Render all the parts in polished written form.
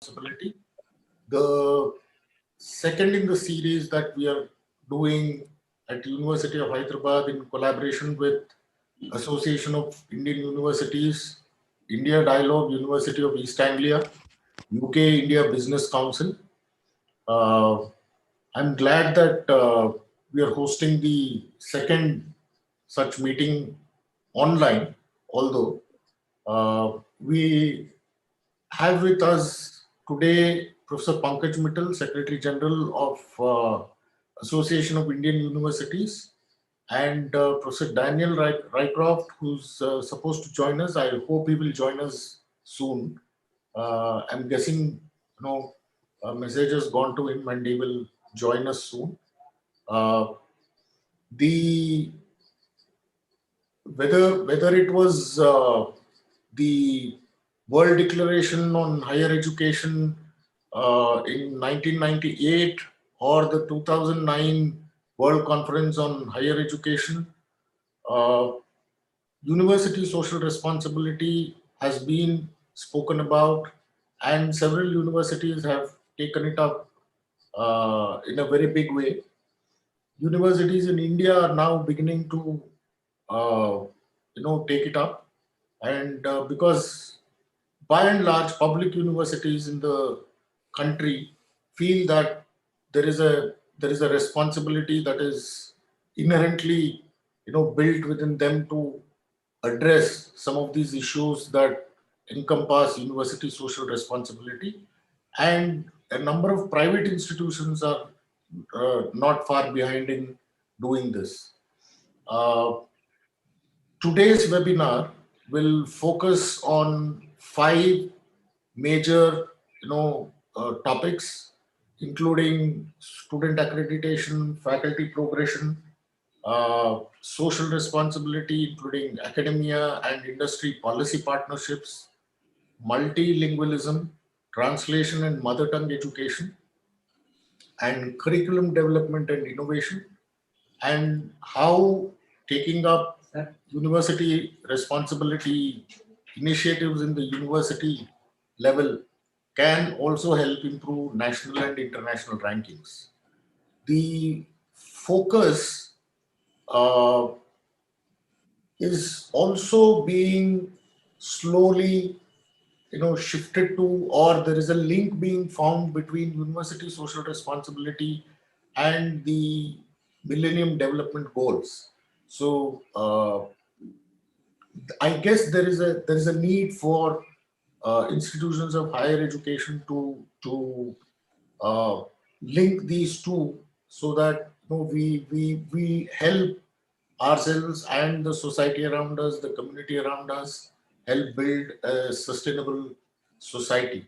responsibility. The second in the series that we are doing at University of Hyderabad in collaboration with Association of Indian Universities, India Dialogue, University of East Anglia, UK India Business Council. I'm glad that we are hosting the second such meeting online, although we have with us today Professor Pankaj Mittal, Secretary General of Association of Indian Universities, and Professor Daniel Rycroft, who's supposed to join us. I hope he will join us soon. I'm guessing, a message has gone to him and he will join us soon. The whether it was the World Declaration on Higher Education in 1998 or the 2009 World Conference on Higher Education, uh, university social responsibility has been spoken about, and several universities have taken it up in a very big way. Universities in India are now beginning to, uh, take it up, and because by and large, public universities in the country feel that there is a responsibility that is inherently, built within them to address some of these issues that encompass university social responsibility, and a number of private institutions are not far behind in doing this. Uh, Today's webinar will focus on five major, topics, including student accreditation, faculty progression, social responsibility, including academia and industry policy partnerships, multilingualism, translation and mother tongue education, and curriculum development and innovation, and how taking up university responsibility initiatives in the university level can also help improve national and international rankings. The focus uh, is also being slowly, shifted to, or there is a link being found between university social responsibility and the millennium development goals. So I guess there is a need for institutions of higher education to uh, link these two, so that we help ourselves and the society around us, the community around us, help build a sustainable society.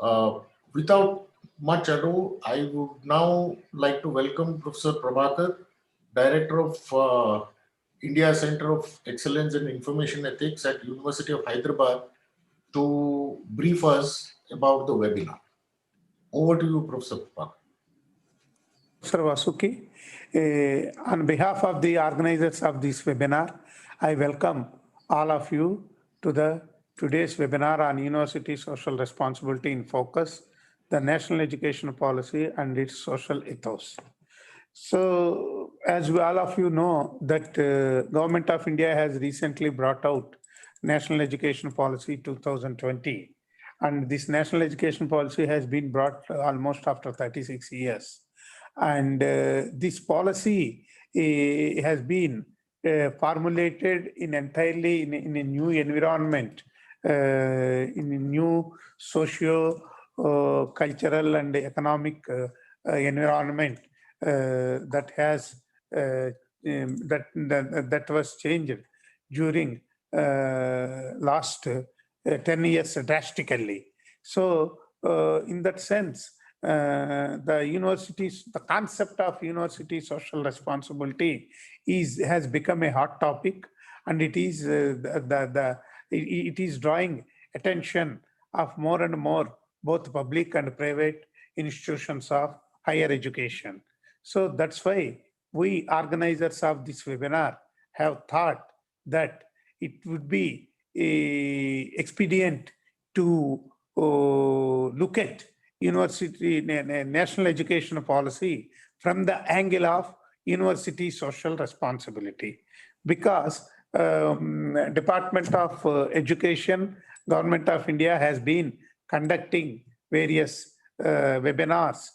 Uh, Without much ado, I would now like to welcome Professor Prabhakar, Director of India Center of Excellence in Information Ethics at University of Hyderabad, to brief us about the webinar. Over to you, Professor Prabhakar. Sir Vasuki. On behalf of the organizers of this webinar, I welcome all of you to the today's webinar on University Social Responsibility in Focus, the National Education Policy and its Social Ethos. So, as all of you know, that Government of India has recently brought out National Education Policy 2020. And this National Education Policy has been brought almost after 36 years. And this policy has been formulated in entirely in a new environment, in a new socio-cultural and economic environment that has that was changed during last 10 years drastically. So in that sense, the concept of university social responsibility has become a hot topic, and it is it is drawing attention of more and more both public and private institutions of higher education. So that's why we organizers of this webinar have thought that it would be expedient to look at university national education policy from the angle of university social responsibility, because Department of Education, Government of India has been conducting various webinars,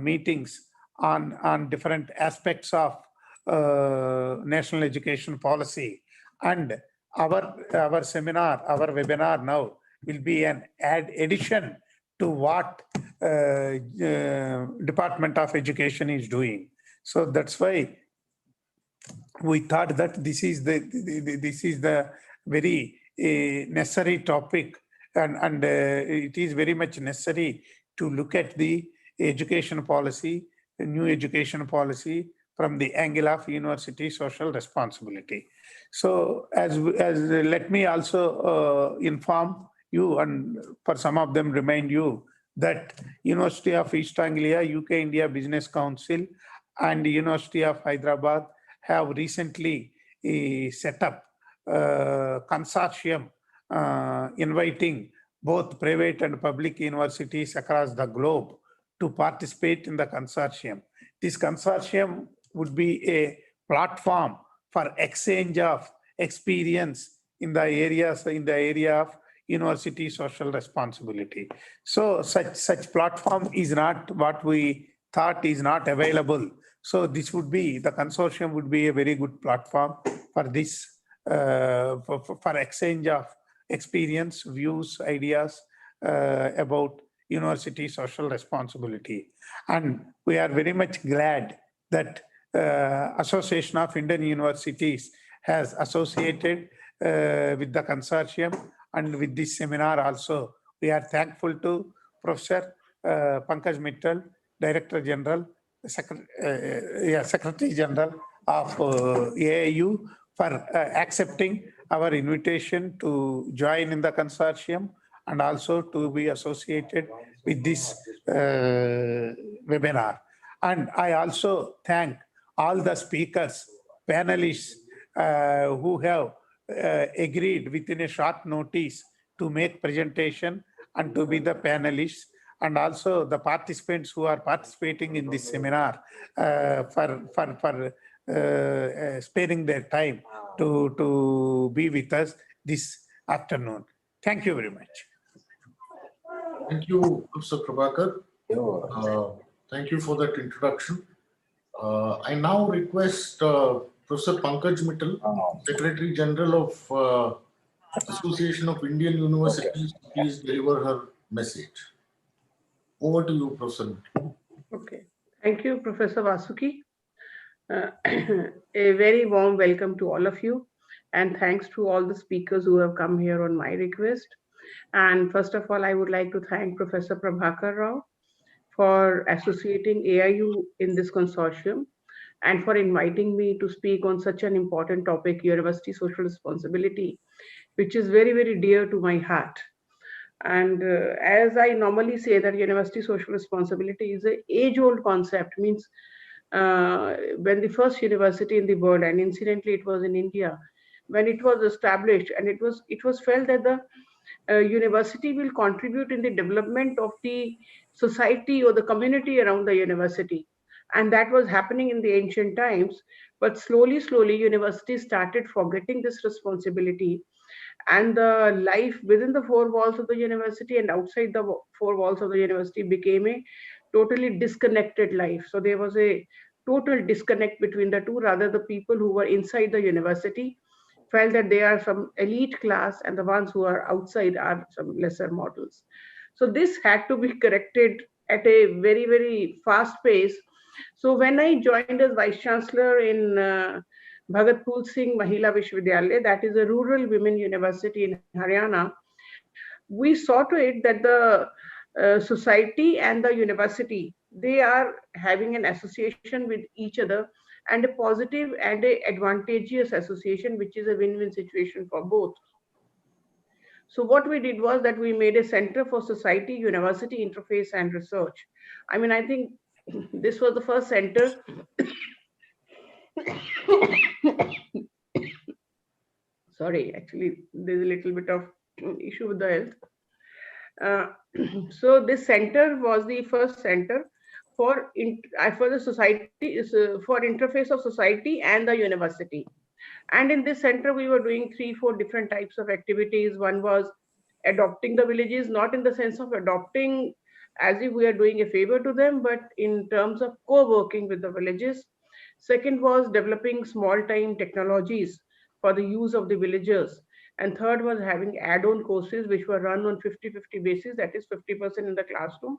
meetings on different aspects of national education policy. And our seminar, our webinar now will be an addition to what Department of Education is doing. So that's why we thought that this is the very necessary topic, and it is very much necessary to look at the education policy, the new education policy, from the angle of university social responsibility. So as let me also inform you, and for some of them remind you, that University of East Anglia, UK India Business Council and University of Hyderabad have recently set up a consortium inviting both private and public universities across the globe to participate in the consortium. This consortium would be a platform for exchange of experience in the area of university social responsibility. So such platform is not what we thought is not available. So this would be, the consortium would be a very good platform for this, for exchange of experience, views, ideas about university social responsibility. And we are very much glad that Association of Indian Universities has associated with the consortium and with this seminar also. We are thankful to Professor Pankaj Mittal, Director General, Secretary General of AIU, for accepting our invitation to join in the consortium and also to be associated with this webinar. And I also thank all the speakers, panelists who have agreed within a short notice to make presentation and to be the panelists, and also the participants who are participating in this seminar for sparing their time to be with us this afternoon. Thank you very much. Thank you, Professor Prabhakar. Thank you for that introduction. I now request Professor Pankaj Mittal, Secretary General of Association of Indian Universities, to please deliver her message. Over to you, Professor. Okay. Thank you, Professor Vasuki. A very warm welcome to all of you, and thanks to all the speakers who have come here on my request. And first of all, I would like to thank Professor Prabhakar Rao for associating AIU in this consortium and for inviting me to speak on such an important topic, university social responsibility, which is very, very dear to my heart. And as I normally say, that university social responsibility is an age-old concept. Means when the first university in the world, and incidentally it was in India, when it was established, and it was felt that the university will contribute in the development of the society or the community around the university. And that was happening in the ancient times. But slowly, universities started forgetting this responsibility, and the life within the four walls of the university and outside the four walls of the university became a totally disconnected life. So there was a total disconnect between the two. Rather, the people who were inside the university felt that they are some elite class, and the ones who are outside are some lesser models. So this had to be corrected at a very, very fast pace. So when I joined as Vice Chancellor in Bhagat Phool Singh Mahila Vishwavidyalaya, that is a rural women university in Haryana, we saw to it that the society and the university, they are having an association with each other, and a positive and a advantageous association, which is a win-win situation for both. So what we did was that we made a Center for Society, University Interface and Research. I mean, I think this was the first center sorry, actually there's a little bit of issue with the health. So this center was the first center for the society, for interface of society and the university. And in this center, we were doing 3-4 different types of activities. One was adopting the villages, not in the sense of adopting as if we are doing a favor to them, but in terms of co-working with the villages. Second was developing small-time technologies for the use of the villagers. And third was having add-on courses which were run on 50-50 basis, that is 50% in the classroom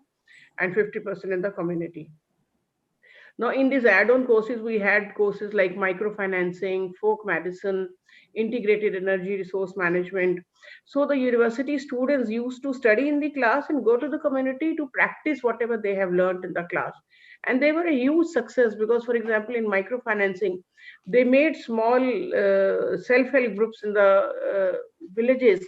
and 50% in the community. Now, in these add-on courses, we had courses like microfinancing, folk medicine, integrated energy resource management. So the university students used to study in the class and go to the community to practice whatever they have learned in the class. And they were a huge success because, for example, in microfinancing, they made small self-help groups in the villages,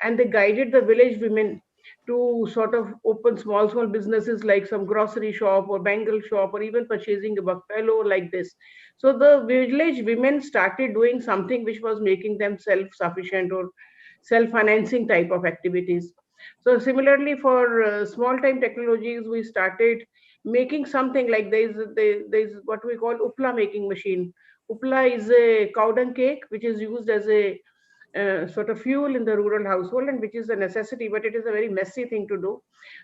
and they guided the village women to sort of open small businesses like some grocery shop or bangle shop or even purchasing a buffalo like this. So the village women started doing something which was making them self-sufficient or self-financing type of activities. So similarly for small time technologies, we started making something like there's what we call upla making machine. Upla is a cow dung cake which is used as a sort of fuel in the rural household, and which is a necessity, but it is a very messy thing to do.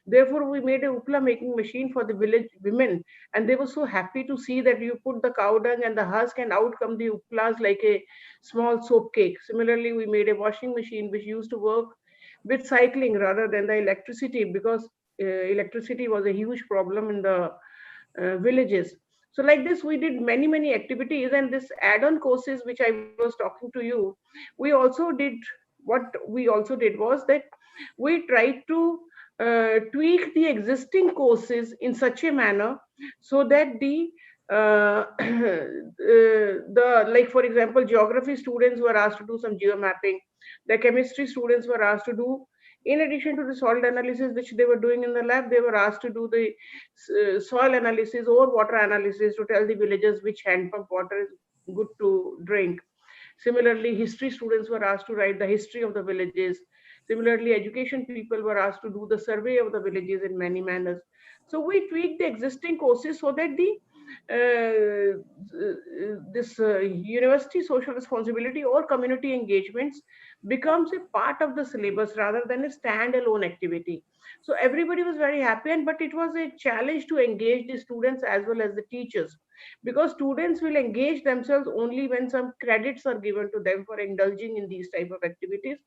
Therefore, we made a upla making machine for the village women, and they were so happy to see that you put the cow dung and the husk, and out come the uplas like a small soap cake. Similarly, we made a washing machine which used to work with cycling rather than the electricity, because electricity was a huge problem in the villages. So like this, we did many activities, and this add-on courses which I was talking to you, we also did, what we also did was that we tried to tweak the existing courses in such a manner so that the like for example, geography students were asked to do some geomapping, the chemistry students were asked to do, in addition to the salt analysis which they were doing in the lab, they were asked to do the soil analysis or water analysis to tell the villagers which hand pump water is good to drink. Similarly, history students were asked to write the history of the villages. Similarly, education people were asked to do the survey of the villages in many manners. So we tweaked the existing courses so that the this university social responsibility or community engagements becomes a part of the syllabus rather than a standalone activity. So everybody was very happy, and but it was a challenge to engage the students as well as the teachers, because students will engage themselves only when some credits are given to them for indulging in these type of activities,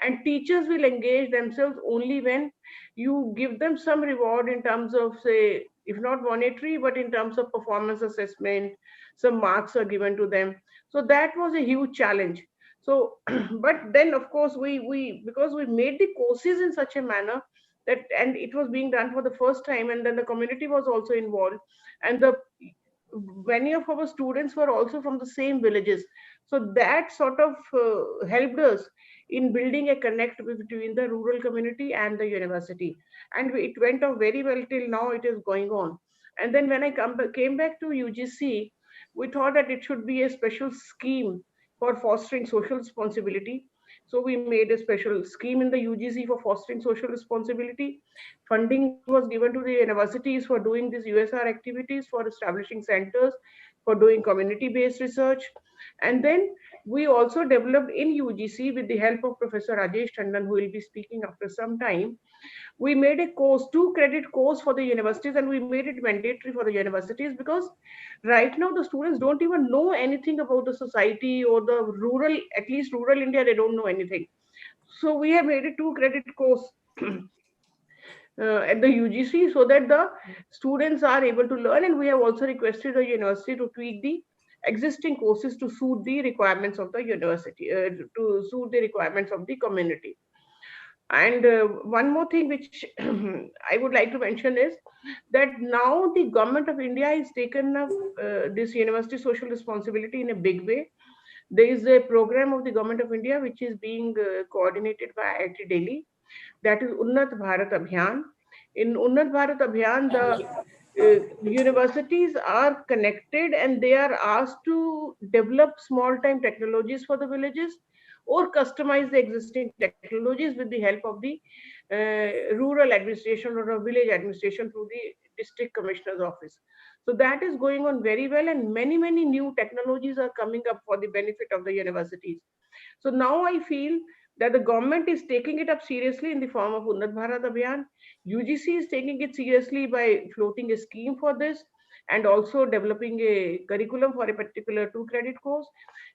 and teachers will engage themselves only when you give them some reward in terms of, say, if not monetary, but in terms of performance assessment, some marks are given to them. So that was a huge challenge. So but then of course we because we made the courses in such a manner that, and it was being done for the first time, and then the community was also involved, and the many of our students were also from the same villages. So that sort of helped us in building a connect between the rural community and the university, and it went on very well till now. It is going on. And then when I came back to UGC, we thought that it should be a special scheme for fostering social responsibility. So we made a special scheme in the UGC for fostering social responsibility. Funding was given to the universities for doing these USR activities, for establishing centers, for doing community-based research. And then we also developed in UGC, with the help of Professor Rajesh Tandon, who will be speaking after some time, we made a course, 2-credit course for the universities, and we made it mandatory for the universities, because right now the students don't even know anything about the society or the rural, at least rural India, they don't know anything. So we have made a 2-credit course at the UGC so that the students are able to learn, and we have also requested the university to tweak the existing courses to suit the requirements of the university, to suit the requirements of the community. And one more thing which I would like to mention is that now the government of India has taken up this university social responsibility in a big way. There is a program of the government of India which is being coordinated by IIT Delhi, that is Unnat Bharat Abhiyan. In Unnat Bharat Abhiyan, the universities are connected and they are asked to develop small time technologies for the villages or customize the existing technologies with the help of the rural administration or a village administration through the district commissioner's office. So that is going on very well, and many new technologies are coming up for the benefit of the universities. So now I feel that the government is taking it up seriously in the form of Unnat Bharat Abhiyan. UGC is taking it seriously by floating a scheme for this and also developing a curriculum for a particular 2-credit course.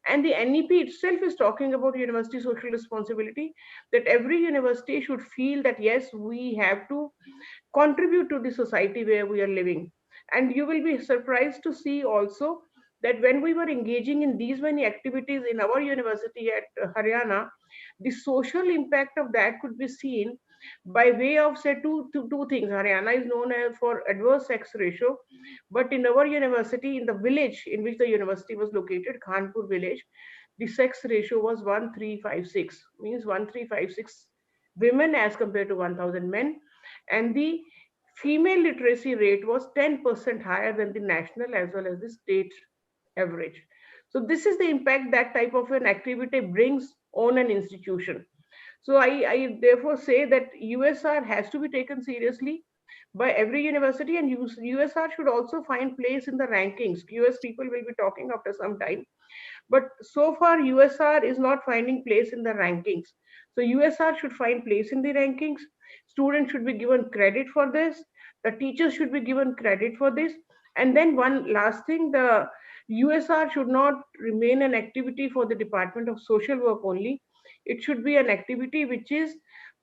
And the NEP itself is talking about university social responsibility, that every university should feel that yes, we have to contribute to the society where we are living. And you will be surprised to see also that when we were engaging in these many activities in our university at Haryana, the social impact of that could be seen by way of, say, two things. Haryana is known for adverse sex ratio, but in our university, in the village in which the university was located, Khanpur village, the sex ratio was 1356, means 1356 women as compared to 1000 men, and the female literacy rate was 10% higher than the national as well as the state average. So this is the impact that type of an activity brings on an institution. So I therefore say that USR has to be taken seriously by every university, and USR should also find place in the rankings. US people will be talking after some time, but so far USR is not finding place in the rankings. So USR should find place in the rankings. Students should be given credit for this. The teachers should be given credit for this. And then one last thing, the USR should not remain an activity for the Department of Social Work only. It should be an activity which is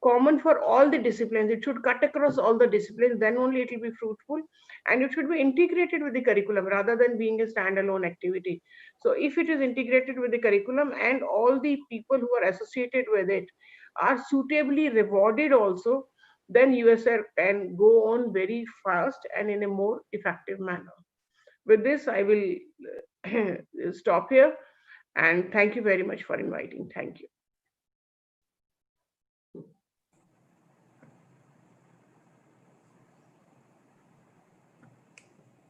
common for all the disciplines. It should cut across all the disciplines, then only it will be fruitful. And it should be integrated with the curriculum rather than being a standalone activity. So if it is integrated with the curriculum and all the people who are associated with it are suitably rewarded also, then USR can go on very fast and in a more effective manner. With this, I will stop here, and thank you very much for inviting. Thank you.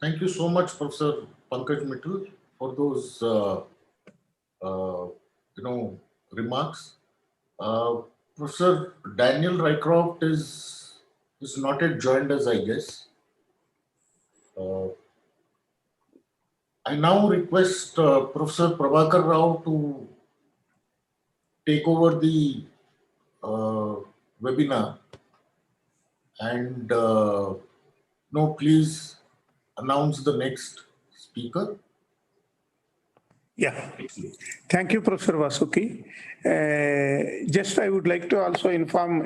Thank you so much, Professor Pankaj Mittal, for those remarks. Professor Daniel Rycroft is not yet joined us, I guess. I now request Professor Prabhakar Rao to take over the webinar, and please announce the next speaker. Yeah, thank you, Professor Vasuki. Just I would like to also inform,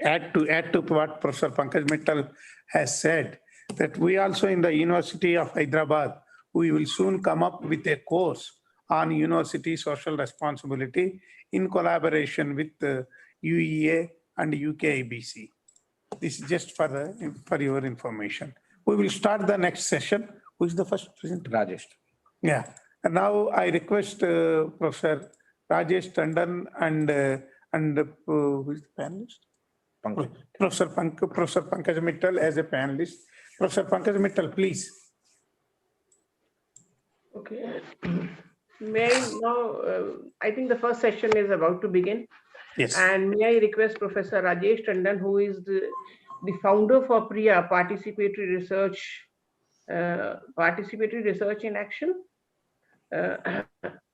add to what Professor Pankaj Mittal has said, that we also in the University of Hyderabad, we will soon come up with a course on university social responsibility in collaboration with the UEA and UKIBC. This is just for your information. We will start the next session. Who is the first presenter? Rajesh. Yeah. And now I request Professor Rajesh Tandon and who is the panelist? Pankaj. Professor Pankaj Mittal as a panelist. Professor Pankaj Mittal, please. Okay. May I now, I think the first session is about to begin. Yes. And may I request Professor Rajesh Tandon, who is the founder for PRIA, Participatory Research in Action.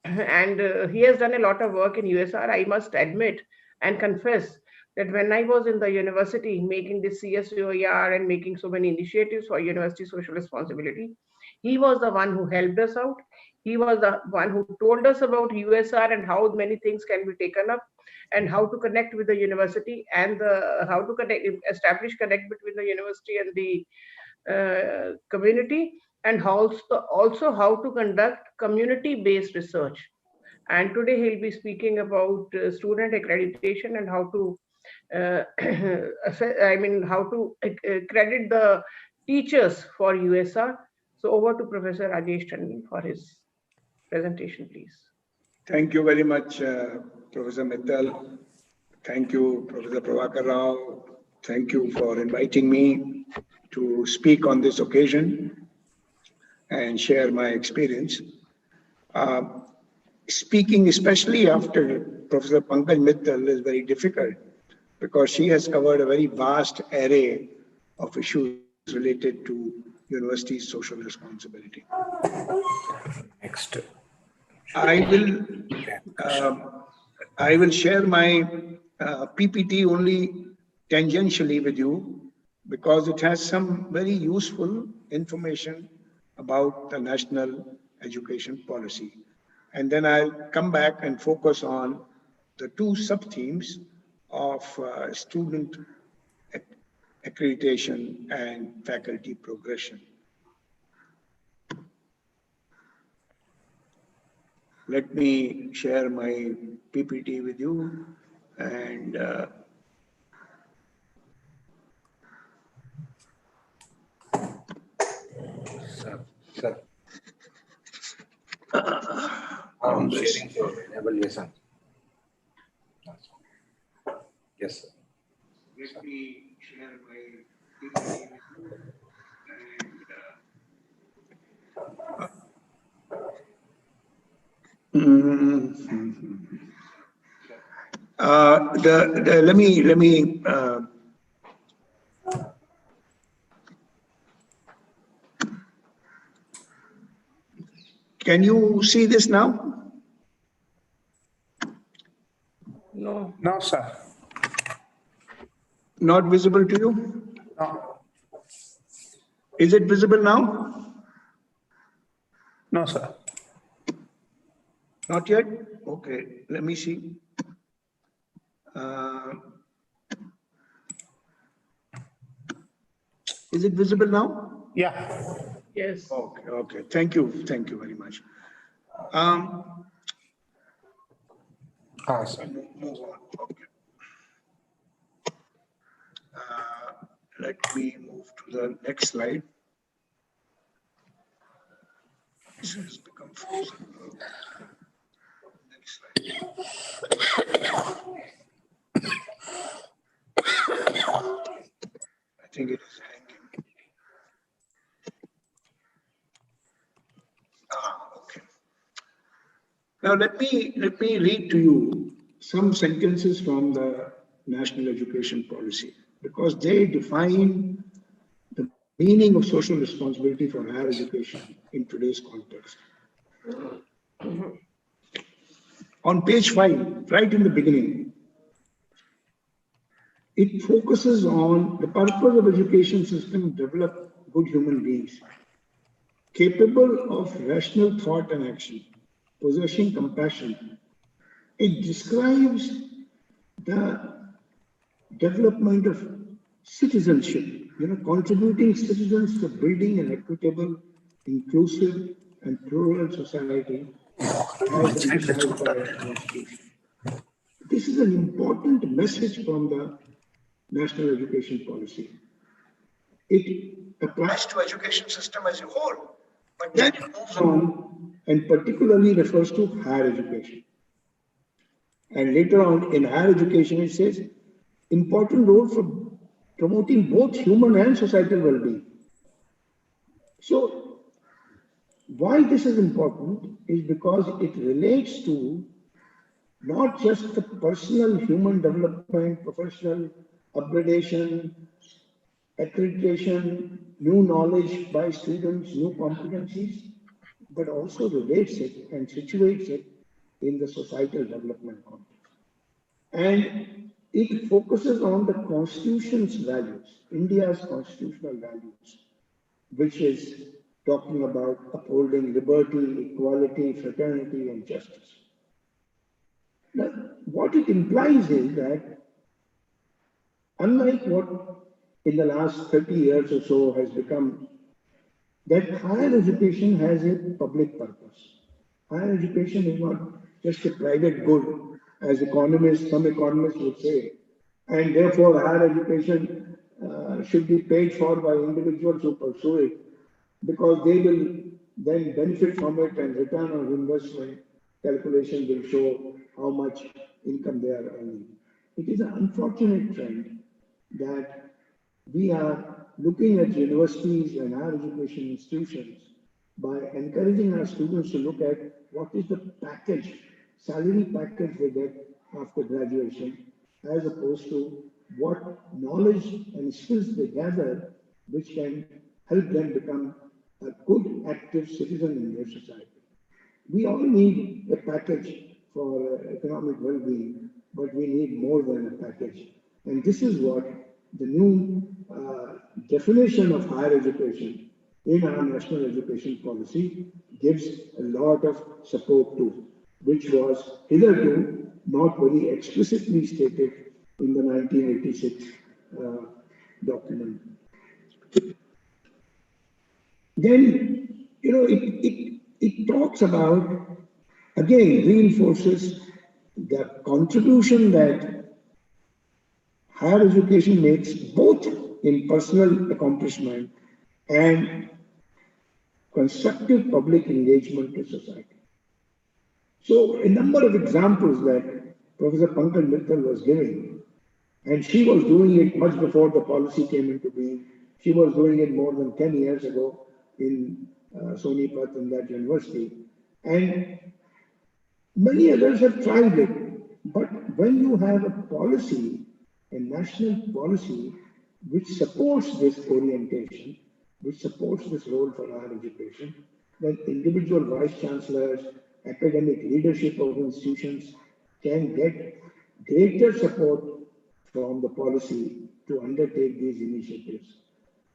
And he has done a lot of work in USR. I must admit and confess that when I was in the university making the CSOER and making so many initiatives for university social responsibility, he was the one who helped us out. He was the one who told us about USR and how many things can be taken up and how to connect with the university and how to establish connect between the university and the community, and also how to conduct community-based research. And today he'll be speaking about student accreditation and how to how to credit the teachers for USR. So over to Professor Rajesh Tandon for his presentation, please. Thank you very much, Professor Mittal. Thank you, Professor Prabhakar Rao. Thank you for inviting me to speak on this occasion and share my experience. Speaking especially after Professor Pankaj Mittal is very difficult because she has covered a very vast array of issues related to university's social responsibility. Next. I will share my PPT only tangentially with you because it has some very useful information about the national education policy. And then I'll come back and focus on the two sub-themes of student accreditation and faculty progression. Let me share my PPT with you and Sir. on this. Sharing your evaluation. Yes, sir. Let me share my PPT with you and let me can you see this now? No. No, sir. Not visible to you? No. Is it visible now? No, sir. Not yet? Okay, let me see. Is it visible now? Yeah. Yes. Okay, okay. Thank you very much. Sir. Move on. Okay. Let me move to the next slide. This has become frozen. Next slide. I think it is hanging. Okay. Now let me read to you some sentences from the National Education Policy because they define the meaning of social responsibility for higher education in today's context. On page 5, right in the beginning, it focuses on the purpose of education system develop good human beings, capable of rational thought and action, possessing compassion. It describes the development of citizenship, contributing citizens to building an equitable, inclusive, and plural society as emphasized by our Constitution. This is an important message from the National Education Policy. It applies to education system as a whole, but then it moves on and particularly refers to higher education. And later on in higher education, it says, important role for promoting both human and societal well-being. So, why this is important is because it relates to not just the personal human development, professional upgradation, accreditation, new knowledge by students, new competencies, but also relates it and situates it in the societal development context. And it focuses on the Constitution's values, India's constitutional values, which is talking about upholding liberty, equality, fraternity, and justice. Now, what it implies is that, unlike what in the last 30 years or so has become, that higher education has a public purpose. Higher education is not just a private good, as some economists would say, and therefore higher education should be paid for by individuals who pursue it, because they will then benefit from it and return on investment calculation will show how much income they are earning. It is an unfortunate trend that we are looking at universities and higher education institutions by encouraging our students to look at what is the package, salary package they get after graduation, as opposed to what knowledge and skills they gather, which can help them become a good, active citizen in their society. We all need a package for economic well-being, but we need more than a package. And this is what the new definition of higher education in our national education policy gives a lot of support to, which was hitherto not very explicitly stated in the 1986 document. Then, it talks about, again, reinforces the contribution that higher education makes both in personal accomplishment and constructive public engagement to society. So a number of examples that Professor Pankaj Mittal was giving, and she was doing it much before the policy came into being. She was doing it more than 10 years ago in Sonipat in that university. And many others have tried it. But when you have a policy, a national policy, which supports this orientation, which supports this role for higher education, then individual vice chancellors, academic leadership of institutions can get greater support from the policy to undertake these initiatives.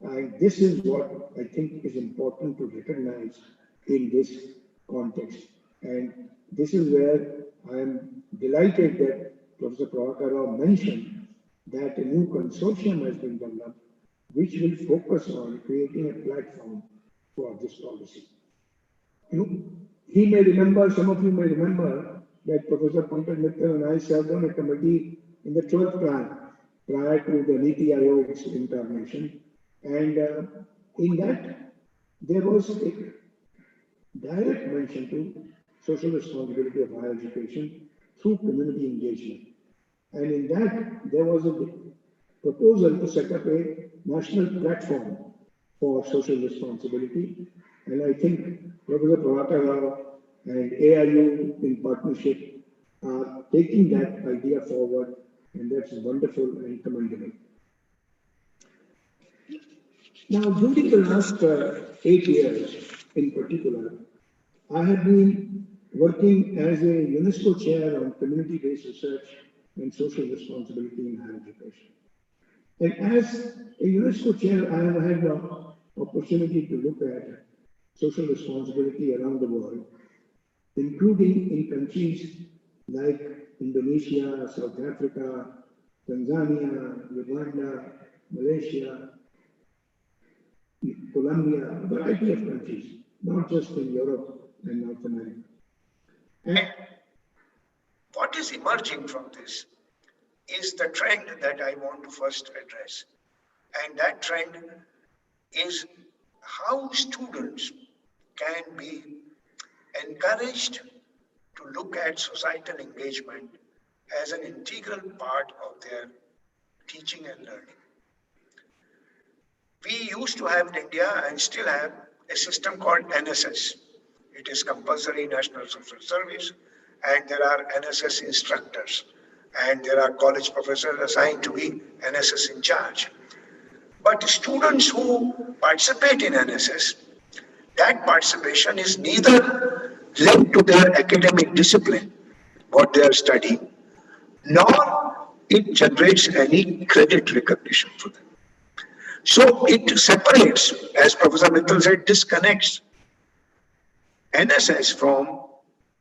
And this is what I think is important to recognize in this context. And this is where I am delighted that Professor Prabhakar Rao mentioned that a new consortium has been developed, which will focus on creating a platform for this policy. He may remember, some of you may remember, that Professor Pankaj Mittal and I served on a committee in the 12th plan prior to the Niti Aayog's incarnation. And in that, there was a direct mention to social responsibility of higher education through community engagement. And in that, there was a proposal to set up a national platform for social responsibility. And I think Professor Prabhakar Rao and AIU in partnership are taking that idea forward, and that's wonderful and commendable. Now, during the last 8 years in particular, I have been working as a UNESCO chair on community-based research and social responsibility in higher education. And as a UNESCO chair, I have had the opportunity to look at social responsibility around the world, including in countries like Indonesia, South Africa, Tanzania, Uganda, Malaysia, Colombia, a variety of countries, not just in Europe and North America. And what is emerging from this is the trend that I want to first address. And that trend is how students can be encouraged to look at societal engagement as an integral part of their teaching and learning. We used to have in India and still have a system called NSS. It is compulsory national social service, and there are NSS instructors, and there are college professors assigned to be NSS in charge. But students who participate in NSS, that participation is neither linked to their academic discipline, what they are studying, nor it generates any credit recognition for them. So it separates, as Professor Mittal said, disconnects NSS from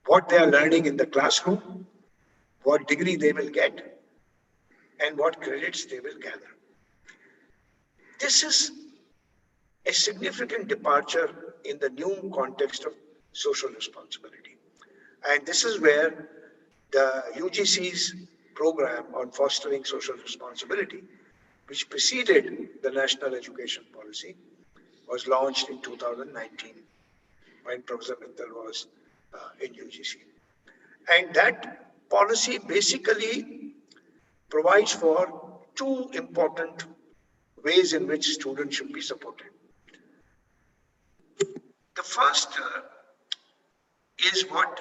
what they are learning in the classroom, what degree they will get, and what credits they will gather. This is a significant departure in the new context of social responsibility. And this is where the UGC's program on fostering social responsibility, which preceded the National Education Policy, was launched in 2019 when Professor Mittal was in UGC. And that policy basically provides for two important ways in which students should be supported. The first is what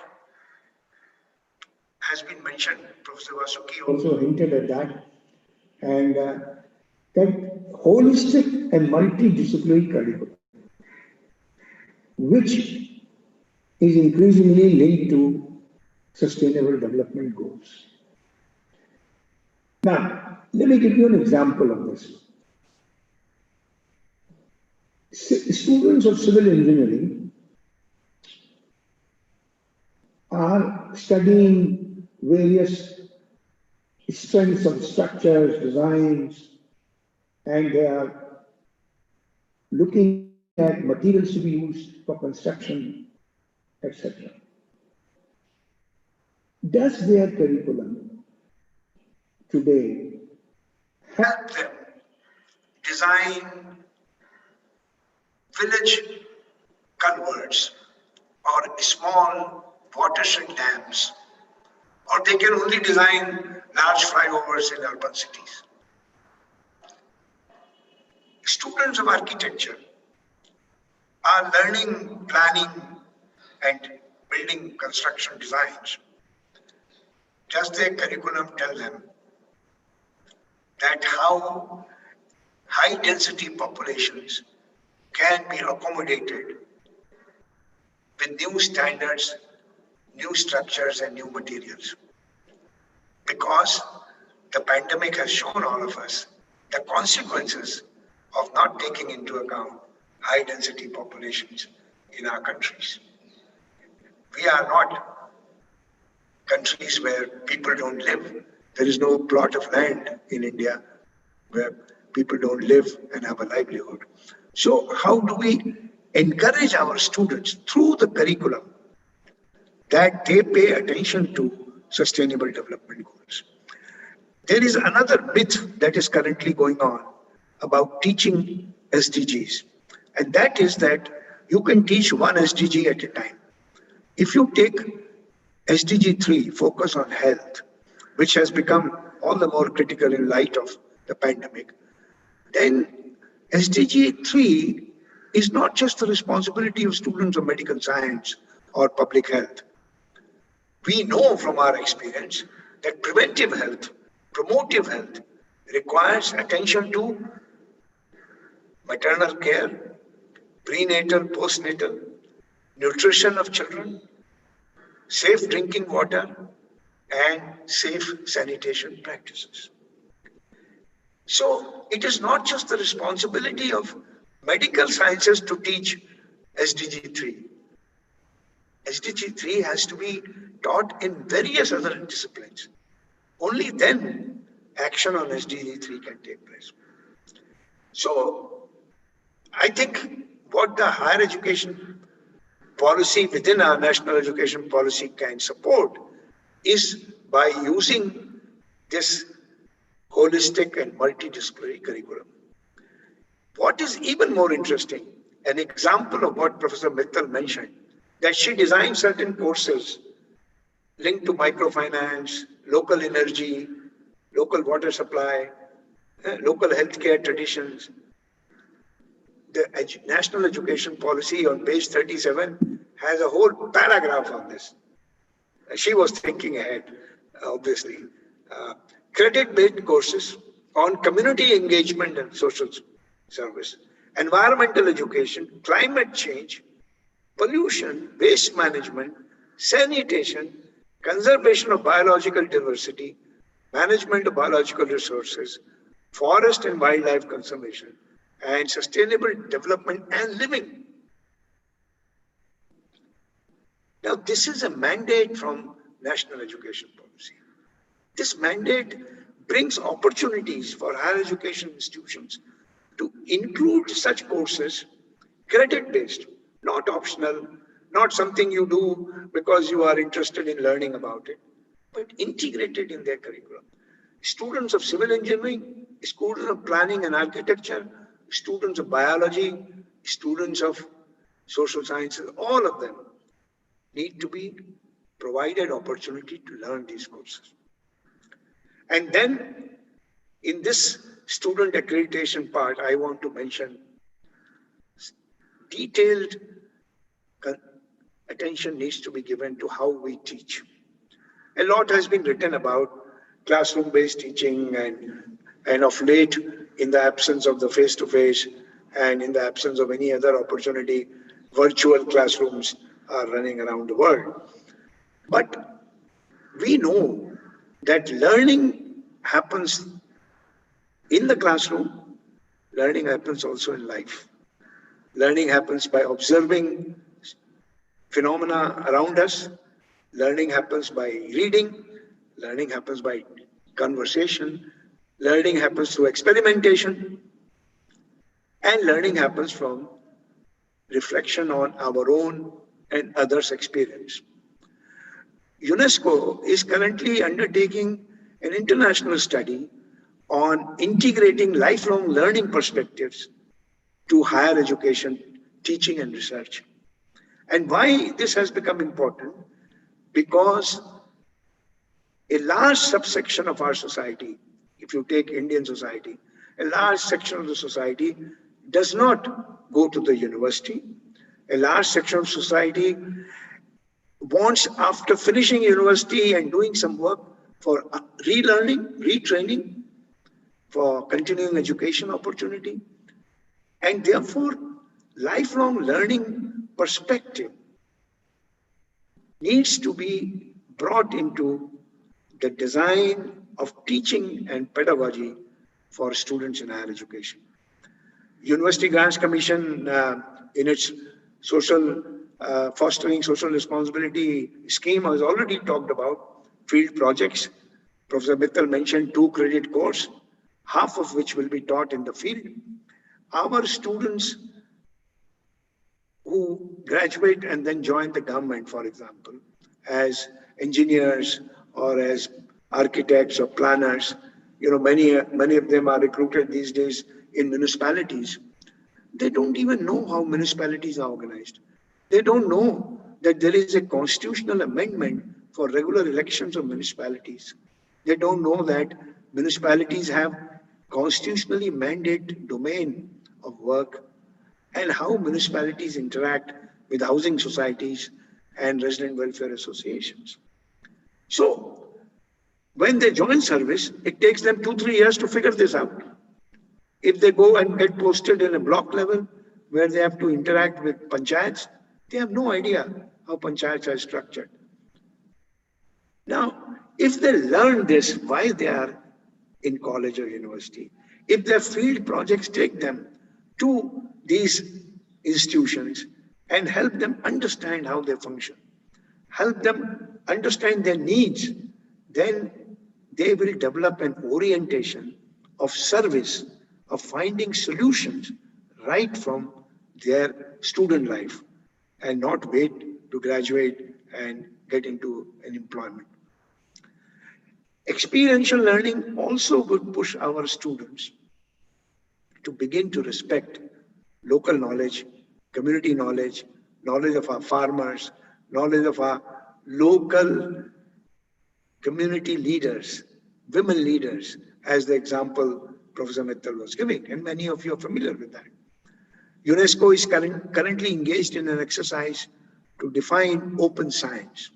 has been mentioned, Professor Vasuki also hinted at that, And that holistic and multidisciplinary curriculum, which is increasingly linked to sustainable development goals. Now, let me give you an example of this. Students of civil engineering are studying various strengths of structures, designs, and they are looking at materials to be used for construction, etc. Does their curriculum today help them design village culverts or small watershed dams, or they can only design large flyovers in urban cities? Students of architecture are learning planning and building construction designs. Does their curriculum tell them that how high density populations can be accommodated with new standards, new structures, and new materials? Because the pandemic has shown all of us the consequences of not taking into account high density populations in our countries. We are not countries where people don't live. There is no plot of land in India where people don't live and have a livelihood. So how do we encourage our students through the curriculum that they pay attention to sustainable development goals? There is another myth that is currently going on about teaching SDGs, and that is that you can teach one SDG at a time. If you take SDG 3, focus on health, which has become all the more critical in light of the pandemic, then SDG 3 is not just the responsibility of students of medical science or public health. We know from our experience that preventive health, promotive health requires attention to maternal care, prenatal, postnatal, nutrition of children, safe drinking water, and safe sanitation practices. So it is not just the responsibility of medical sciences to teach SDG 3. SDG 3 has to be taught in various other disciplines. Only then action on SDG 3 can take place. So I think what the higher education policy within our national education policy can support is by using this holistic and multidisciplinary curriculum. What is even more interesting, an example of what Professor Mittal mentioned, that she designed certain courses linked to microfinance, local energy, local water supply, local healthcare traditions. The national education policy on page 37 has a whole paragraph on this. She was thinking ahead, obviously. Credit-based courses on community engagement and social service, environmental education, climate change, pollution, waste management, sanitation, conservation of biological diversity, management of biological resources, forest and wildlife conservation, and sustainable development and living. Now, this is a mandate from national education policy. This mandate brings opportunities for higher education institutions to include such courses, credit-based, not optional, not something you do because you are interested in learning about it, but integrated in their curriculum. Students of civil engineering, students of planning and architecture, students of biology, students of social sciences, all of them need to be provided opportunity to learn these courses. And then in this student accreditation part, I want to mention detailed attention needs to be given to how we teach. A lot has been written about classroom-based teaching and And of late, in the absence of the face-to-face and in the absence of any other opportunity, virtual classrooms are running around the world. But we know that learning happens in the classroom, learning happens also in life. Learning happens by observing phenomena around us. Learning happens by reading. Learning happens by conversation. Learning happens through experimentation. And learning happens from reflection on our own and others' experience. UNESCO is currently undertaking an international study on integrating lifelong learning perspectives to higher education, teaching and research. And why this has become important? Because a large subsection of our society, if you take Indian society, a large section of the society does not go to the university. A large section of society wants, after finishing university and doing some work, for relearning, retraining, for continuing education opportunity. And therefore, lifelong learning perspective needs to be brought into the design of teaching and pedagogy for students in higher education. University Grants Commission, in its social fostering social responsibility scheme, has already talked about field projects. Professor Mittal mentioned 2-credit course, half of which will be taught in the field. Our students who graduate and then join the government, for example, as engineers or as architects or planners, many of them are recruited these days in municipalities. They don't even know how municipalities are organized. They don't know that there is a constitutional amendment for regular elections of municipalities. They don't know that municipalities have constitutionally mandated domain of work and how municipalities interact with housing societies and resident welfare associations. So when they join service, it takes them 2-3 years to figure this out. If they go and get posted in a block level where they have to interact with panchayats, they have no idea how panchayats are structured. Now, if they learn this while they are in college or university, if their field projects take them to these institutions and help them understand how they function, help them understand their needs, then they will develop an orientation of service, of finding solutions right from their student life and not wait to graduate and get into an employment. Experiential learning also would push our students to begin to respect local knowledge, community knowledge, knowledge of our farmers, knowledge of our local community leaders, women leaders, as the example Professor Mittal was giving, and many of you are familiar with that. UNESCO is currently engaged in an exercise to define open science.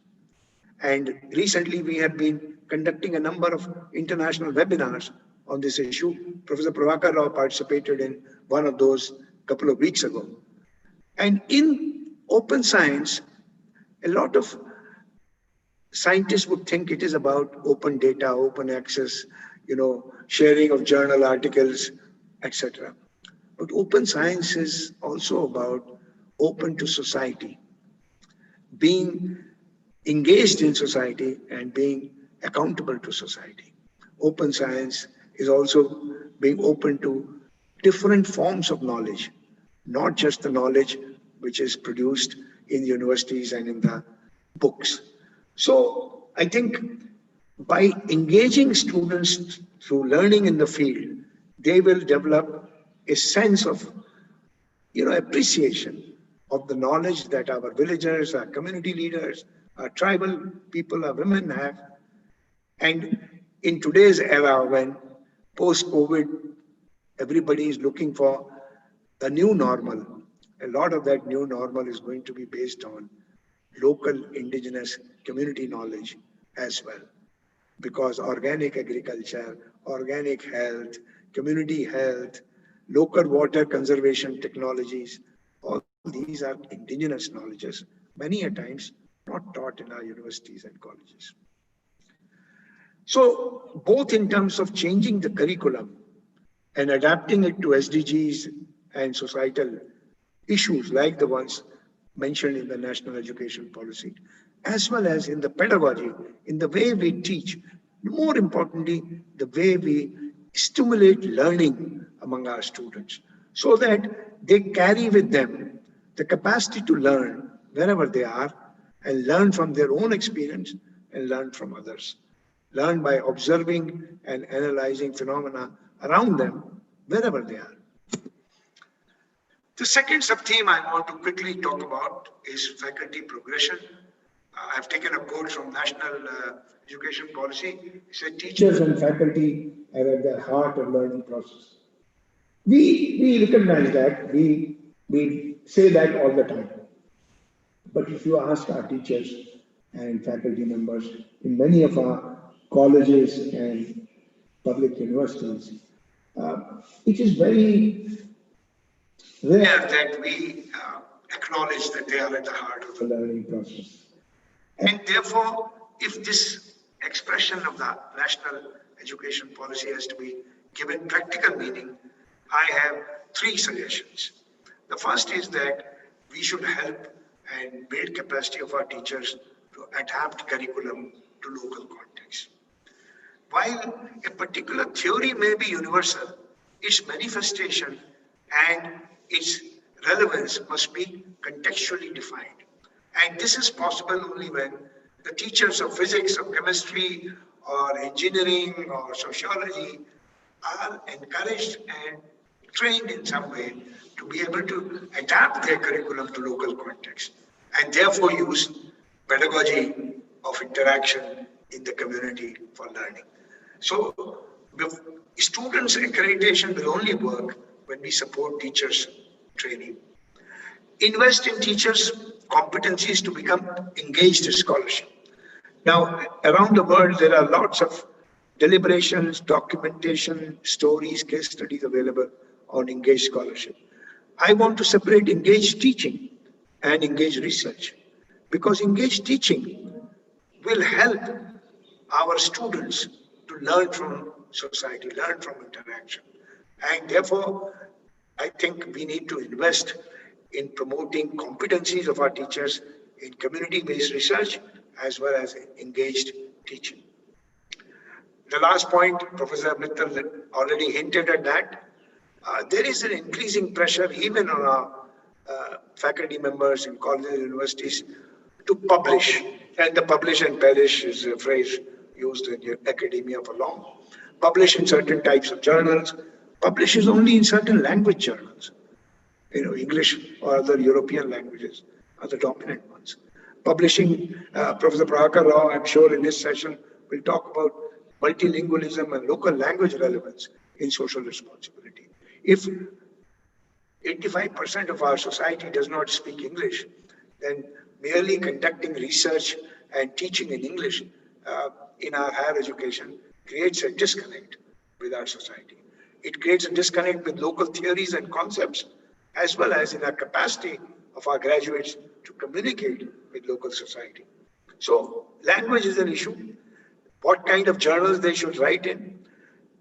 And recently we have been conducting a number of international webinars on this issue. Professor Prabhakar Rao participated in one of those a couple of weeks ago. And in open science, a lot of scientists would think it is about open data, open access, sharing of journal articles, etc. But open science is also about open to society, being engaged in society and being accountable to society. Open science is also being open to different forms of knowledge, not just the knowledge which is produced in universities and in the books. So I think by engaging students through learning in the field, they will develop a sense of appreciation of the knowledge that our villagers, our community leaders, our tribal people, our women have. And in today's era, when post-COVID, everybody is looking for a new normal, a lot of that new normal is going to be based on local indigenous community knowledge as well. because organic agriculture, organic health, community health, local water conservation technologies, all these are indigenous knowledges, many a times not taught in our universities and colleges. So both in terms of changing the curriculum and adapting it to SDGs and societal issues like the ones mentioned in the National Education Policy, as well as in the pedagogy, in the way we teach, more importantly, the way we stimulate learning among our students, so that they carry with them the capacity to learn wherever they are and learn from their own experience and learn from others. Learn by observing and analyzing phenomena around them wherever they are. The second sub-theme I want to quickly talk about is faculty progression. I've taken a quote from National Education Policy. It said, teachers and faculty are at the heart of learning process. We recognize that, we say that all the time. But if you ask our teachers and faculty members in many of our colleges and public universities, it is very rare that we acknowledge that they are at the heart of the learning process. And therefore, if this expression of the National Education Policy has to be given practical meaning, I have three suggestions. The first is that we should help and build capacity of our teachers to adapt curriculum to local context. While a particular theory may be universal, its manifestation and its relevance must be contextually defined. And this is possible only when the teachers of physics, of chemistry, or engineering, or sociology are encouraged and trained in some way to be able to adapt their curriculum to local context, and therefore use pedagogy of interaction in the community for learning. So students' accreditation will only work when we support teachers' training. Invest in teachers' competencies to become engaged in scholarship. Now, around the world, there are lots of deliberations, documentation, stories, case studies available on engaged scholarship. I want to separate engaged teaching and engaged research, because engaged teaching will help our students to learn from society, learn from interaction. And therefore, I think we need to invest in promoting competencies of our teachers in community-based research as well as engaged teaching. The last point, Professor Mittal already hinted at that. There is an increasing pressure even on our faculty members in colleges and universities to publish. And the publish and perish is a phrase used in academia for long. Publish in certain types of journals. Publish is only in certain language journals. English or other European languages are the dominant ones. Publishing, Professor Prabhakar Rao, I'm sure in this session, will talk about multilingualism and local language relevance in social responsibility. If 85% of our society does not speak English, then merely conducting research and teaching in English in our higher education creates a disconnect with our society. It creates a disconnect with local theories and concepts, as well as in our capacity of our graduates to communicate with local society. So language is an issue, what kind of journals they should write in,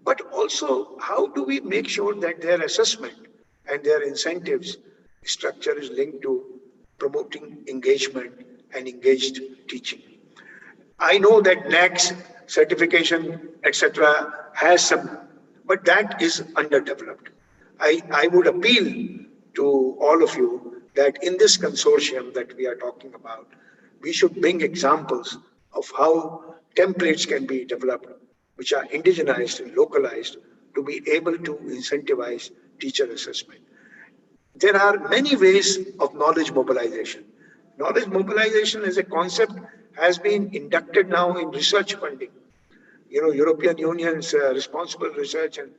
but also how do we make sure that their assessment and their incentives structure is linked to promoting engagement and engaged teaching. I know that NAACS certification, etc., has some, but that is underdeveloped. I would appeal to all of you that in this consortium that we are talking about, we should bring examples of how templates can be developed, which are indigenized and localized to be able to incentivize teacher assessment. There are many ways of knowledge mobilization. Knowledge mobilization as a concept has been inducted now in research funding. European Union's responsible research and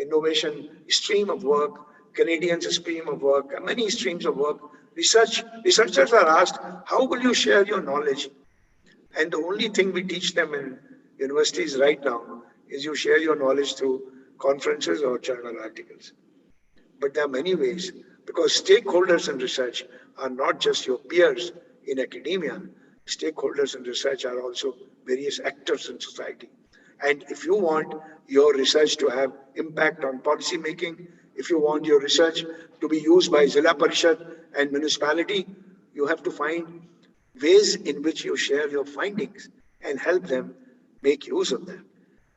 innovation stream of work, Canadians' stream of work, many streams of work. Researchers are asked, how will you share your knowledge? And the only thing we teach them universities right now is you share your knowledge through conferences or journal articles. But there are many ways, because stakeholders in research are not just your peers in academia. Stakeholders in research are also various actors in society. And if you want your research to have impact on policy making, if you want your research to be used by Zilla Parishad and municipality, you have to find ways in which you share your findings and help them make use of them.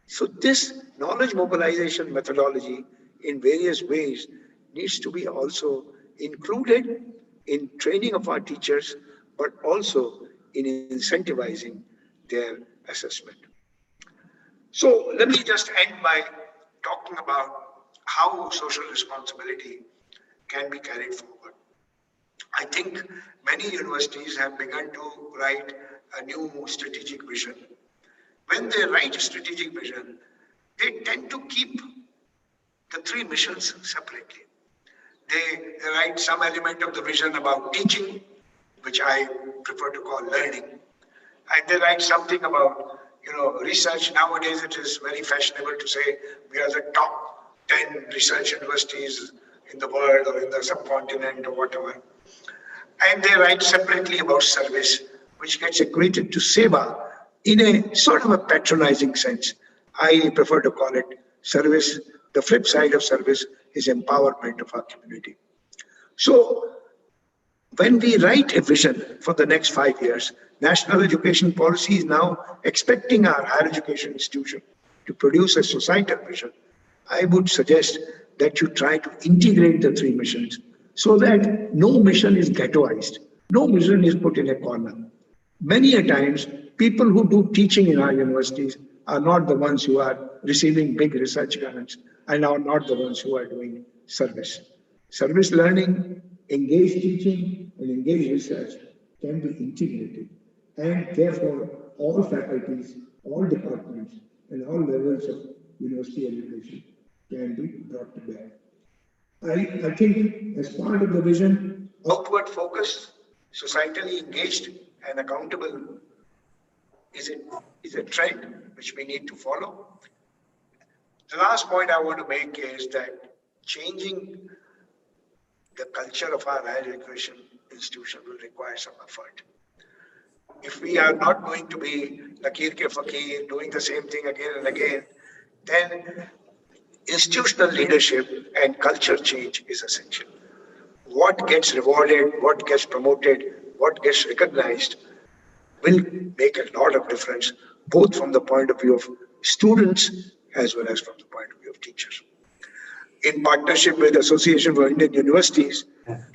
So this knowledge mobilization methodology in various ways needs to be also included in training of our teachers, but also in incentivizing their assessment. So let me just end by talking about how social responsibility can be carried forward. I think many universities have begun to write a new strategic vision. When they write a strategic vision, they tend to keep the three missions separately. They write some element of the vision about teaching, which I prefer to call learning. And they write something about, research. Nowadays, it is very fashionable to say we are the top 10 research universities in the world or in the subcontinent or whatever. And they write separately about service, which gets equated to seva in a sort of a patronizing sense. I prefer to call it service. The flip side of service is empowerment of our community. So when we write a vision for the next 5 years, National Education Policy is now expecting our higher education institution to produce a societal vision. I would suggest that you try to integrate the three missions so that no mission is ghettoized, no mission is put in a corner. Many a times, people who do teaching in our universities are not the ones who are receiving big research grants and are not the ones who are doing service. Service learning, engaged teaching, and engaged research can be integrated. And therefore, all faculties, all departments, and all levels of university education can be brought to bear. I think as part of the vision, outward focus, societally engaged and accountable is a trend which we need to follow. The last point I want to make is that changing the culture of our higher education institution will require some effort. If we are not going to be Lakir ke Fakir, doing the same thing again and again, then institutional leadership and culture change is essential. What gets rewarded, what gets promoted, what gets recognized will make a lot of difference, both from the point of view of students as well as from the point of view of teachers. In partnership with the Association for Indian Universities,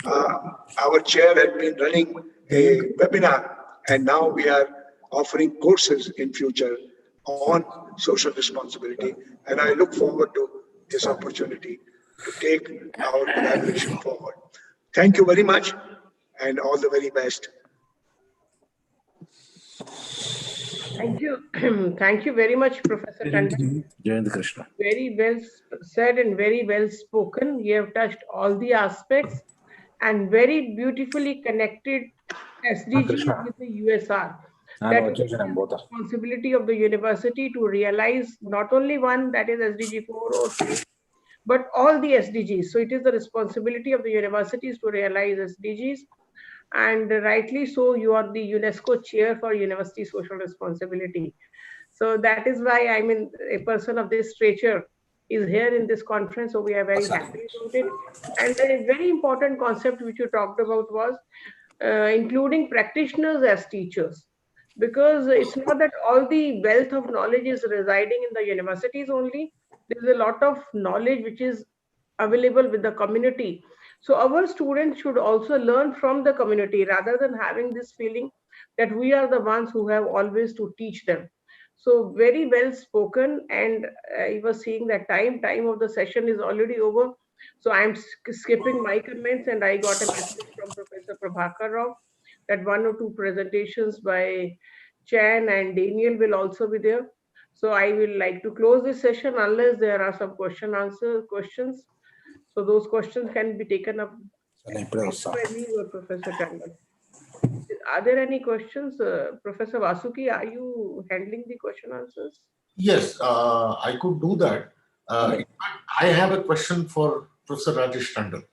our chair had been running a webinar, and now we are offering courses in future on social responsibility. And I look forward to this opportunity to take our collaboration forward. Thank you very much, and all the very best. Thank you. Thank you very much, Professor Tandon. Very well said and very well spoken. You have touched all the aspects and very beautifully connected SDGs with the USR. That is the responsibility of the university to realize not only one, that is SDG 4 or 3, but all the SDGs. So it is the responsibility of the universities to realize SDGs. And rightly so, you are the UNESCO chair for university social responsibility. So that is why, I mean, a person of this stature is here in this conference. So we are very happy about it. And a very important concept which you talked about was including practitioners as teachers. Because it's not that all the wealth of knowledge is residing in the universities only. There is a lot of knowledge which is available with the community. So our students should also learn from the community rather than having this feeling that we are the ones who have always to teach them. So very well spoken, and I was seeing that time of the session is already over. So I'm skipping my comments, and I got a message from Professor Prabhakar Rao that 1 or 2 presentations by Chan and Daniel will also be there. So I will like to close this session unless there are some questions. So those questions can be taken up by me or Professor Tandon. Are there any questions? Professor Vasuki, are you handling the question answers? Yes, I could do that. In fact, I have a question for Professor Rajesh Tandon.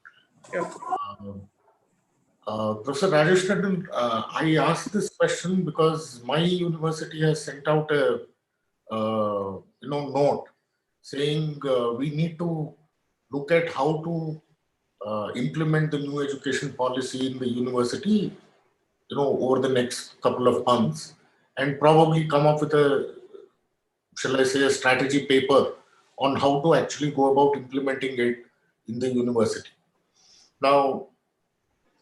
Sure. Professor Rajesh Tandon, I asked this question because my university has sent out a note saying we need to look at how to implement the new education policy in the university, over the next couple of months, and probably come up with shall I say, a strategy paper on how to actually go about implementing it in the university. Now,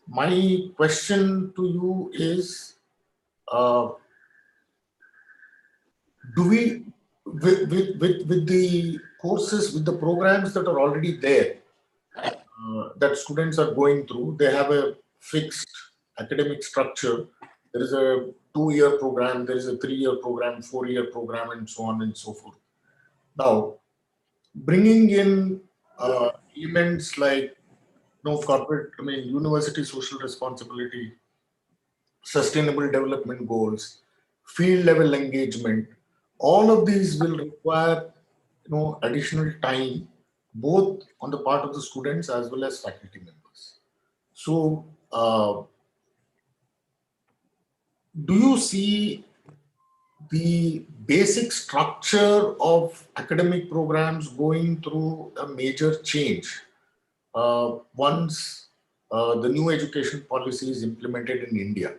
my question to you is, do we, with the courses, with the programs that are already there, that students are going through, they have a fixed academic structure. There is a 2-year program, there is a 3-year program, 4-year program, and so on and so forth. Now, bringing in elements like university social responsibility, sustainable development goals, field level engagement, all of these will require additional time, both on the part of the students as well as faculty members. So, do you see the basic structure of academic programs going through a major change once the new education policy is implemented in India?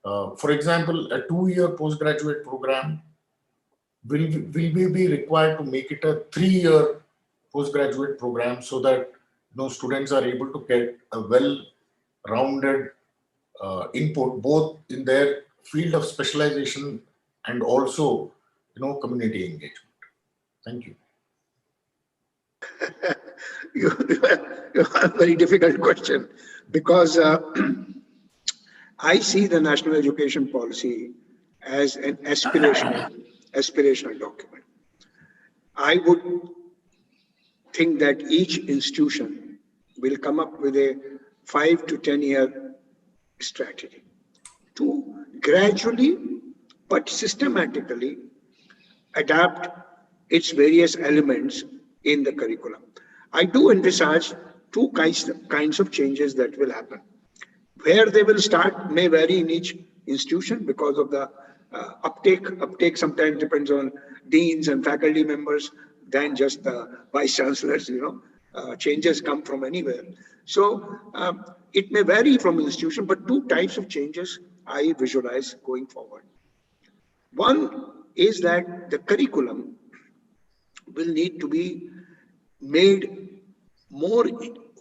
For example, a 2-year postgraduate program, will we be required to make it a 3-year postgraduate program so that students are able to get a well-rounded input both in their field of specialization and also community engagement? Thank you. You have a very difficult question, because I see the national education policy as an aspirational document. I would think that each institution will come up with a 5 to 10 year strategy to gradually but systematically adapt its various elements in the curriculum. I do envisage two kinds of changes that will happen. Where they will start may vary in each institution because of the uptake. Uptake sometimes depends on deans and faculty members than just the vice chancellors. Changes come from anywhere. So it may vary from institution, but two types of changes I visualize going forward. One is that the curriculum will need to be made more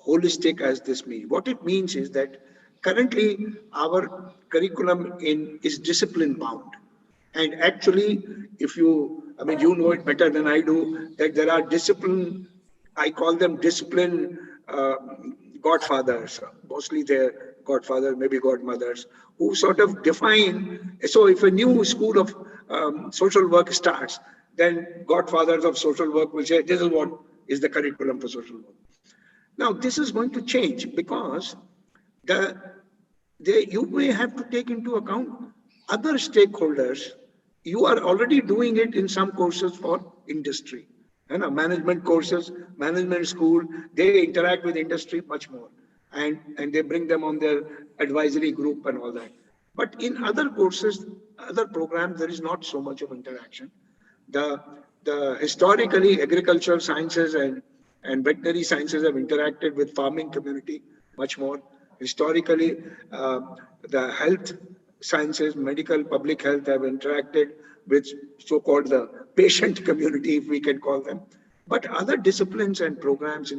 holistic, as this means. What it means is that currently our curriculum is discipline bound. And actually, if you know it better than I do, that there are discipline, I call them discipline godfathers, mostly they're godfathers, maybe godmothers, who sort of define. So if a new school of social work starts, then godfathers of social work will say, this is what is the curriculum for social work. Now, this is going to change because you may have to take into account other stakeholders. You are already doing it in some courses for industry. Management courses, management school, they interact with industry much more. And they bring them on their advisory group and all that. But in other courses, other programs, there is not so much of interaction. The historically agricultural sciences and veterinary sciences have interacted with farming community much more. Historically, the health sciences, medical, public health have interacted with so-called the patient community, if we can call them. But other disciplines and programs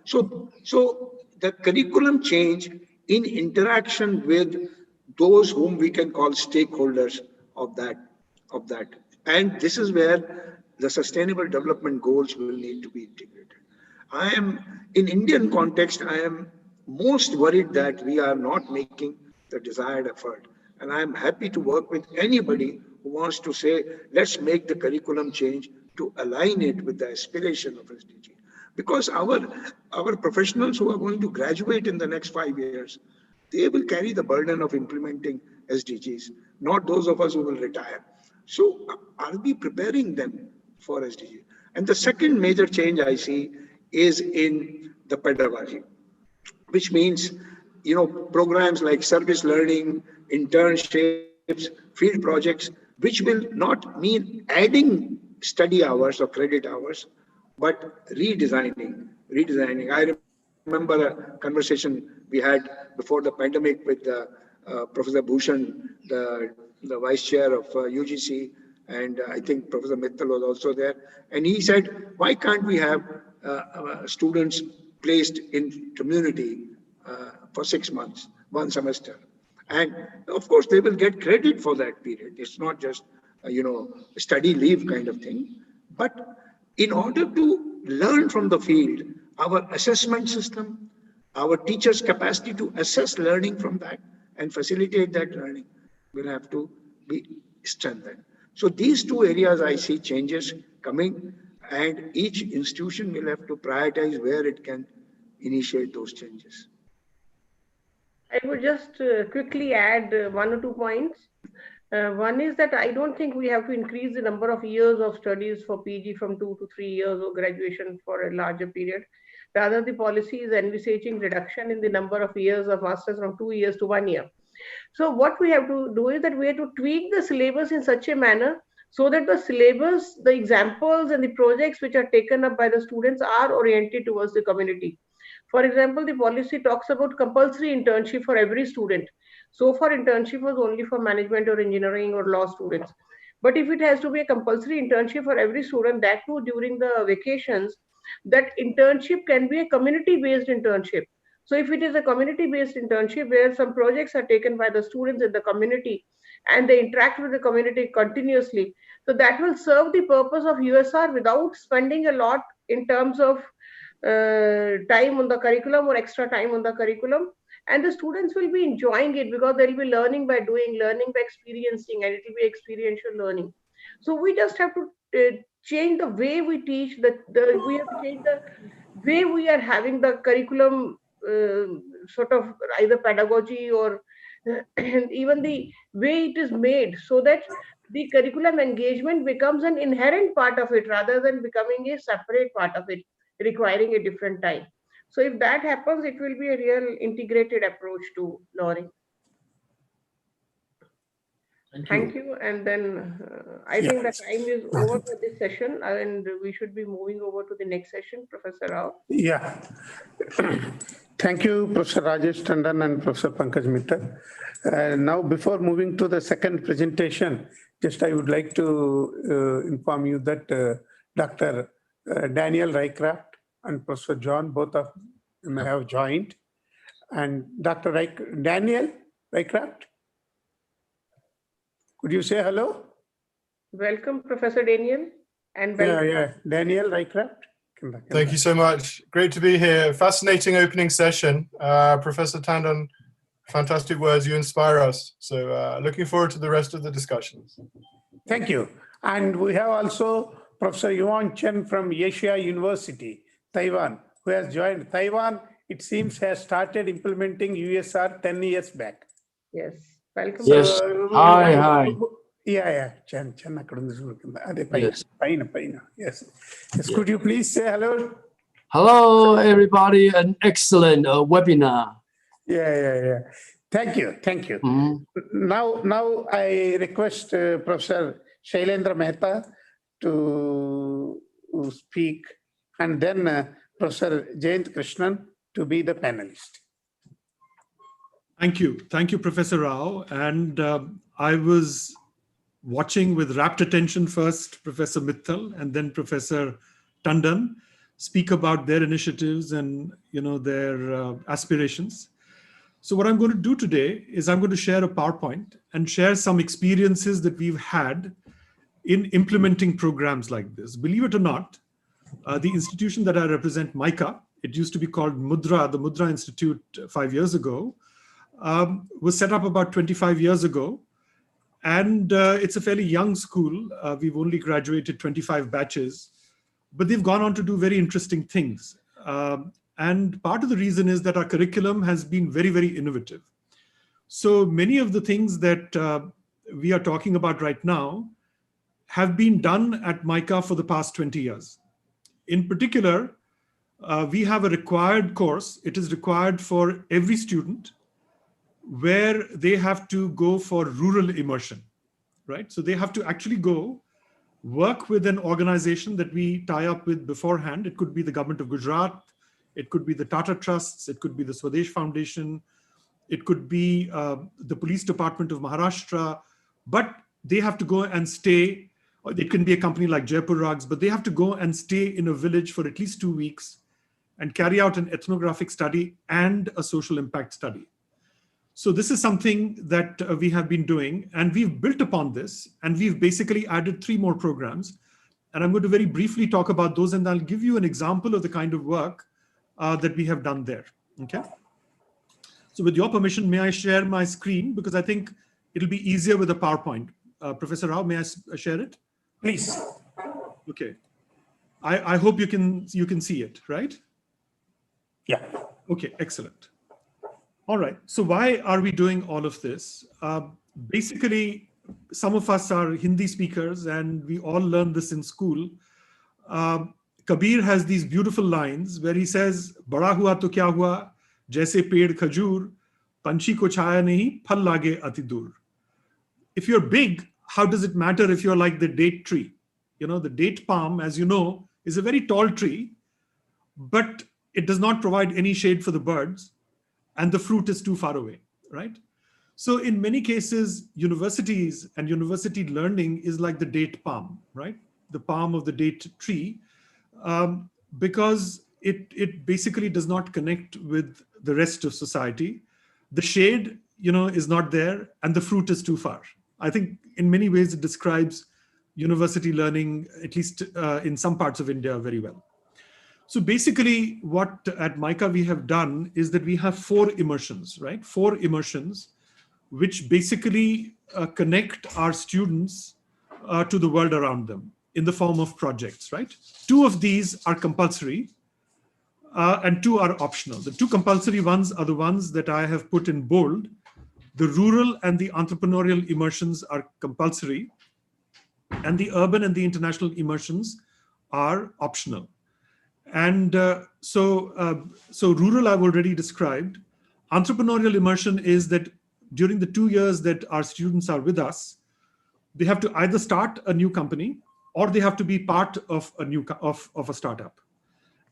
so the curriculum change in interaction with those whom we can call stakeholders of that. And this is where the sustainable development goals will need to be integrated. In Indian context, I am most worried that we are not making the desired effort. And I am happy to work with anybody who wants to say, let's make the curriculum change to align it with the aspiration of SDG. Because our professionals who are going to graduate in the next 5 years, they will carry the burden of implementing SDGs, not those of us who will retire. So are we preparing them for SDGs? And the second major change I see is in the pedagogy, which means, programs like service learning, internships, field projects, which will not mean adding study hours or credit hours, but redesigning. I remember a conversation we had before the pandemic with Professor Bhushan, the vice chair of UGC, and I think Professor Mittal was also there. And he said, why can't we have students placed in community for 6 months, one semester? And of course, they will get credit for that period. It's not just, study leave kind of thing. But in order to learn from the field, our assessment system, our teachers' capacity to assess learning from that and facilitate that learning will have to be strengthened. So these two areas I see changes coming, and each institution will have to prioritize where it can initiate those changes. I would just quickly add 1 or 2 points. One is that I don't think we have to increase the number of years of studies for PG from 2 to 3 years or graduation for a larger period. Rather, the policy is envisaging reduction in the number of years of masters from 2 years to 1 year. So what we have to do is that we have to tweak the syllabus in such a manner so that the syllabus, the examples and the projects which are taken up by the students are oriented towards the community. For example, the policy talks about compulsory internship for every student. So far, internship was only for management or engineering or law students. But if it has to be a compulsory internship for every student, that too during the vacations, that internship can be a community-based internship. So if it is a community-based internship where some projects are taken by the students in the community and they interact with the community continuously, so that will serve the purpose of USR without spending a lot in terms of time on the curriculum or extra time on the curriculum. And the students will be enjoying it because they'll be learning by doing, learning by experiencing, and it will be experiential learning. So we just have to change the way we teach, we have to change the way we are having the curriculum, sort of either pedagogy or even the way it is made, so that the curriculum engagement becomes an inherent part of it rather than becoming a separate part of it, requiring a different time. So if that happens, it will be a real integrated approach to learning. Thank you. And then I think the time is over for this session, and we should be moving over to the next session. Professor Rao. Yeah. Thank you, Professor Rajesh Tandon and Professor Pankaj Mittal. Now, before moving to the second presentation, just I would like to inform you that Dr. Daniel Rycraft and Professor John, both of them have joined. And Dr. Daniel Rycraft, could you say hello? Welcome, Professor Daniel. And welcome. Yeah, Daniel Rycraft. Thank you so much. Great to be here. Fascinating opening session. Professor Tandon, fantastic words. You inspire us. So looking forward to the rest of the discussions. Thank you. And we have also Professor Yuan Chen from Asia University, Taiwan, who has joined. Taiwan, it seems, has started implementing USR 10 years back. Yes. Welcome. Yes. Hi. Yeah. Chen. Yes. Yes. Could you please say hello? Hello, everybody. An excellent webinar. Yeah. Thank you. Mm-hmm. Now I request Professor Shailendra Mehta to speak, and then Professor Jayant Krishnan to be the panelist. Thank you, Professor Rao. And I was watching with rapt attention first Professor Mittal and then Professor Tandon speak about their initiatives and their aspirations. So what I'm going to do today is I'm going to share a PowerPoint and share some experiences that we've had in implementing programs like this. Believe it or not, the institution that I represent, MICA, it used to be called Mudra, the Mudra Institute 5 years ago, was set up about 25 years ago. And it's a fairly young school. We've only graduated 25 batches, but they've gone on to do very interesting things. And part of the reason is that our curriculum has been very, very innovative. So many of the things that we are talking about right now have been done at MICA for the past 20 years. In particular, we have a required course. It is required for every student where they have to go for rural immersion, right? So they have to actually go work with an organization that we tie up with beforehand. It could be the government of Gujarat, it could be the Tata Trusts, it could be the Swadesh Foundation, it could be the police department of Maharashtra, but they have to go and stay. It can be a company like Jaipur Rugs, but they have to go and stay in a village for at least 2 weeks and carry out an ethnographic study and a social impact study. So this is something that we have been doing, and we've built upon this, and we've basically added 3 more programs. And I'm going to very briefly talk about those, and I'll give you an example of the kind of work that we have done there. Okay. So with your permission, may I share my screen? Because I think it'll be easier with a PowerPoint. Professor Rao, may I share it? Please. Okay. I hope you can see it, right? Yeah. Okay, excellent. All right. So why are we doing all of this? Basically, some of us are Hindi speakers, and we all learn this in school. Kabir has these beautiful lines where he says, "Bada hua to kya hua, jaise ped khajur, panchi ko chhaya nahi, phal lage ati dur." If you're big, how does it matter if you're like the date tree? You know, the date palm, as you know, is a very tall tree, but it does not provide any shade for the birds, and the fruit is too far away, right? So in many cases, universities and university learning is like the date palm, right? The palm of the date tree, because it basically does not connect with the rest of society. The shade, you know, is not there, and the fruit is too far. I think in many ways it describes university learning, at least in some parts of India, very well. So basically what at MICA we have done is that we have 4 immersions, right? 4 immersions, which basically connect our students to the world around them in the form of projects, right? 2 of these are compulsory and 2 are optional. The 2 compulsory ones are the ones that I have put in bold. The rural and the entrepreneurial immersions are compulsory, and the urban and the international immersions are optional. And so rural I've already described. Entrepreneurial immersion is that during the 2 years that our students are with us, they have to either start a new company or they have to be part of a startup.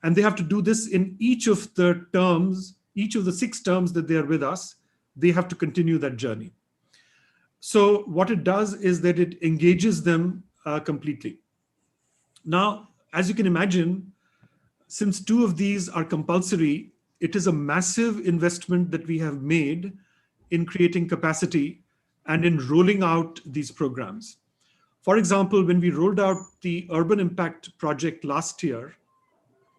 And they have to do this in each of the terms, each of the 6 terms that they are with us. They have to continue that journey. So what it does is that it engages them completely. Now, as you can imagine, since 2 of these are compulsory, it is a massive investment that we have made in creating capacity and in rolling out these programs. For example, when we rolled out the Urban Impact Project last year,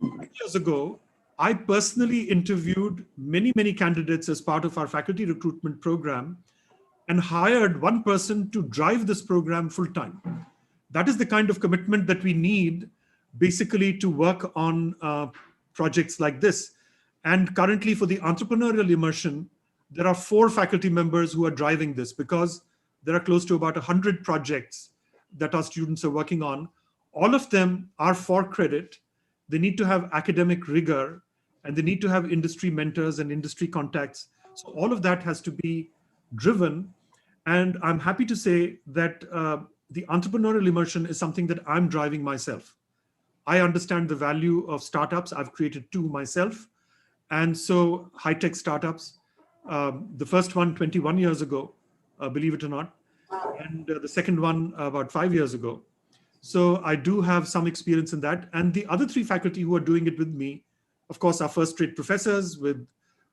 2 years ago, I personally interviewed many, many candidates as part of our faculty recruitment program and hired 1 person to drive this program full time. That is the kind of commitment that we need basically to work on projects like this. And currently for the entrepreneurial immersion, there are 4 faculty members who are driving this because there are close to about 100 projects that our students are working on. All of them are for credit. They need to have academic rigor, and they need to have industry mentors and industry contacts. So all of that has to be driven. And I'm happy to say that the entrepreneurial immersion is something that I'm driving myself. I understand the value of startups. I've created 2 myself. And so high-tech startups, the first one 21 years ago, believe it or not, and the second one about 5 years ago. So I do have some experience in that. And the other 3 faculty who are doing it with me, of course, are first-rate professors with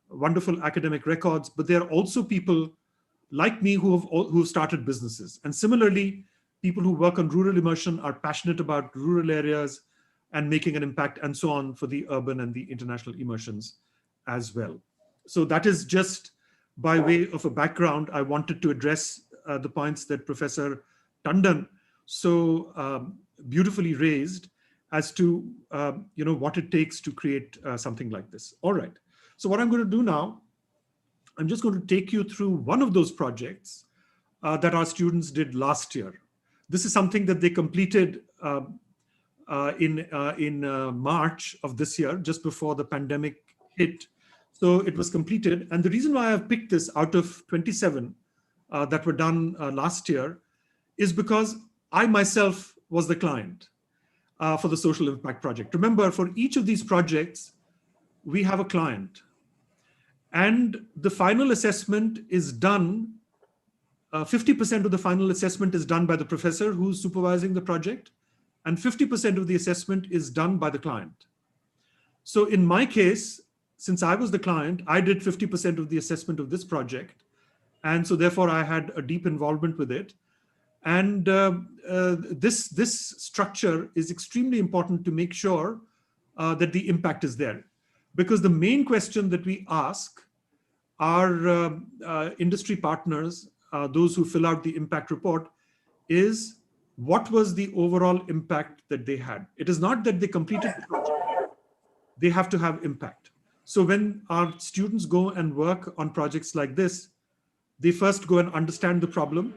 wonderful academic records, but there are also people like me who have started businesses. And similarly, people who work on rural immersion are passionate about rural areas and making an impact and so on for the urban and the international immersions as well. So that is just by way of a background. I wanted to address the points that Professor Tandon so beautifully raised as to what it takes to create something like this. All right. So what I'm going to do now I'm just going to take you through one of those projects that our students did last year. This is something that they completed in March of this year, just before the pandemic hit. So it was completed. And the reason why I've picked this out of 27 that were done last year is because I myself was the client for the social impact project. Remember, for each of these projects, we have a client. And the final assessment is done, 50% of the final assessment is done by the professor who's supervising the project, and 50% of the assessment is done by the client. So in my case, since I was the client, I did 50% of the assessment of this project. And so therefore I had a deep involvement with it. And this structure is extremely important to make sure that the impact is there. Because the main question that we ask our industry partners, those who fill out the impact report, is what was the overall impact that they had? It is not that they completed the project. They have to have impact. So when our students go and work on projects like this, they first go and understand the problem,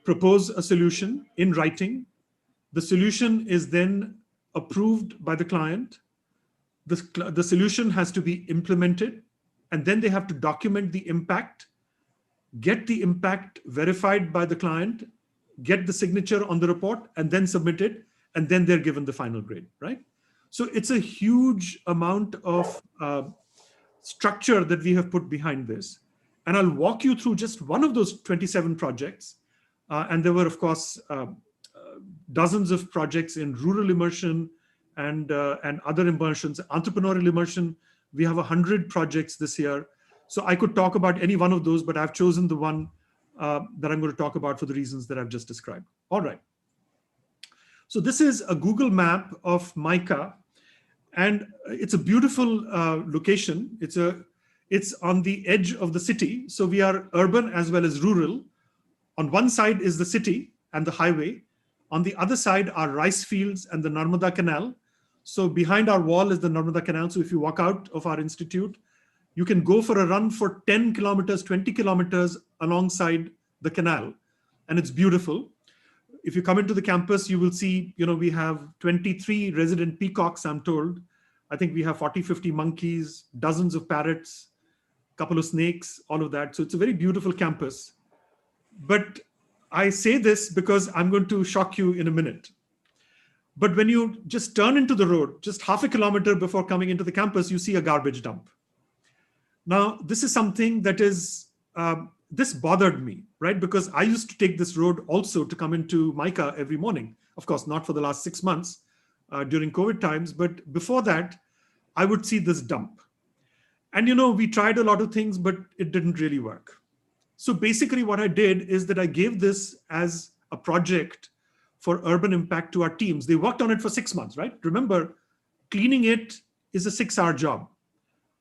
propose a solution in writing. The solution is then approved by the client. The solution has to be implemented, and then they have to document the impact, get the impact verified by the client, get the signature on the report, and then submit it, and then they're given the final grade, right? So it's a huge amount of structure that we have put behind this. And I'll walk you through just one of those 27 projects. And there were, of course, dozens of projects in rural immersion and other immersions, entrepreneurial immersion. We have 100 projects this year. So I could talk about any one of those, but I've chosen the one that I'm going to talk about for the reasons that I've just described. All right. So this is a Google map of Mica, and it's a beautiful location. It's on the edge of the city. So we are urban as well as rural. On one side is the city and the highway. On the other side are rice fields and the Narmada Canal. So behind our wall is the Narmada Canal. So if you walk out of our institute, you can go for a run for 10 kilometers, 20 kilometers alongside the canal. And it's beautiful. If you come into the campus, you will see, we have 23 resident peacocks, I'm told. I think we have 40, 50 monkeys, dozens of parrots, a couple of snakes, all of that. So it's a very beautiful campus. But I say this because I'm going to shock you in a minute. But when you just turn into the road, just half a kilometer before coming into the campus, you see a garbage dump. Now, this is something that is, this bothered me, right? Because I used to take this road also to come into Mica every morning. Of course, not for the last 6 months during COVID times, but before that, I would see this dump. And, we tried a lot of things, but it didn't really work. So basically what I did is that I gave this as a project for urban impact to our teams. They worked on it for 6 months, right? Remember, cleaning it is a 6-hour job,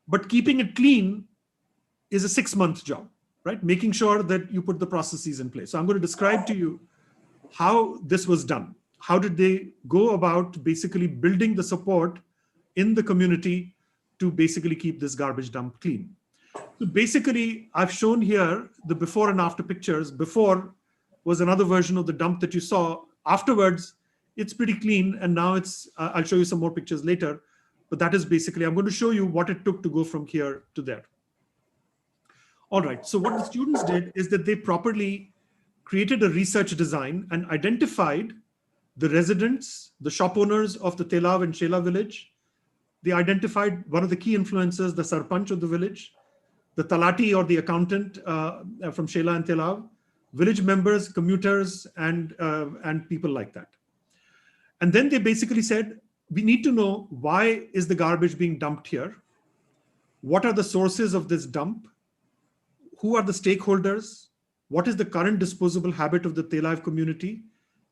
but keeping it clean is a 6-month job, right? Making sure that you put the processes in place. So I'm going to describe to you how this was done. How did they go about basically building the support in the community to basically keep this garbage dump clean? So basically, I've shown here the before and after pictures. Before was another version of the dump that you saw. Afterwards, it's pretty clean. And now it's, I'll show you some more pictures later. But that is basically, I'm going to show you what it took to go from here to there. All right, so what the students did is that they properly created a research design and identified the residents, the shop owners of the Telav and Shela village. They identified one of the key influencers, the Sarpanch of the village, the Talati or the accountant from Shela and Telav, village members, commuters, and people like that. And then they basically said, we need to know why is the garbage being dumped here? What are the sources of this dump? Who are the stakeholders? What is the current disposable habit of the Telav community?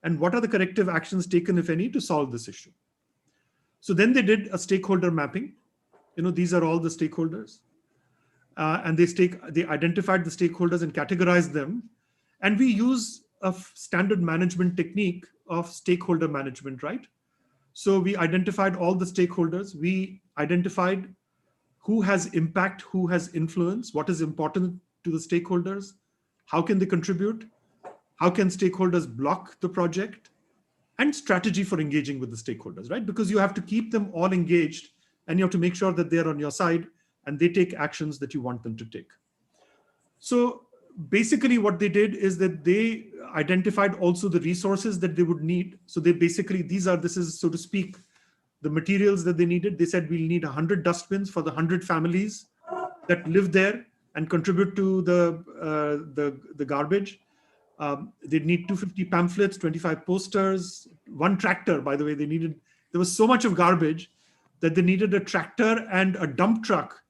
And what are the corrective actions taken, if any, to solve this issue? So then they did a stakeholder mapping. These are all the stakeholders. And they identified the stakeholders and categorized them. And we use a standard management technique of stakeholder management, right? So we identified all the stakeholders. We identified who has impact, who has influence, what is important to the stakeholders, how can they contribute, how can stakeholders block the project, and strategy for engaging with the stakeholders, right? Because you have to keep them all engaged and you have to make sure that they're on your side and they take actions that you want them to take. So basically what they did is that they identified also the resources that they would need. So they basically, this is, so to speak, the materials that they needed. They said we'll need 100 dustbins for the 100 families that live there and contribute to the garbage. They'd need 250 pamphlets, 25 posters, 1 tractor, by the way. There was so much of garbage that they needed a tractor and a dump truck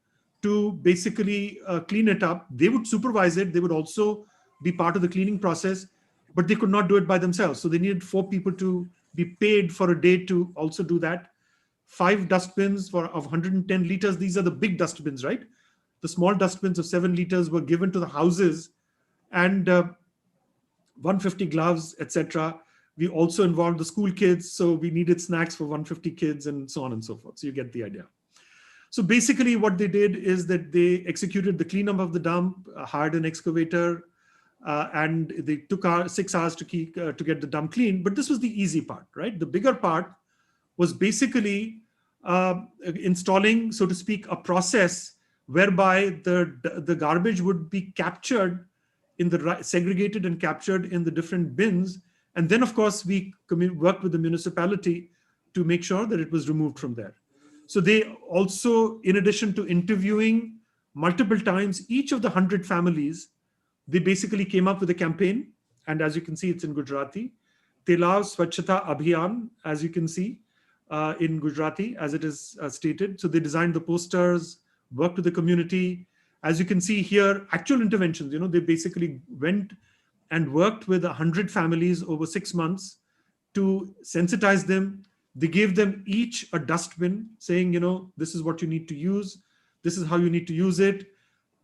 to basically clean it up. They would supervise it. They would also be part of the cleaning process, but they could not do it by themselves. So they needed 4 people to be paid for a day to also do that. 5 dustbins of 110 liters. These are the big dustbins, right? The small dustbins of 7 liters were given to the houses, and 150 gloves, etc. We also involved the school kids. So we needed snacks for 150 kids and so on and so forth. So you get the idea. So basically what they did is that they executed the cleanup of the dump, hired an excavator, and they took 6 hours to get the dump clean. But this was the easy part, right? The bigger part was basically installing, so to speak, a process whereby the garbage would be captured segregated and captured in the different bins. And then, of course, we worked with the municipality to make sure that it was removed from there. So they also, in addition to interviewing multiple times each of the 100 families, they basically came up with a campaign. And as you can see, it's in Gujarati. Telav Swachhata Abhiyan, as you can see in Gujarati, as it is stated. So they designed the posters, worked with the community. As you can see here, actual interventions, they basically went and worked with 100 families over 6 months to sensitize them. They gave them each a dustbin saying, this is what you need to use. This is how you need to use it.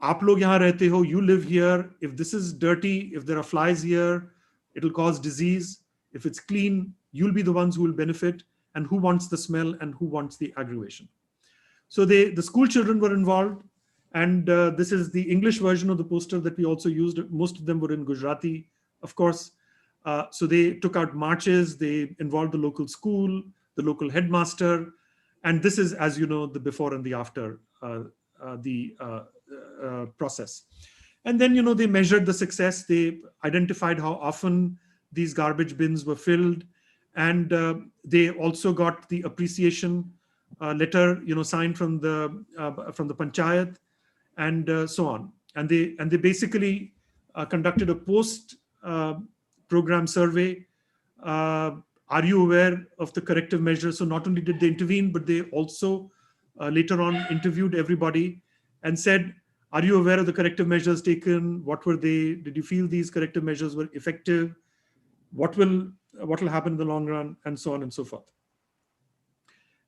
Aap log yahan rehte ho, you live here. If this is dirty, if there are flies here, it'll cause disease. If it's clean, you'll be the ones who will benefit. And who wants the smell and who wants the aggravation? So the school children were involved. And this is the English version of the poster that we also used. Most of them were in Gujarati, of course. So they took out marches. They involved the local school, the local headmaster. And this is, as you know, the before and the after the process. And then, they measured the success. They identified how often these garbage bins were filled. And they also got the appreciation letter, signed from the panchayat. And so on. And they basically conducted a post-program survey. Are you aware of the corrective measures? So not only did they intervene, but they also later on interviewed everybody and said, are you aware of the corrective measures taken? What were they? Did you feel these corrective measures were effective? What will happen in the long run? And so on and so forth.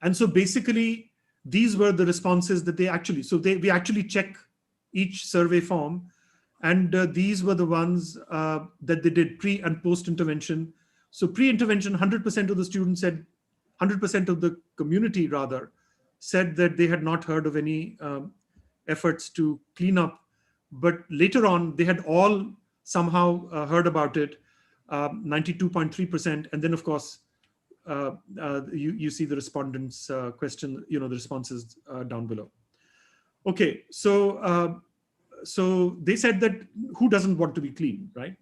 And so basically, these were the responses that we actually check each survey form. And these were the ones that they did pre and post intervention. So pre-intervention, 100% of the students said, 100% of the community rather, said that they had not heard of any efforts to clean up. But later on, they had all somehow heard about it, 92.3%. And then, of course, you see the respondents' question, the responses down below. Okay, so they said that who doesn't want to be clean, right?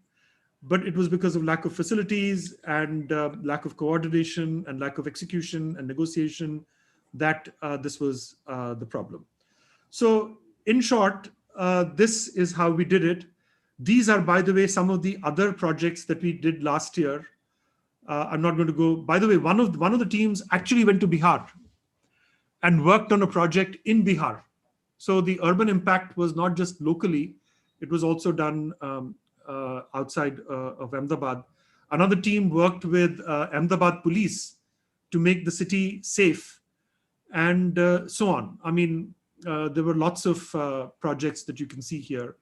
But it was because of lack of facilities and lack of coordination and lack of execution and negotiation that this was the problem. So in short, this is how we did it. These are, by the way, some of the other projects that we did last year. I'm not going to go. By the way, one of the teams actually went to Bihar and worked on a project in Bihar. So the urban impact was not just locally; it was also done outside of Ahmedabad. Another team worked with Ahmedabad police to make the city safe, and so on. I mean, there were lots of projects that you can see here.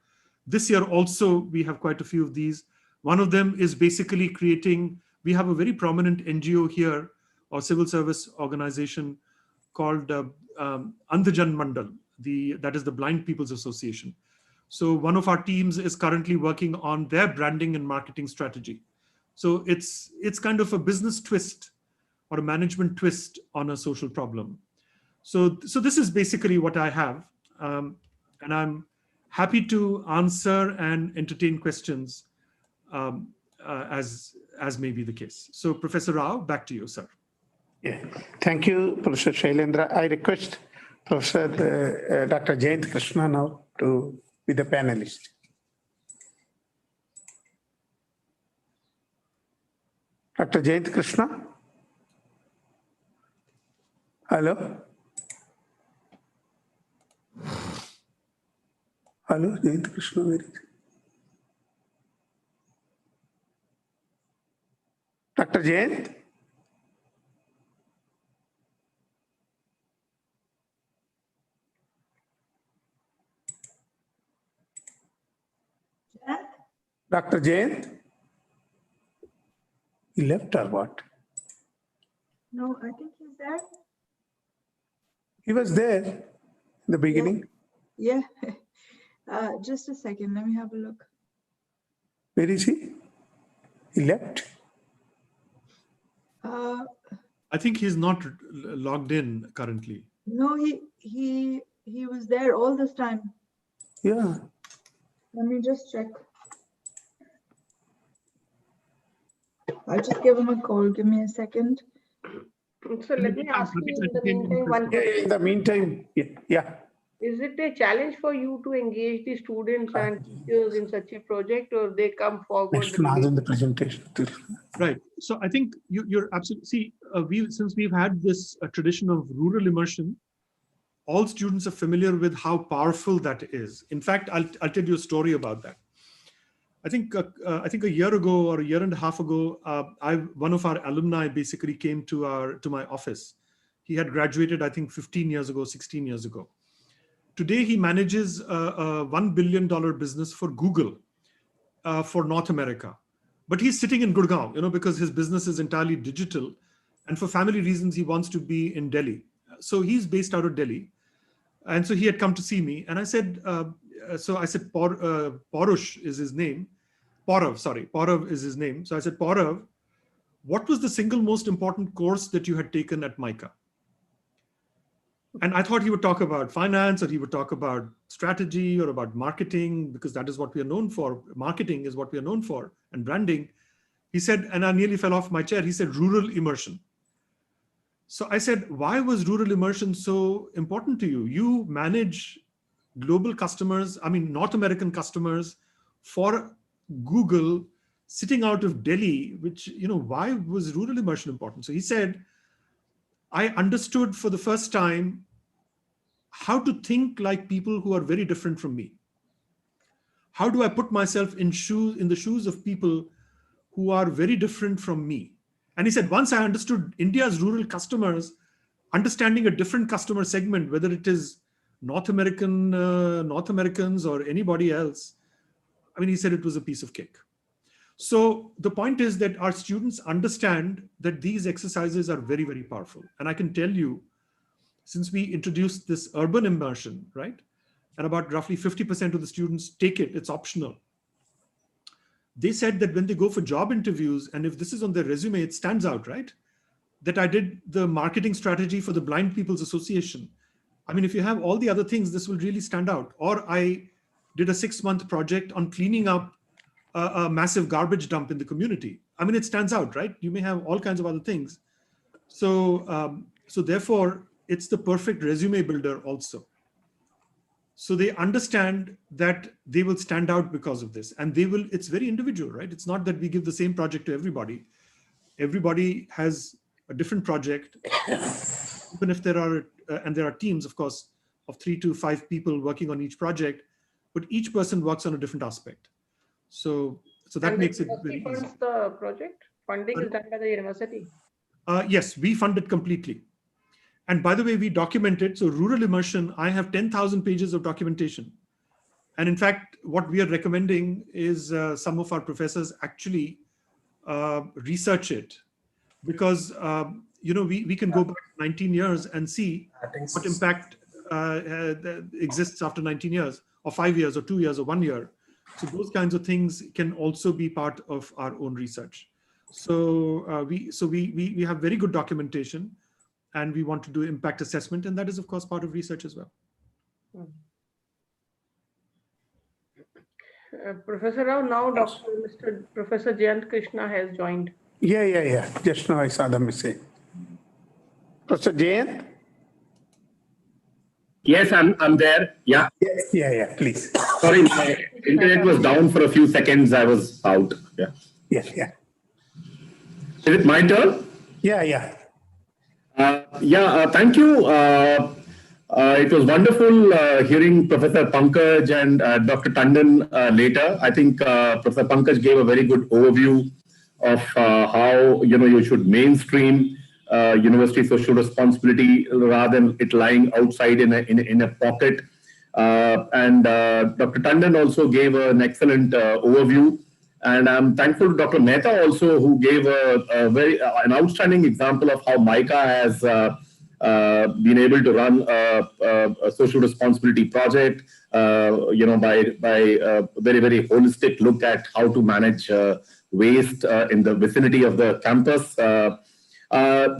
This year also, we have quite a few of these. One of them is basically creating. We have a very prominent NGO here, or civil service organization called Andhajan Mandal. that is the Blind People's Association. So one of our teams is currently working on their branding and marketing strategy. So it's kind of a business twist or a management twist on a social problem. So this is basically what I have. And I'm happy to answer and entertain questions as may be the case. So Professor Rao, back to you, sir. Yeah. Thank you, Professor Shailendra. I request Professor Dr. Jayant Krishna now to be the panelist. Dr. Jayant Krishna? Hello? Hello, Jayant Krishna, where is he? Dr. Jayant? Dr. Jayant? He left or what? No, I think he's there. He was there in the beginning. Yeah. Just a second. Let me have a look. Where is he? He left. I think he's not logged in currently. No, he was there all this time. Yeah. Let me just check. I'll just give him a call. Give me a second. So let me ask you in the meantime one Yeah, question. in the meantime, yeah. Is it a challenge for you to engage the students and teachers in such a project, or they come forward? Next one in the presentation. Right. So I think you're absolutely, see, since we've had this tradition of rural immersion, all students are familiar with how powerful that is. In fact, I'll tell you a story about that. I think a year ago or a year and a half ago, one of our alumni basically came to my office. He had graduated, I think 15 years ago, 16 years ago. Today, he manages a $1 billion business for Google for North America. But he's sitting in Gurgaon, because his business is entirely digital. And for family reasons, he wants to be in Delhi. So he's based out of Delhi. And so he had come to see me. And I said, Parush is his name. Paurav is his name. So I said, Paurav, what was the single most important course that you had taken at MICA? And I thought he would talk about finance, or he would talk about strategy, or about marketing, because that is what we are known for. Marketing is what we are known for, and branding. He said, and I nearly fell off my chair, he said, rural immersion. So I said, why was rural immersion so important to you? You manage global customers, North American customers for Google, sitting out of Delhi, which, why was rural immersion important? So he said, I understood for the first time how to think like people who are very different from me. How do I put myself in the shoes of people who are very different from me? And he said, once I understood India's rural customers, understanding a different customer segment, whether it is North Americans or anybody else, he said it was a piece of cake. So the point is that our students understand that these exercises are very, very powerful. And I can tell you, since we introduced this urban immersion, right? And about roughly 50% of the students take it, it's optional. They said that when they go for job interviews, and if this is on their resume, it stands out, right? That I did the marketing strategy for the Blind People's Association. If you have all the other things, this will really stand out. Or I did a 6-month project on cleaning up a massive garbage dump in the community. It stands out, right? You may have all kinds of other things. So therefore, it's the perfect resume builder also. So they understand that they will stand out because of this, and it's very individual, right? It's not that we give the same project to everybody. Everybody has a different project, even if there are teams, of course, of 3 to 5 people working on each project, but each person works on a different aspect. So that makes it very easy. Funds the project? Funding is done by the university? Yes, we fund it completely. And by the way, we document it. So rural immersion, I have 10,000 pages of documentation. And in fact, what we are recommending is some of our professors actually research it, because we can go back 19 years and see what impact exists after 19 years or 5 years or 2 years or 1 year. So those kinds of things can also be part of our own research. So we have very good documentation, and we want to do impact assessment, and that is of course part of research as well. Professor Rao, now Professor Jayant Krishna has joined. Yeah. Just now I saw the message. Professor Jayant? Yes, I'm there. Yeah. Yeah, please. Sorry, my internet was down for a few seconds. I was out. Yeah. Yeah. Is it my turn? Yeah. Thank you. It was wonderful hearing Professor Pankaj and Dr. Tandon later. I think Professor Pankaj gave a very good overview of how you should mainstream university social responsibility rather than it lying outside in a pocket. And Dr. Tandon also gave an excellent overview. And I'm thankful to Dr. Mehta also, who gave an outstanding example of how MICA has been able to run a social responsibility project, by a very, very holistic look at how to manage waste in the vicinity of the campus.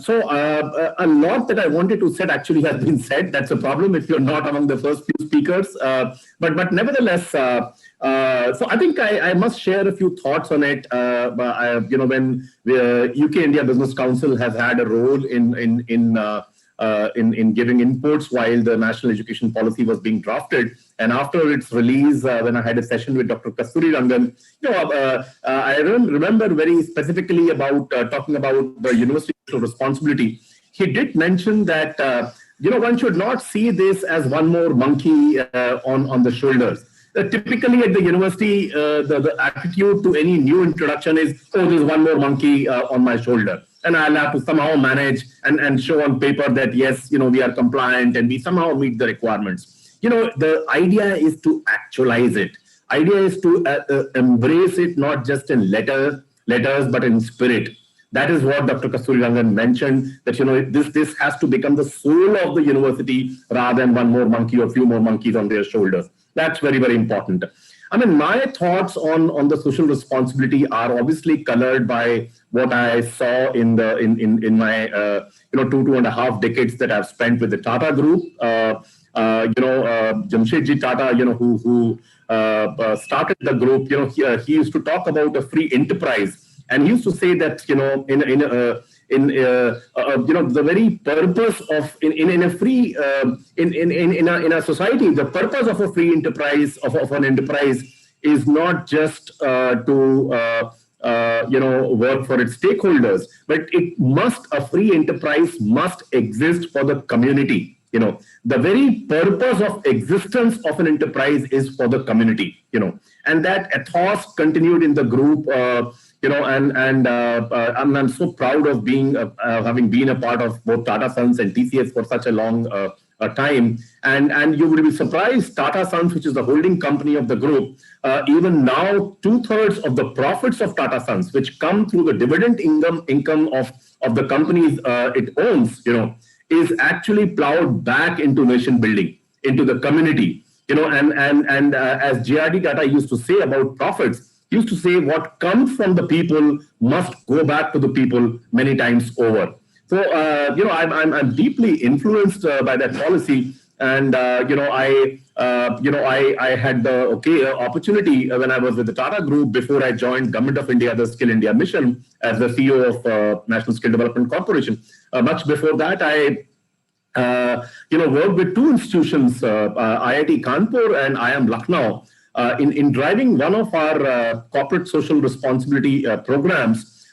So a lot that I wanted to say actually has been said. That's a problem if you're not among the first few speakers. But nevertheless, so I think I must share a few thoughts on it. When the UK India Business Council has had a role in giving inputs while the national education policy was being drafted, and after its release, when I had a session with Dr. Kasturi Rangan, I remember very specifically about talking about the university social responsibility. He did mention that one should not see this as one more monkey on the shoulders. Typically at the university, the attitude to any new introduction is, oh, there's one more monkey on my shoulder. And I'll have to somehow manage and show on paper that, yes, we are compliant and we somehow meet the requirements. The idea is to actualize it. Idea is to embrace it, not just in letters, but in spirit. That is what Dr. Kasturi Rangan mentioned, that this has to become the soul of the university rather than one more monkey or few more monkeys on their shoulders. That's very, very important. I mean, my thoughts on the social responsibility are obviously colored by what I saw in my 2.5 decades that I've spent with the Tata Group. Jamshedji Tata, who started the group, he used to talk about a free enterprise. And he used to say that, the very purpose of in a society, the purpose of a free enterprise of an enterprise is not just to work for its stakeholders, but a free enterprise must exist for the community. The very purpose of existence of an enterprise is for the community. And that ethos continued in the group. I'm so proud of having been a part of both Tata Sons and TCS for such a long time. And you would be surprised, Tata Sons, which is the holding company of the group, even now 2/3 of the profits of Tata Sons, which come through the dividend income of the companies it owns, is actually plowed back into nation building, into the community. And as JRD Tata used to say about profits, he used to say what comes from the people must go back to the people many times over. So, I'm deeply influenced by that policy. And, I had the opportunity when I was with the Tata Group before I joined Government of India, the Skill India Mission, as the CEO of National Skill Development Corporation. Much before that, I worked with two institutions, IIT Kanpur and IIM Lucknow, in driving one of our corporate social responsibility programs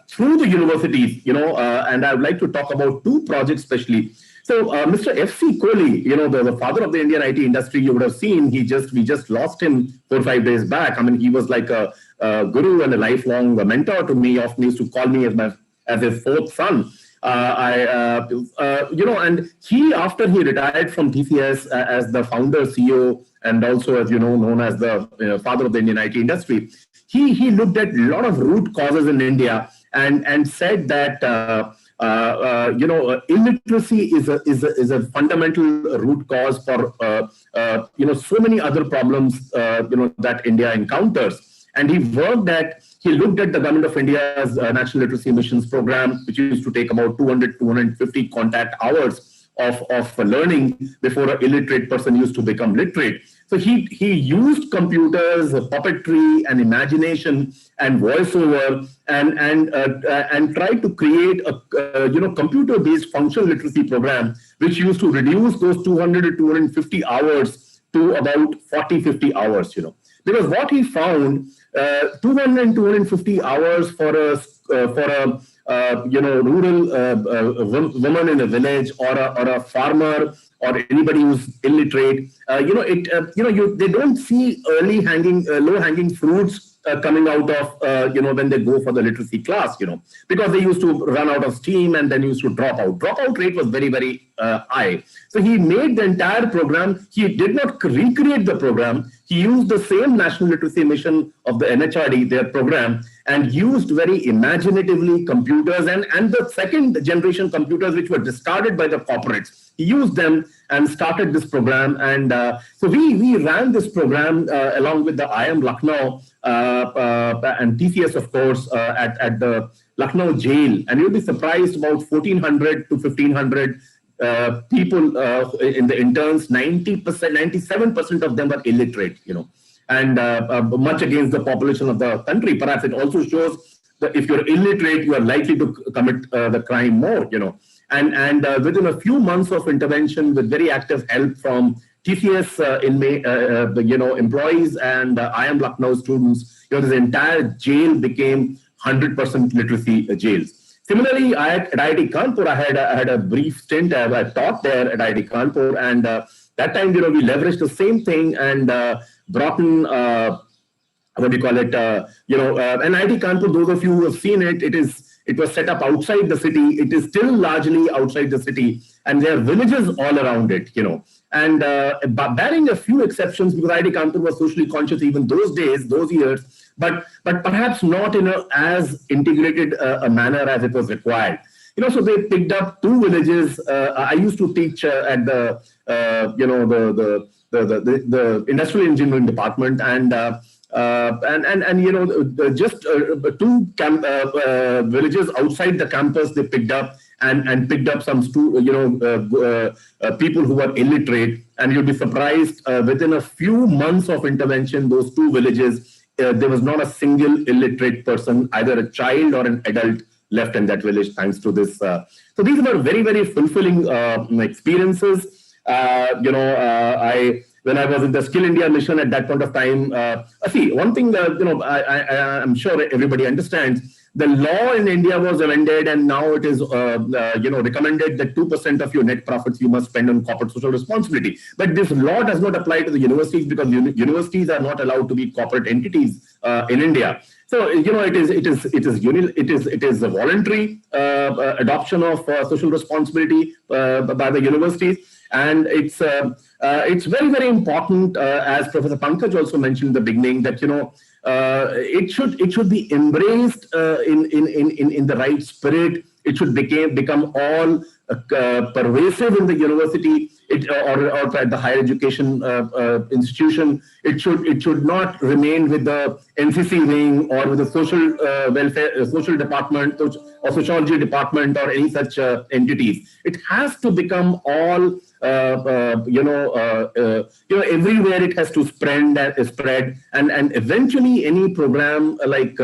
through the universities, and I would like to talk about two projects especially. So Mr. F.C. Kohli, the father of the Indian IT industry, you would have seen, we just lost him 4 or 5 days back. I mean, he was like a guru and a lifelong mentor to me, often used to call me as his fourth son. And he, after he retired from TCS as the founder, CEO, and also, as known as the father of the Indian IT industry, he looked at a lot of root causes in India and said that illiteracy is a fundamental root cause for so many other problems that India encounters. And he looked at the Government of India's National Literacy Missions program, which used to take about 250 contact hours of learning before an illiterate person used to become literate. So he used computers, puppetry, and imagination and voiceover, and tried to create a computer-based functional literacy program, which used to reduce those 200 to 250 hours to about 40-50 hours. Because what he found, 200 and 250 hours for a rural woman in a village, or a farmer, or anybody who's illiterate, they don't see low hanging fruits coming out of when they go for the literacy class, because they used to run out of steam and then used to drop out. Dropout rate was very, very high. So he made the entire program. He did not recreate the program. He used the same national literacy mission of the NHRD, their program, and used very imaginatively computers and the second generation computers, which were discarded by the corporates. He used them and started this program. And so we ran this program along with the IIM Lucknow and TCS, of course, at the Lucknow jail. And you'll be surprised, about 1,400 to 1,500 people in the interns, 90%, 97% of them were illiterate, and much against the population of the country. Perhaps it also shows that if you're illiterate, you are likely to commit the crime more, And within a few months of intervention, with very active help from TCS employees and IIM Lucknow students, this entire jail became 100% literacy jails. Similarly, at IIT Kanpur, I had a brief stint. I taught there at IIT Kanpur, and that time, we leveraged the same thing and brought in, and IIT Kanpur, those of you who have seen it, it was set up outside the city. It is still largely outside the city, and there are villages all around it, And barring a few exceptions, because IIT Kanpur was socially conscious even those days, those years, but perhaps not in as integrated a manner as it was required. So they picked up 2 villages. I used to teach at the industrial engineering department, and just 2 villages outside the campus they picked up, and picked up some people who were illiterate. And you'll be surprised, within a few months of intervention, those 2 villages, there was not a single illiterate person, either a child or an adult, left in that village, thanks to this. So these were very, very fulfilling experiences. When I was in the Skill India mission at that point of time, see, one thing I'm sure everybody understands, the law in India was amended, and now it is recommended that 2% of your net profits you must spend on corporate social responsibility. But this law does not apply to the universities, because universities are not allowed to be corporate entities in India. So it is a voluntary adoption of social responsibility by the universities, and it's very, very important, as Professor Pankaj also mentioned in the beginning, that it should be embraced in the right spirit. It should become all pervasive in the university or at the higher education institution. It should not remain with the NCC wing or with the social welfare, social department or sociology department or any such entities. It has to become all everywhere. It has to spread, and eventually any program like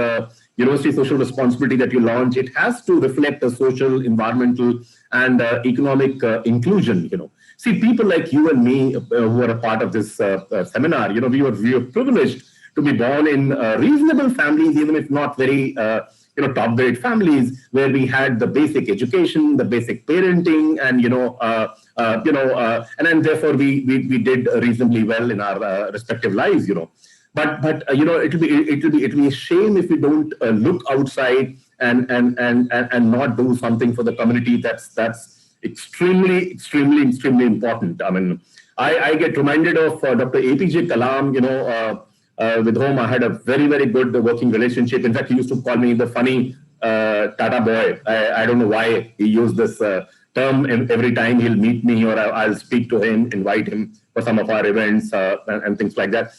university social responsibility that you launch, it has to reflect a social, environmental, and economic inclusion. See, people like you and me who are a part of this seminar, we were privileged to be born in reasonable families, even if not very top-grade families, where we had the basic education, the basic parenting, and and therefore we did reasonably well in our respective lives. But it'll be a shame if we don't look outside and not do something for the community. That's extremely important. I mean, I get reminded of Dr. APJ Kalam, with whom I had a very, very good working relationship. In fact, he used to call me the funny Tata boy. I don't know why he used this term every time he'll meet me, or I'll speak to him, invite him for some of our events and things like that.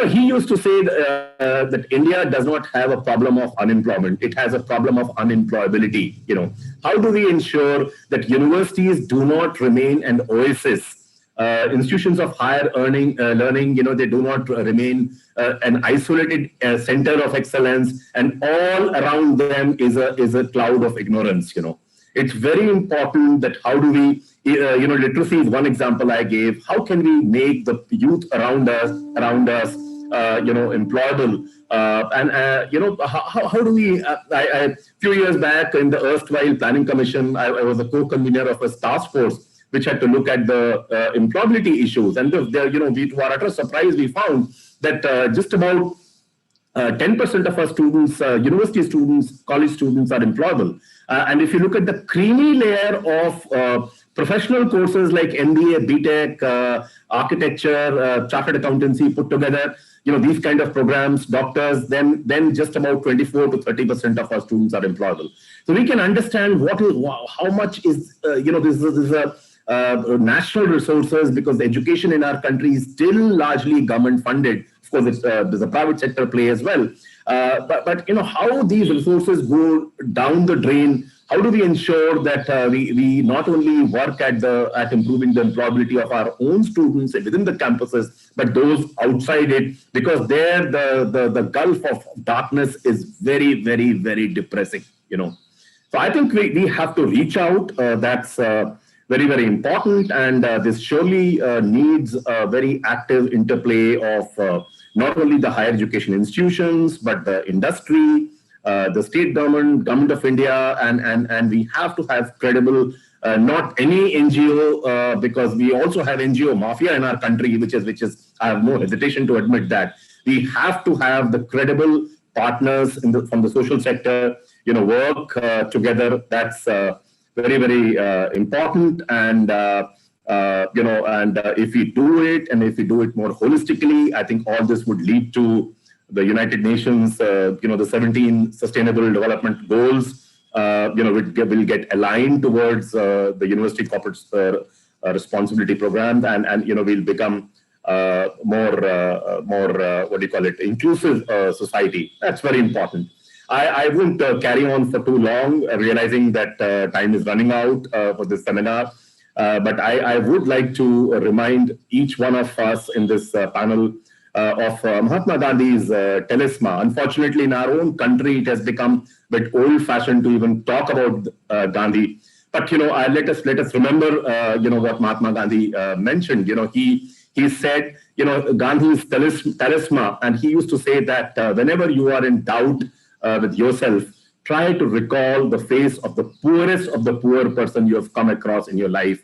He used to say that India does not have a problem of unemployment. It has a problem of unemployability. How do we ensure that universities do not remain an oasis? Institutions of higher learning, they do not remain an isolated center of excellence, and all around them is a cloud of ignorance. It's very important that how do we, literacy is one example I gave. How can we make the youth around us, employable? How do we? A few years back in the erstwhile Planning Commission, I was a co-convener of a task force which had to look at the employability issues. And to our utter surprise, we found that just about 10% of our students, university students, college students are employable. And if you look at the creamy layer of professional courses like MBA, BTech, architecture, chartered accountancy put together, these kind of programs, doctors, then just about 24 to 30% of our students are employable. So we can understand how much is, this is a national resources, because the education in our country is still largely government funded. Of course, there's a private sector play as well. But how these resources go down the drain? How do we ensure that we not only work at improving the employability of our own students within the campuses, but those outside it? Because there the gulf of darkness is very, very, very depressing. So I think we have to reach out. That's very, very important, and this surely needs a very active interplay of not only the higher education institutions, but the industry, the state government of India, and we have to have credible, not any NGO, because we also have NGO mafia in our country, which is I have no hesitation to admit that. We have to have the credible partners from the social sector, work together. That's very, very important, and if we do it, and if we do it more holistically, I think all this would lead to the United Nations, the 17 Sustainable Development Goals, will get aligned towards the University Corporate Responsibility Program, and we'll become more inclusive society. That's very important. I won't carry on for too long, realizing that time is running out for this seminar. But I would like to remind each one of us in this panel of Mahatma Gandhi's talisman. Unfortunately, in our own country, it has become a bit old-fashioned to even talk about Gandhi. But let us remember, what Mahatma Gandhi mentioned. He said, Gandhi's talisman, and he used to say that whenever you are in doubt with yourself, try to recall the face of the poorest of the poor person you have come across in your life,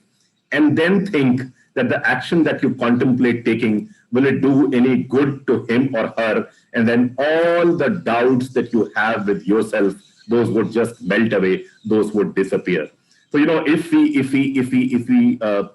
and then think that the action that you contemplate taking, will it do any good to him or her? And then all the doubts that you have with yourself, those would just melt away, those would disappear. So, if we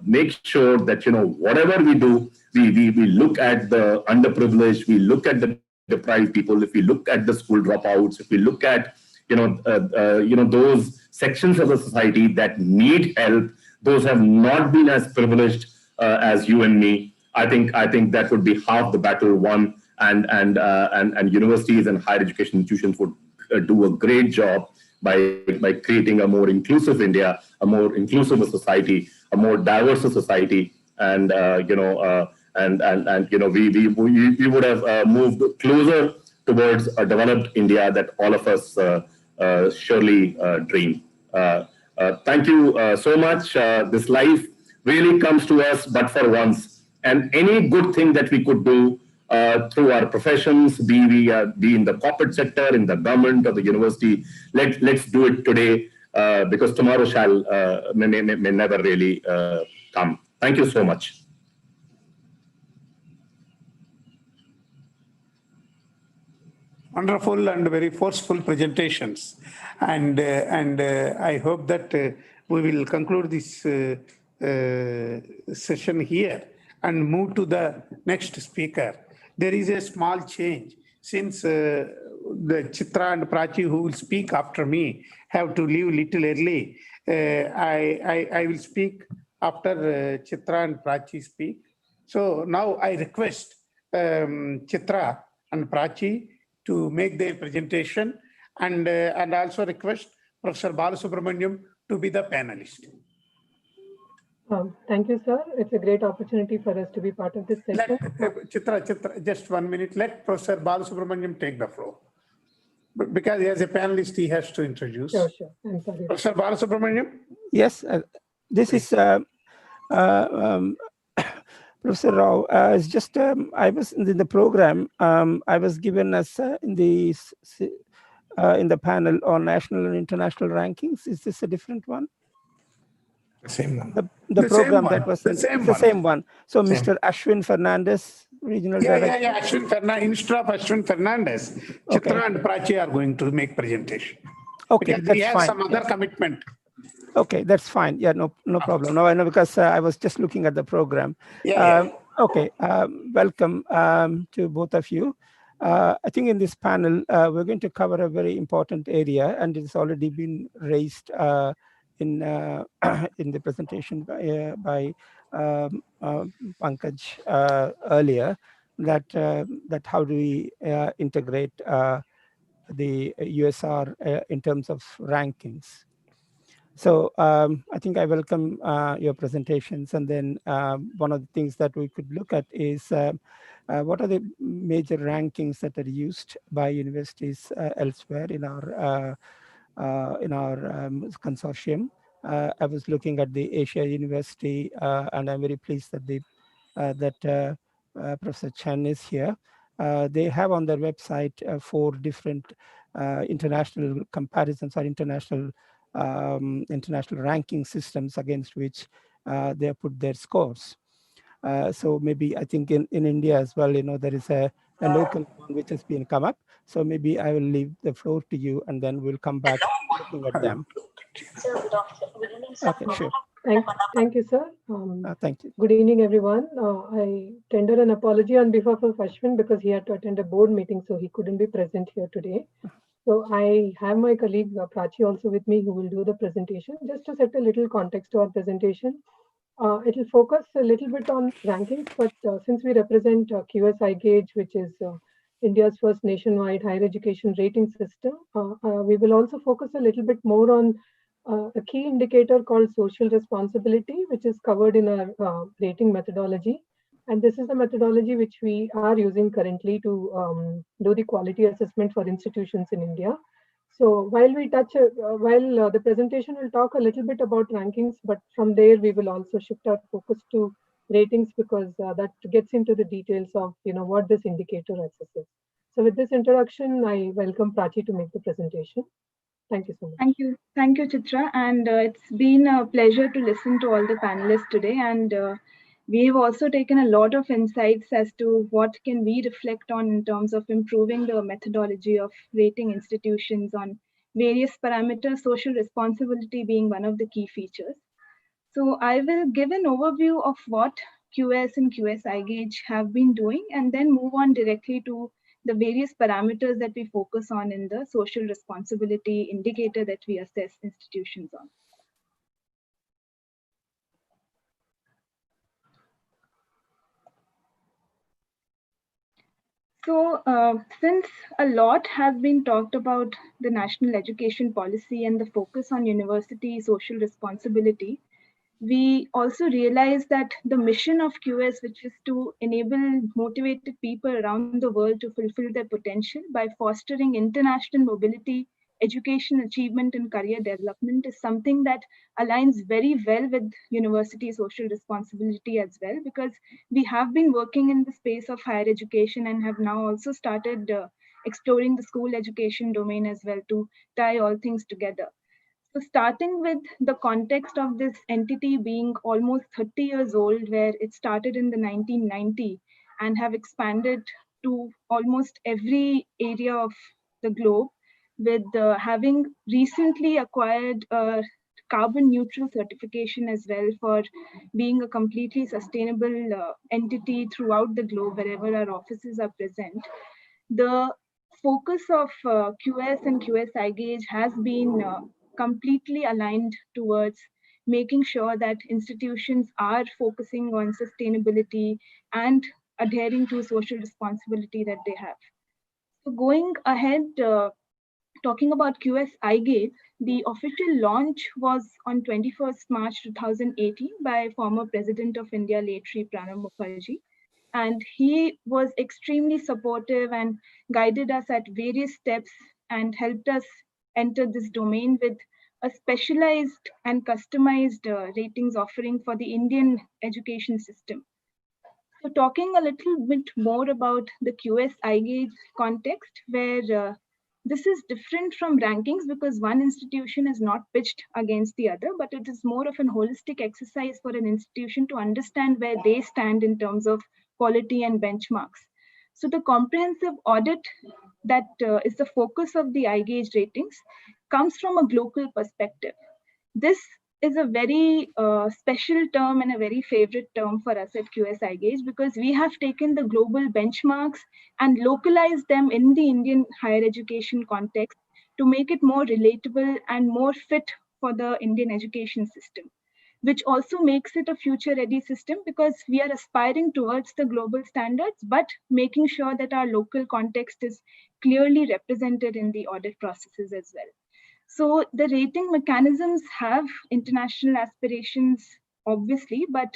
make sure that, whatever we do, we look at the underprivileged, we look at the deprived people, if we look at the school dropouts, if we look at, those sections of the society that need help, those have not been as privileged as you and me. I think that would be half the battle won, and universities and higher education institutions would do a great job by creating a more inclusive India, a more inclusive society, a more diverse society, and we would have moved closer towards a developed India that all of us surely dream. Thank you so much. This life really comes to us but for once, and any good thing that we could do through our professions, be in the corporate sector, in the government or the university, let's do it today, because tomorrow may never really come. Thank you so much. Wonderful and very forceful presentations, and I hope that we will conclude this session here and move to the next speaker. There is a small change. since the Chitra and Prachi who will speak after me have to leave little early, I will speak after Chitra and Prachi speak. So now I request Chitra and Prachi to make their presentation, and also request Professor Balasubramaniam to be the panelist. Thank you, sir. It's a great opportunity for us to be part of this session. Chitra, just 1 minute. Let Professor Balasubramaniam take the floor. Because as a panelist, he has to introduce. Sure. I'm sorry. Professor Balasubramaniam? Yes, this is Professor Rao. It's just I was in the program. I was given as in the panel on national and international rankings. Is this a different one? The same one. The program that was the same one. So same. Mr. Ashwin Fernandez, regional director. Yeah. Ashwin Fernandez. Instead of Ashwin Fernandez, Chitra and Prachi are going to make presentation. Okay, because that's we have fine. some other commitment. Okay, that's fine. Yeah, no problem. No, I know, because I was just looking at the program. Okay, welcome to both of you. I think in this panel, we're going to cover a very important area, and it's already been raised in the presentation by Pankaj earlier, that how do we integrate the USR in terms of rankings. So I think I welcome your presentations, and then one of the things that we could look at is what are the major rankings that are used by universities elsewhere in our consortium. I was looking at the Asia University, and I'm very pleased that Professor Chen is here. They have on their website 4 different international comparisons or international ranking systems against which they have put their scores. So maybe I think in India as well, there is a local one which has been come up. So maybe I will leave the floor to you, and then we'll come back looking at them. Okay, sure. Thank you, sir. Thank you. Good evening, everyone. I tender an apology on behalf of Ashwin because he had to attend a board meeting, so he couldn't be present here today. So I have my colleague Prachi also with me, who will do the presentation. Just to set a little context to our presentation, it will focus a little bit on rankings, but since we represent QS Gauge, which is India's first nationwide higher education rating system, we will also focus a little bit more on a key indicator called social responsibility, which is covered in our rating methodology. And this is the methodology which we are using currently to do the quality assessment for institutions in India. So while we touch, the presentation will talk a little bit about rankings, but from there we will also shift our focus to ratings, because that gets into the details of what this indicator assesses. So with this introduction, I welcome Prachi to make the presentation. Thank you so much. Thank you, Chitra. And it's been a pleasure to listen to all the panelists today. And we have also taken a lot of insights as to what can we reflect on in terms of improving the methodology of rating institutions on various parameters, social responsibility being one of the key features. So I will give an overview of what QS and QS Gauge have been doing, and then move on directly to the various parameters that we focus on in the social responsibility indicator that we assess institutions on. So since a lot has been talked about the national education policy and the focus on university social responsibility, we also realize that the mission of QS, which is to enable motivated people around the world to fulfill their potential by fostering international mobility, education achievement, and career development, is something that aligns very well with university social responsibility as well, because we have been working in the space of higher education and have now also started exploring the school education domain as well to tie all things together. So starting with the context of this entity being almost 30 years old, where it started in the 1990 and have expanded to almost every area of the globe, with having recently acquired a carbon neutral certification as well for being a completely sustainable entity throughout the globe wherever our offices are present. the focus of QS and QS Gauge has been completely aligned towards making sure that institutions are focusing on sustainability and adhering to social responsibility that they have. So going ahead, talking about QS Gauge, the official launch was on 21st March 2018 by former President of India, late Shri Pranab Mukherjee. And he was extremely supportive and guided us at various steps and helped us enter this domain with a specialized and customized ratings offering for the Indian education system. So talking a little bit more about the QS Gauge context, where this is different from rankings because one institution is not pitched against the other, but it is more of an holistic exercise for an institution to understand where they stand in terms of quality and benchmarks. So the comprehensive audit that is the focus of the iGauge ratings comes from a global perspective. This is a very special term and a very favorite term for us at QS iGauge because we have taken the global benchmarks and localized them in the Indian higher education context to make it more relatable and more fit for the Indian education system, which also makes it a future ready system because we are aspiring towards the global standards, but making sure that our local context is clearly represented in the audit processes as well. So the rating mechanisms have international aspirations, obviously, but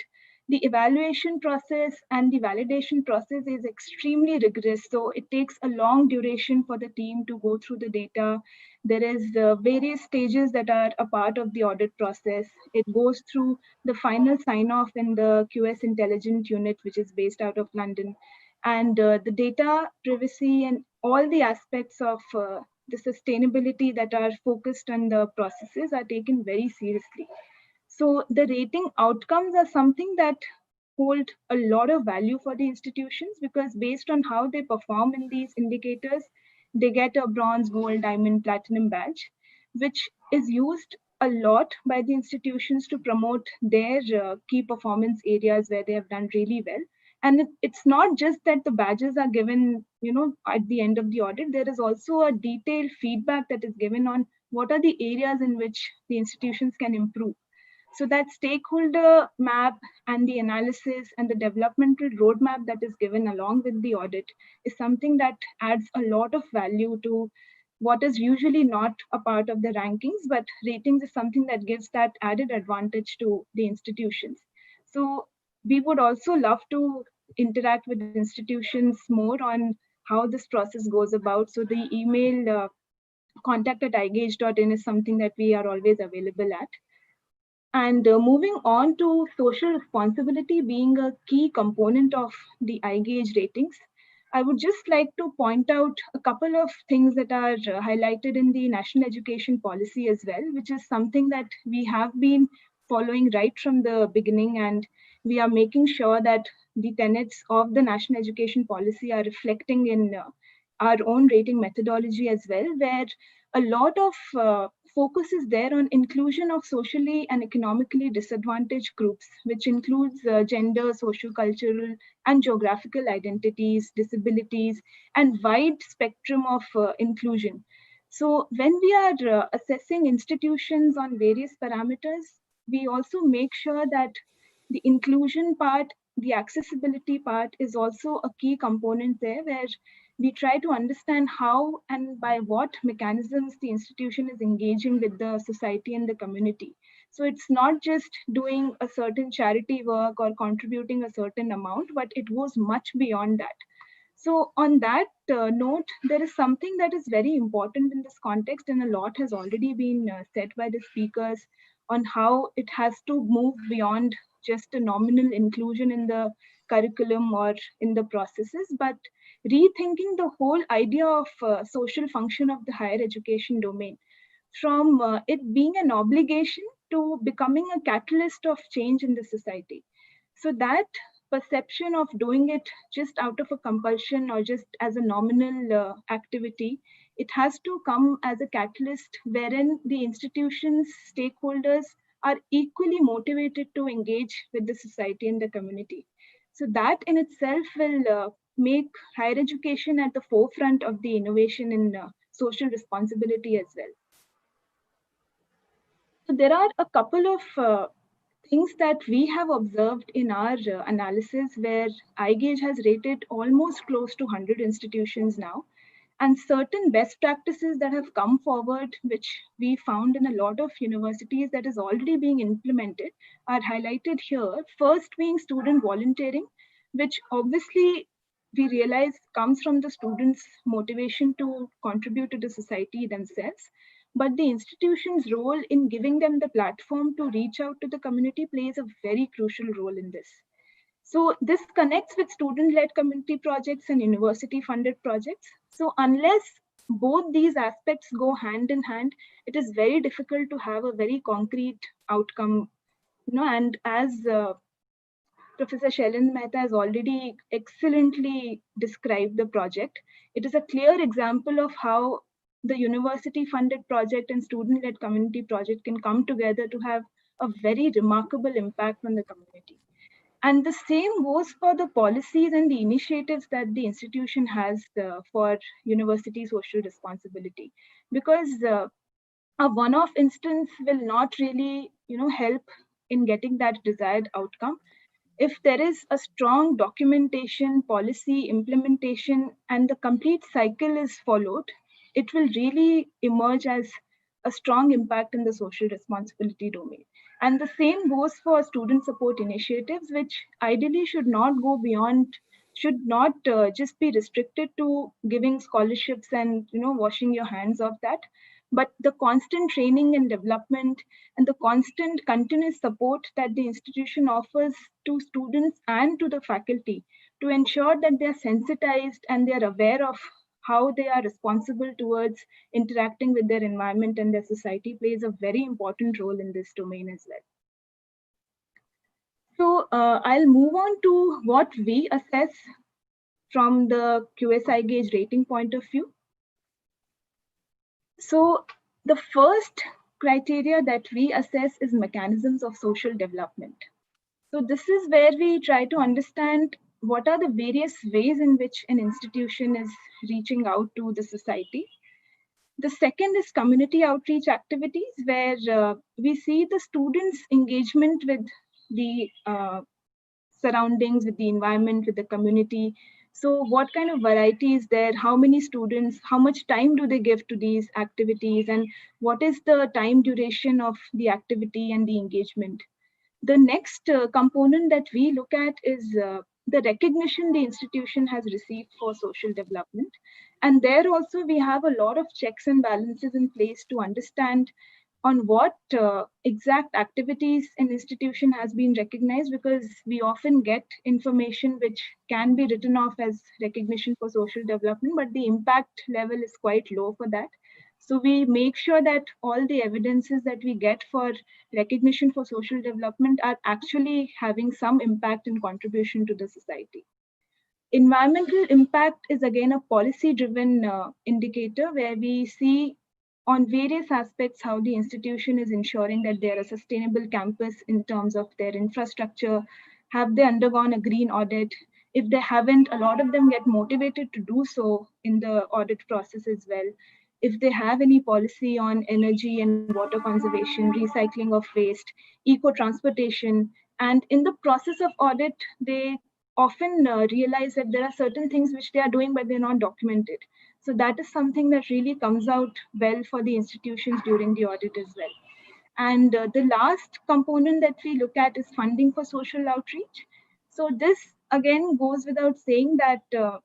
the evaluation process and the validation process is extremely rigorous. So it takes a long duration for the team to go through the data. There is various stages that are a part of the audit process. It goes through the final sign-off in the QS Intelligent Unit, which is based out of London. And the data privacy and all the aspects of the sustainability that are focused on the processes are taken very seriously. So the rating outcomes are something that hold a lot of value for the institutions because based on how they perform in these indicators, they get a bronze, gold, diamond, platinum badge, which is used a lot by the institutions to promote their key performance areas where they have done really well. And it's not just that the badges are given, at the end of the audit. There is also a detailed feedback that is given on what are the areas in which the institutions can improve. So that stakeholder map and the analysis and the developmental roadmap that is given along with the audit is something that adds a lot of value to what is usually not a part of the rankings, but ratings is something that gives that added advantage to the institutions. So we would also love to interact with institutions more on how this process goes about. So the email contact@igauge.in is something that we are always available at. And moving on to social responsibility being a key component of the iGauge ratings, I would just like to point out a couple of things that are highlighted in the National Education Policy as well, which is something that we have been following right from the beginning, and we are making sure that the tenets of the National Education Policy are reflecting in our own rating methodology as well, where a lot of focus is there on inclusion of socially and economically disadvantaged groups, which includes gender, social, cultural, and geographical identities, disabilities, and wide spectrum of inclusion. So when we are assessing institutions on various parameters, we also make sure that the inclusion part, the accessibility part is also a key component there, where we try to understand how and by what mechanisms the institution is engaging with the society and the community. So it's not just doing a certain charity work or contributing a certain amount, but it goes much beyond that. So on that note, there is something that is very important in this context, and a lot has already been said by the speakers on how it has to move beyond just a nominal inclusion in the curriculum or in the processes, but rethinking the whole idea of social function of the higher education domain, from it being an obligation to becoming a catalyst of change in the society. So that perception of doing it just out of a compulsion or just as a nominal activity, it has to come as a catalyst wherein the institutions, stakeholders are equally motivated to engage with the society and the community. So that in itself will make higher education at the forefront of the innovation in social responsibility as well. So there are a couple of things that we have observed in our analysis where iGauge has rated almost close to 100 institutions now, and certain best practices that have come forward, which we found in a lot of universities that is already being implemented, are highlighted here. First being student volunteering, which obviously we realize comes from the students' motivation to contribute to the society themselves. But the institution's role in giving them the platform to reach out to the community plays a very crucial role in this. So this connects with student-led community projects and university-funded projects. So unless both these aspects go hand in hand, it is very difficult to have a very concrete outcome. And as Professor Shailendra Mehta has already excellently described the project, it is a clear example of how the university-funded project and student-led community project can come together to have a very remarkable impact on the community. And the same goes for the policies and the initiatives that the institution has for university social responsibility. Because a one-off instance will not really, help in getting that desired outcome. If there is a strong documentation, policy, implementation, and the complete cycle is followed, it will really emerge as a strong impact in the social responsibility domain. And the same goes for student support initiatives, which ideally should not go beyond, should not just be restricted to giving scholarships and washing your hands of that, but the constant training and development and the constant continuous support that the institution offers to students and to the faculty to ensure that they are sensitized and they are aware of how they are responsible towards interacting with their environment and their society plays a very important role in this domain as well. So I'll move on to what we assess from the QSI gauge rating point of view. So the first criteria that we assess is mechanisms of social development. So this is where we try to understand what are the various ways in which an institution is reaching out to the society. The second is community outreach activities, where we see the students' engagement with the surroundings, with the environment, with the community. So what kind of variety is there? How many students, how much time do they give to these activities? And what is the time duration of the activity and the engagement? The next component that we look at is the recognition the institution has received for social development. And there also we have a lot of checks and balances in place to understand on what exact activities an institution has been recognized, because we often get information which can be written off as recognition for social development, but the impact level is quite low for that. So we make sure that all the evidences that we get for recognition for social development are actually having some impact and contribution to the society. Environmental impact is again a policy-driven indicator where we see on various aspects how the institution is ensuring that they're a sustainable campus in terms of their infrastructure. Have they undergone a green audit? If they haven't, a lot of them get motivated to do so in the audit process as well. If they have any policy on energy and water conservation, recycling of waste, eco-transportation, and in the process of audit, they often realize that there are certain things which they are doing, but they're not documented. So that is something that really comes out well for the institutions during the audit as well. And the last component that we look at is funding for social outreach. So this again goes without saying that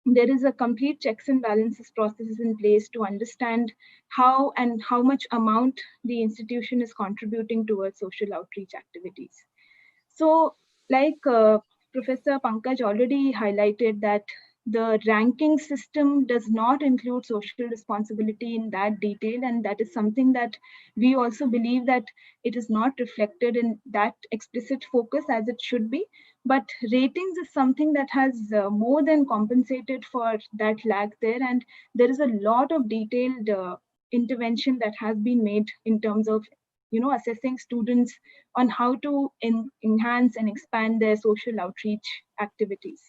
there is a complete checks and balances processes in place to understand how and how much amount the institution is contributing towards social outreach activities. So like Professor Pankaj already highlighted that the ranking system does not include social responsibility in that detail, and that is something that we also believe that it is not reflected in that explicit focus as it should be. But ratings is something that has more than compensated for that lag there, and there is a lot of detailed intervention that has been made in terms of assessing students on how to enhance and expand their social outreach activities.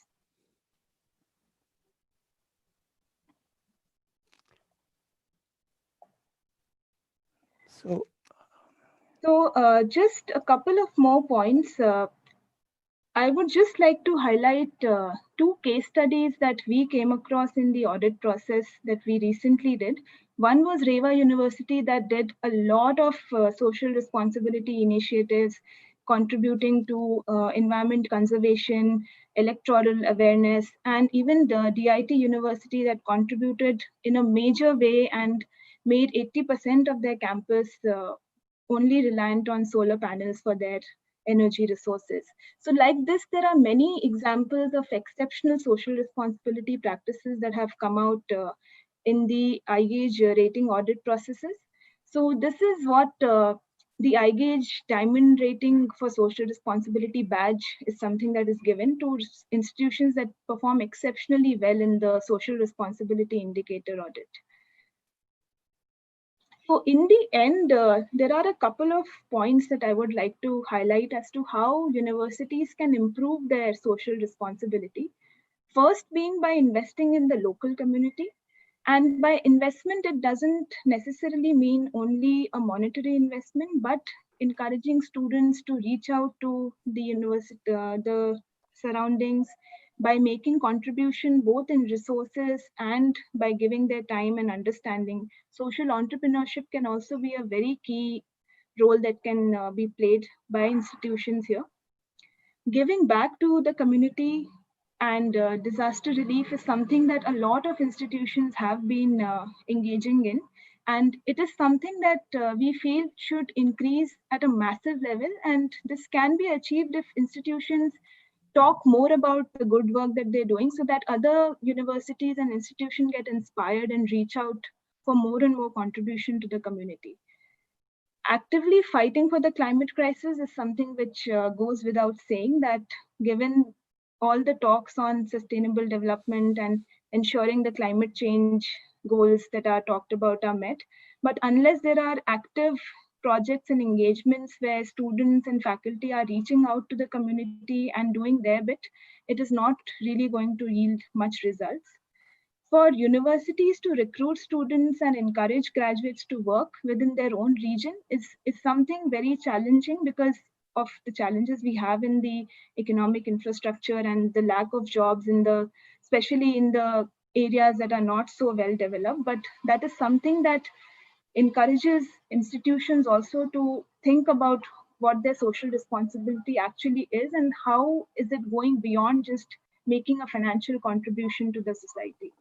So just a couple of more points. I would just like to highlight two case studies that we came across in the audit process that we recently did. One was Reva University that did a lot of social responsibility initiatives contributing to environment conservation, electoral awareness, and even the DIT University that contributed in a major way and made 80% of their campus only reliant on solar panels for their energy resources. So like this, there are many examples of exceptional social responsibility practices that have come out in the iGauge rating audit processes. So this is what the iGauge Diamond rating for social responsibility badge is something that is given to institutions that perform exceptionally well in the social responsibility indicator audit. So in the end, there are a couple of points that I would like to highlight as to how universities can improve their social responsibility. First being by investing in the local community. And by investment, it doesn't necessarily mean only a monetary investment, but encouraging students to reach out to the university, the surroundings, by making contribution both in resources and by giving their time and understanding. Social entrepreneurship can also be a very key role that can be played by institutions here. Giving back to the community and disaster relief is something that a lot of institutions have been engaging in. And it is something that we feel should increase at a massive level. And this can be achieved if institutions talk more about the good work that they're doing so that other universities and institutions get inspired and reach out for more and more contribution to the community. Actively fighting for the climate crisis is something which goes without saying, that given all the talks on sustainable development and ensuring the climate change goals that are talked about are met, but unless there are active projects and engagements where students and faculty are reaching out to the community and doing their bit, it is not really going to yield much results. For universities to recruit students and encourage graduates to work within their own region is something very challenging because of the challenges we have in the economic infrastructure and the lack of jobs especially in the areas that are not so well developed. But that is something that encourages institutions also to think about what their social responsibility actually is and how is it going beyond just making a financial contribution to the society.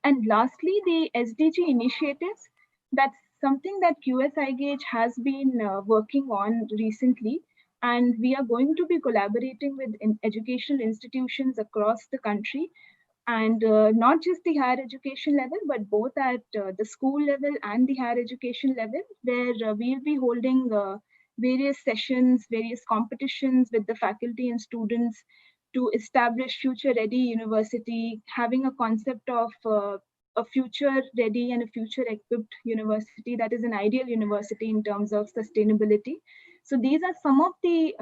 And lastly, the SDG initiatives. That's something that QS has been working on recently. And we are going to be collaborating with educational institutions across the country. And not just the higher education level, but both at the school level and the higher education level, where we'll be holding various sessions, various competitions with the faculty and students to establish future ready university, having a concept of a future ready and a future equipped university that is an ideal university in terms of sustainability. So these are some of the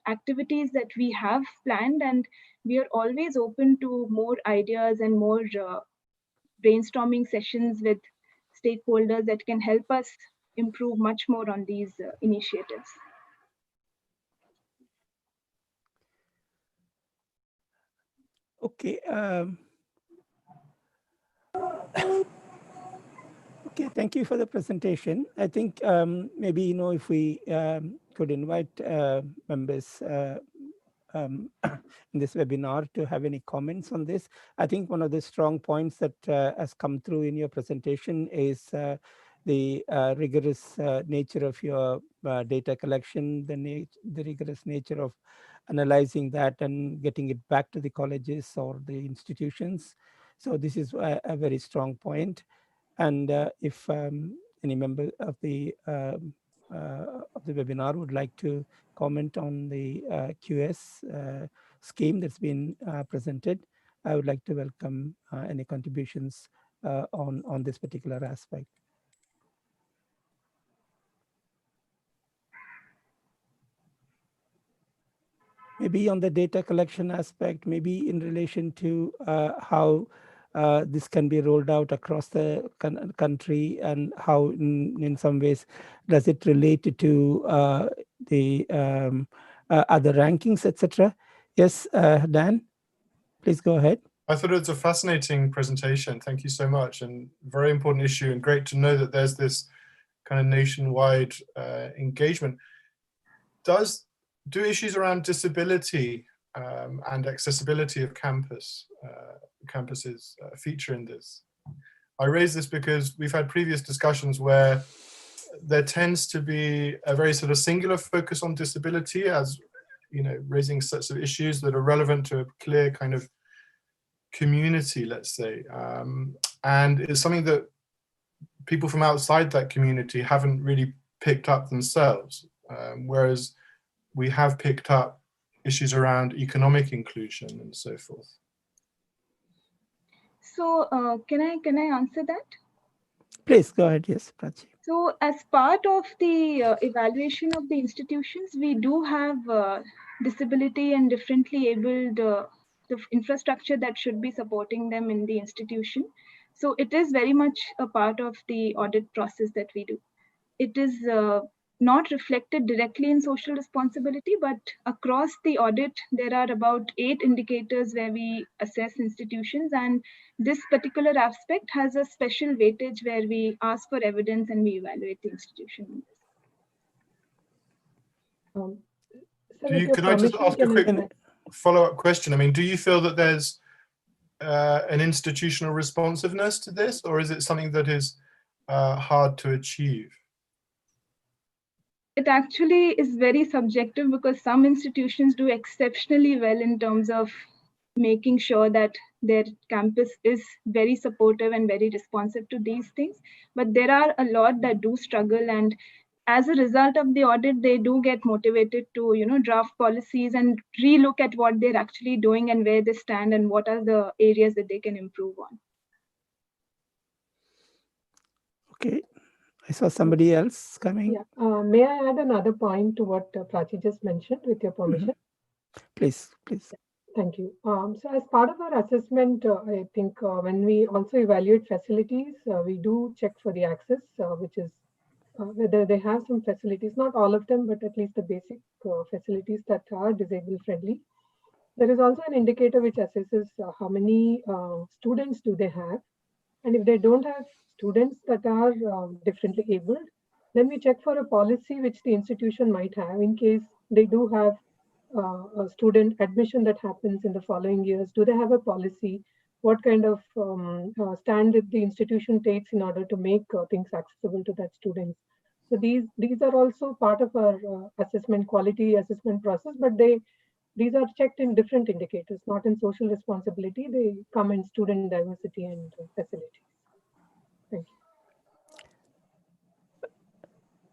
activities that we have planned, and we are always open to more ideas and more brainstorming sessions with stakeholders that can help us improve much more on these initiatives. Okay. Okay, thank you for the presentation. I think maybe, if we could invite members in this webinar to have any comments on this. I think one of the strong points that has come through in your presentation is the rigorous nature of your data collection, the rigorous nature of analyzing that and getting it back to the colleges or the institutions. So this is a very strong point. And if any member of the webinar would like to comment on the QS scheme that's been presented, I would like to welcome any contributions on this particular aspect. Maybe on the data collection aspect, maybe in relation to how this can be rolled out across the country, and how in some ways does it relate to the other rankings, etc. Yes, Dan, please go ahead. I thought it was a fascinating presentation. Thank you so much, and very important issue, and great to know that there's this kind of nationwide engagement. Do issues around disability and accessibility of campuses feature in this? I raise this because we've had previous discussions where there tends to be a very sort of singular focus on disability, as you know, raising sets of issues that are relevant to a clear kind of community, let's say, and it's something that people from outside that community haven't really picked up themselves, whereas we have picked up issues around economic inclusion and so forth. So can I answer that? Please go ahead. Yes, Prachi. So as part of the evaluation of the institutions, we do have disability and differently abled the infrastructure that should be supporting them in the institution. So it is very much a part of the audit process that we do. It is not reflected directly in social responsibility, but across the audit, there are about 8 indicators where we assess institutions, and this particular aspect has a special weightage where we ask for evidence and we evaluate the institution. Can I just ask a quick follow-up question? I mean, do you feel that there's an institutional responsiveness to this, or is it something that is hard to achieve? It actually is very subjective, because some institutions do exceptionally well in terms of making sure that their campus is very supportive and very responsive to these things. But there are a lot that do struggle, and as a result of the audit, they do get motivated to, you know, draft policies and relook at what they're actually doing and where they stand and what are the areas that they can improve on. Okay. I saw somebody else coming. Yeah. May I add another point to what Prachi just mentioned, with your permission? Please, please. Thank you. So as part of our assessment, I think when we also evaluate facilities, we do check for the access, which is whether they have some facilities, not all of them, but at least the basic facilities that are disabled friendly. There is also an indicator which assesses how many students do they have. And if they don't have students that are differently abled, then we check for a policy which the institution might have in case they do have a student admission that happens in the following years. Do they have a policy? What kind of stand the institution takes in order to make things accessible to that student? So these are also part of our assessment, quality assessment process, but these are checked in different indicators, not in social responsibility. They come in student diversity and facilities. Thank you.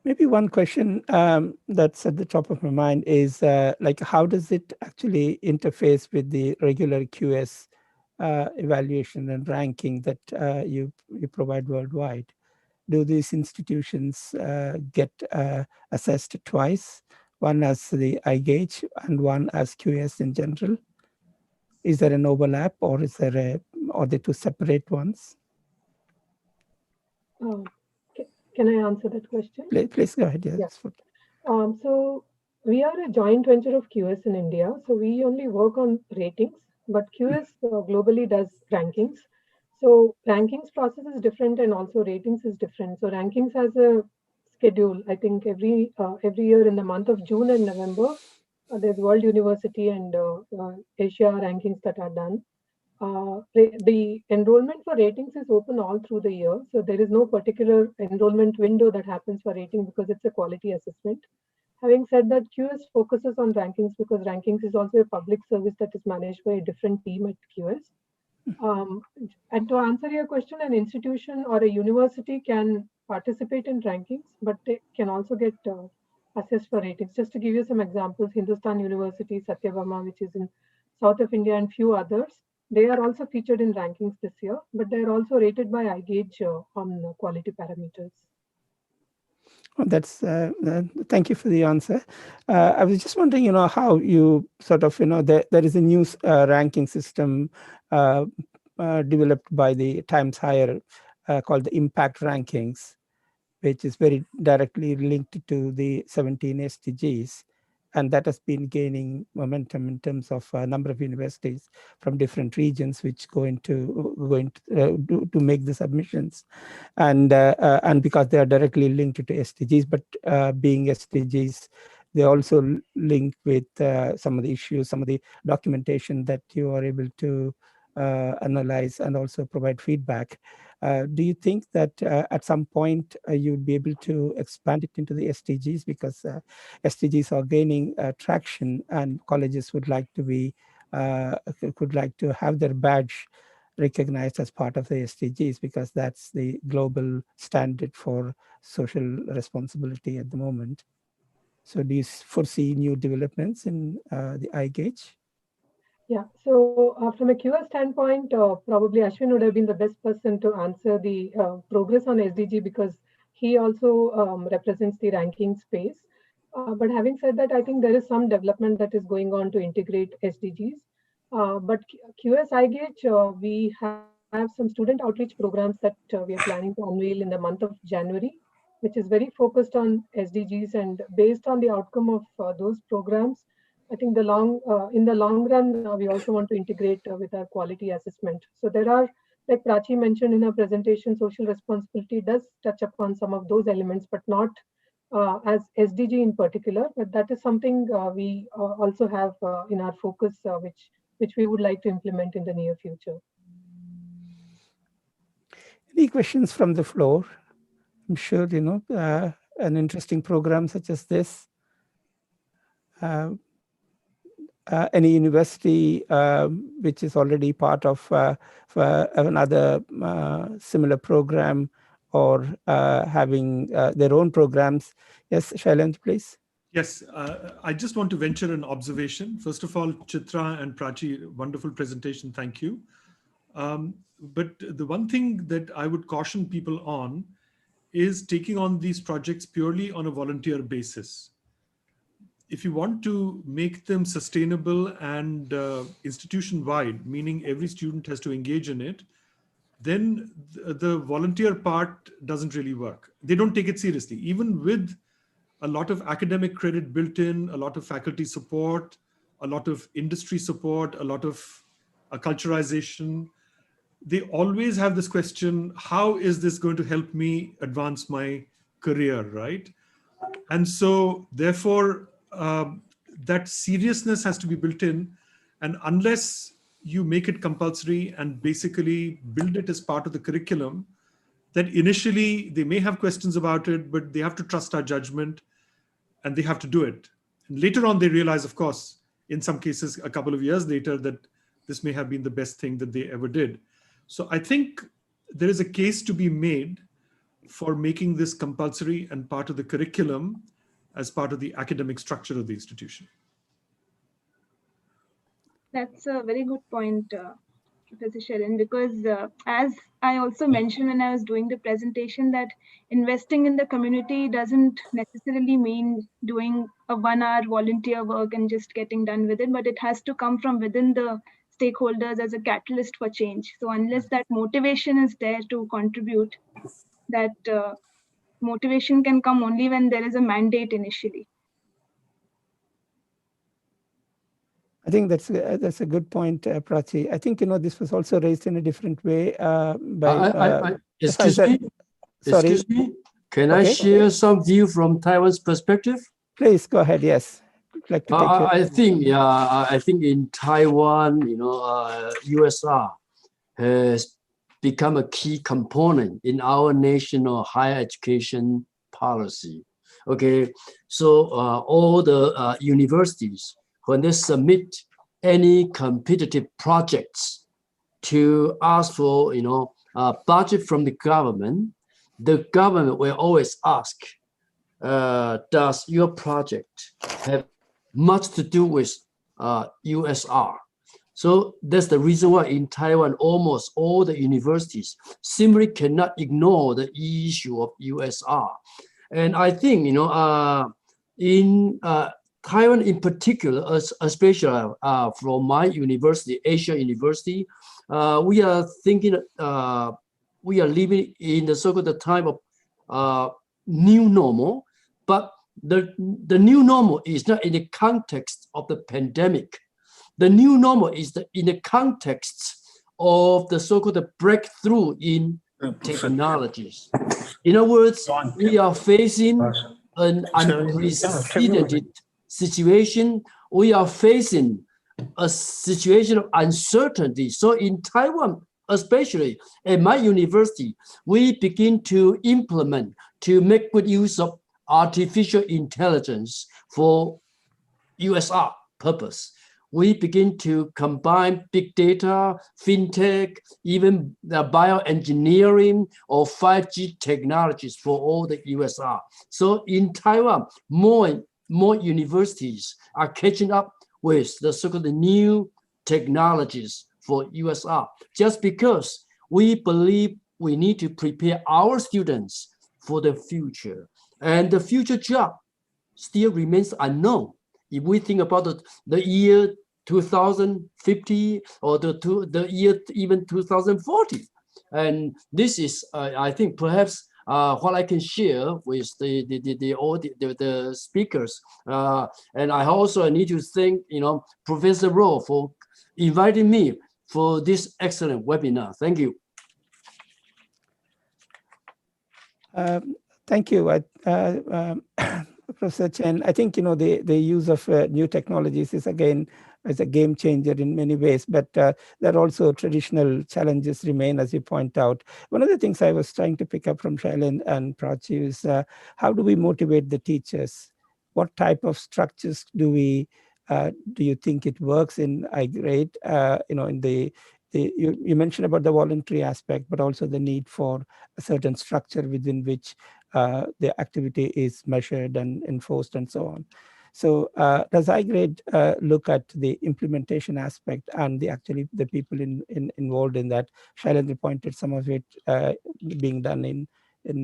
Maybe one question that's at the top of my mind is like, how does it actually interface with the regular QS evaluation and ranking that you provide worldwide? Do these institutions get assessed twice, one as the iGauge and one as QS in general? Is there an overlap, or are they two separate ones? Can I answer that question? Please go ahead. Yes. Yeah. So we are a joint venture of QS in India. So we only work on ratings, but QS globally does rankings. So rankings process is different, and also ratings is different. So rankings has a schedule. I think every year in the month of June and November, there's World University and Asia rankings that are done. The enrollment for ratings is open all through the year. So there is no particular enrollment window that happens for rating, because it's a quality assessment. Having said that, QS focuses on rankings because rankings is also a public service that is managed by a different team at QS. And to answer your question, an institution or a university can participate in rankings, but they can also get assessed for ratings. Just to give you some examples, Hindustan University, Satyabama, which is in south of India, and few others, they are also featured in rankings this year, but they are also rated by iGauge on quality parameters. Oh, that's thank you for the answer. I was just wondering, how you sort of, there is a new ranking system developed by the Times Higher called the Impact Rankings, which is very directly linked to the 17 SDGs. And that has been gaining momentum in terms of a number of universities from different regions which go into to make the submissions, and because they are directly linked to SDGs, but being SDGs, they also link with some of the issues, some of the documentation that you are able to analyze and also provide feedback. Do you think that at some point you'd be able to expand it into the SDGs, because SDGs are gaining traction and colleges would like to be could like to have their badge recognized as part of the SDGs, because that's the global standard for social responsibility at the moment. So do you foresee new developments in the iGauge? Yeah, so from a QS standpoint, probably Ashwin would have been the best person to answer the progress on SDG, because he also represents the ranking space. But having said that, I think there is some development that is going on to integrate SDGs. But QS iGauge, we have some student outreach programs that we are planning to unveil in the month of January, which is very focused on SDGs, and based on the outcome of those programs, I think in the long run, we also want to integrate with our quality assessment. So there are, like Prachi mentioned in her presentation, social responsibility does touch upon some of those elements, but not as SDG in particular. But that is something we also have in our focus, which we would like to implement in the near future. Any questions from the floor? I'm sure, you know, an interesting program such as this. Any university which is already part of another similar program, or having their own programs? Yes, Shailendra, please. Yes, I just want to venture an observation. First of all, Chitra and Prachi, wonderful presentation, thank you. But the one thing that I would caution people on is taking on these projects purely on a volunteer basis. If you want to make them sustainable and institution-wide, meaning every student has to engage in it, then the volunteer part doesn't really work. They don't take it seriously. Even with a lot of academic credit built in, a lot of faculty support, a lot of industry support, a lot of culturalization, they always have this question, how is this going to help me advance my career, right? And so therefore, that seriousness has to be built in. And unless you make it compulsory and basically build it as part of the curriculum, that initially they may have questions about it, but they have to trust our judgment and they have to do it. And later on, they realize, of course, in some cases, a couple of years later, that this may have been the best thing that they ever did. So I think there is a case to be made for making this compulsory and part of the curriculum as part of the academic structure of the institution. That's a very good point, Professor Sharon, because as I also mentioned when I was doing the presentation, that investing in the community doesn't necessarily mean doing a 1-hour volunteer work and just getting done with it, but it has to come from within the stakeholders as a catalyst for change. So unless that motivation is there to contribute, that motivation can come only when there is a mandate initially. I think that's a good point, Prachi. I think, you know, this was also raised in a different way by. Excuse me. Sorry. Excuse me. Can I share some view from Taiwan's perspective? Please go ahead. Yes. Like to take I think, yeah, I think in Taiwan, you know, USR has become a key component in our national higher education policy. Okay, so all the universities, when they submit any competitive projects to ask for, you know, budget from the government will always ask, does your project have much to do with USR? So that's the reason why in Taiwan, almost all the universities simply cannot ignore the issue of USR. And I think, you know, in Taiwan in particular, especially from my university, Asia University, we are thinking, we are living in the so-called time of new normal, but the new normal is not in the context of the pandemic. The new normal is in the context of the so-called breakthrough in technologies. In other words, we are facing an unprecedented situation. We are facing a situation of uncertainty. So in Taiwan, especially at my university, we begin to implement, to make good use of artificial intelligence for USR purpose. We begin to combine big data, fintech, even the bioengineering or 5G technologies for all the USR. So in Taiwan, more universities are catching up with the so-called new technologies for USR, just because we believe we need to prepare our students for the future. And the future job still remains unknown. If we think about the year 2050 or the year even 2040. And this is, I think, perhaps what I can share with the speakers. And I also need to thank, Professor Rowe for inviting me for this excellent webinar. Thank you. Thank you, Professor Chen. I think the use of new technologies is again a game changer in many ways, but there are also traditional challenges remain, as you point out. One of the things I was trying to pick up from Shailen and Prachi is how do we motivate the teachers? What type of structures do you think it works in iGrade? You mentioned about the voluntary aspect, but also the need for a certain structure within which the activity is measured and enforced and so on. So does iGrade look at the implementation aspect and the people involved in that? Shailen pointed some of it being done in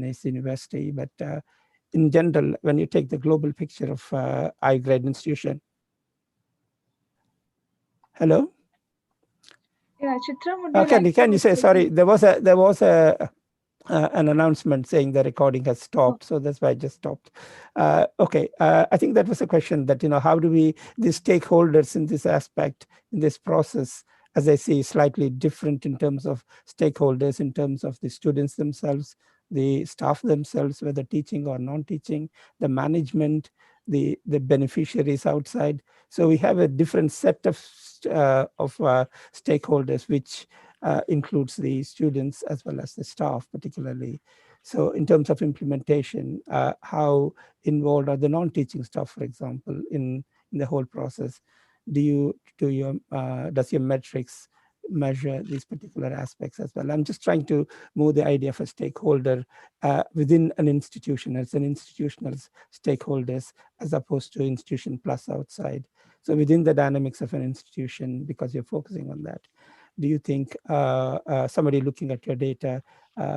his university, but in general, when you take the global picture of iGrade institution. Hello? Yeah, Chitra, can you say, sorry, there was an announcement saying the recording has stopped, so that's why I just stopped. Okay, I think that was a question that, how do the stakeholders in this aspect, in this process, as I see, slightly different in terms of stakeholders, in terms of the students themselves, the staff themselves, whether teaching or non-teaching, the management, the beneficiaries outside. So we have a different set of stakeholders, which includes the students as well as the staff particularly. So in terms of implementation, how involved are the non-teaching staff, for example, in the whole process? Does your metrics measure these particular aspects as well? I'm just trying to move the idea of a stakeholder within an institution as an institutional stakeholders as opposed to institution plus outside. So within the dynamics of an institution, because you're focusing on that, do you think somebody looking at your data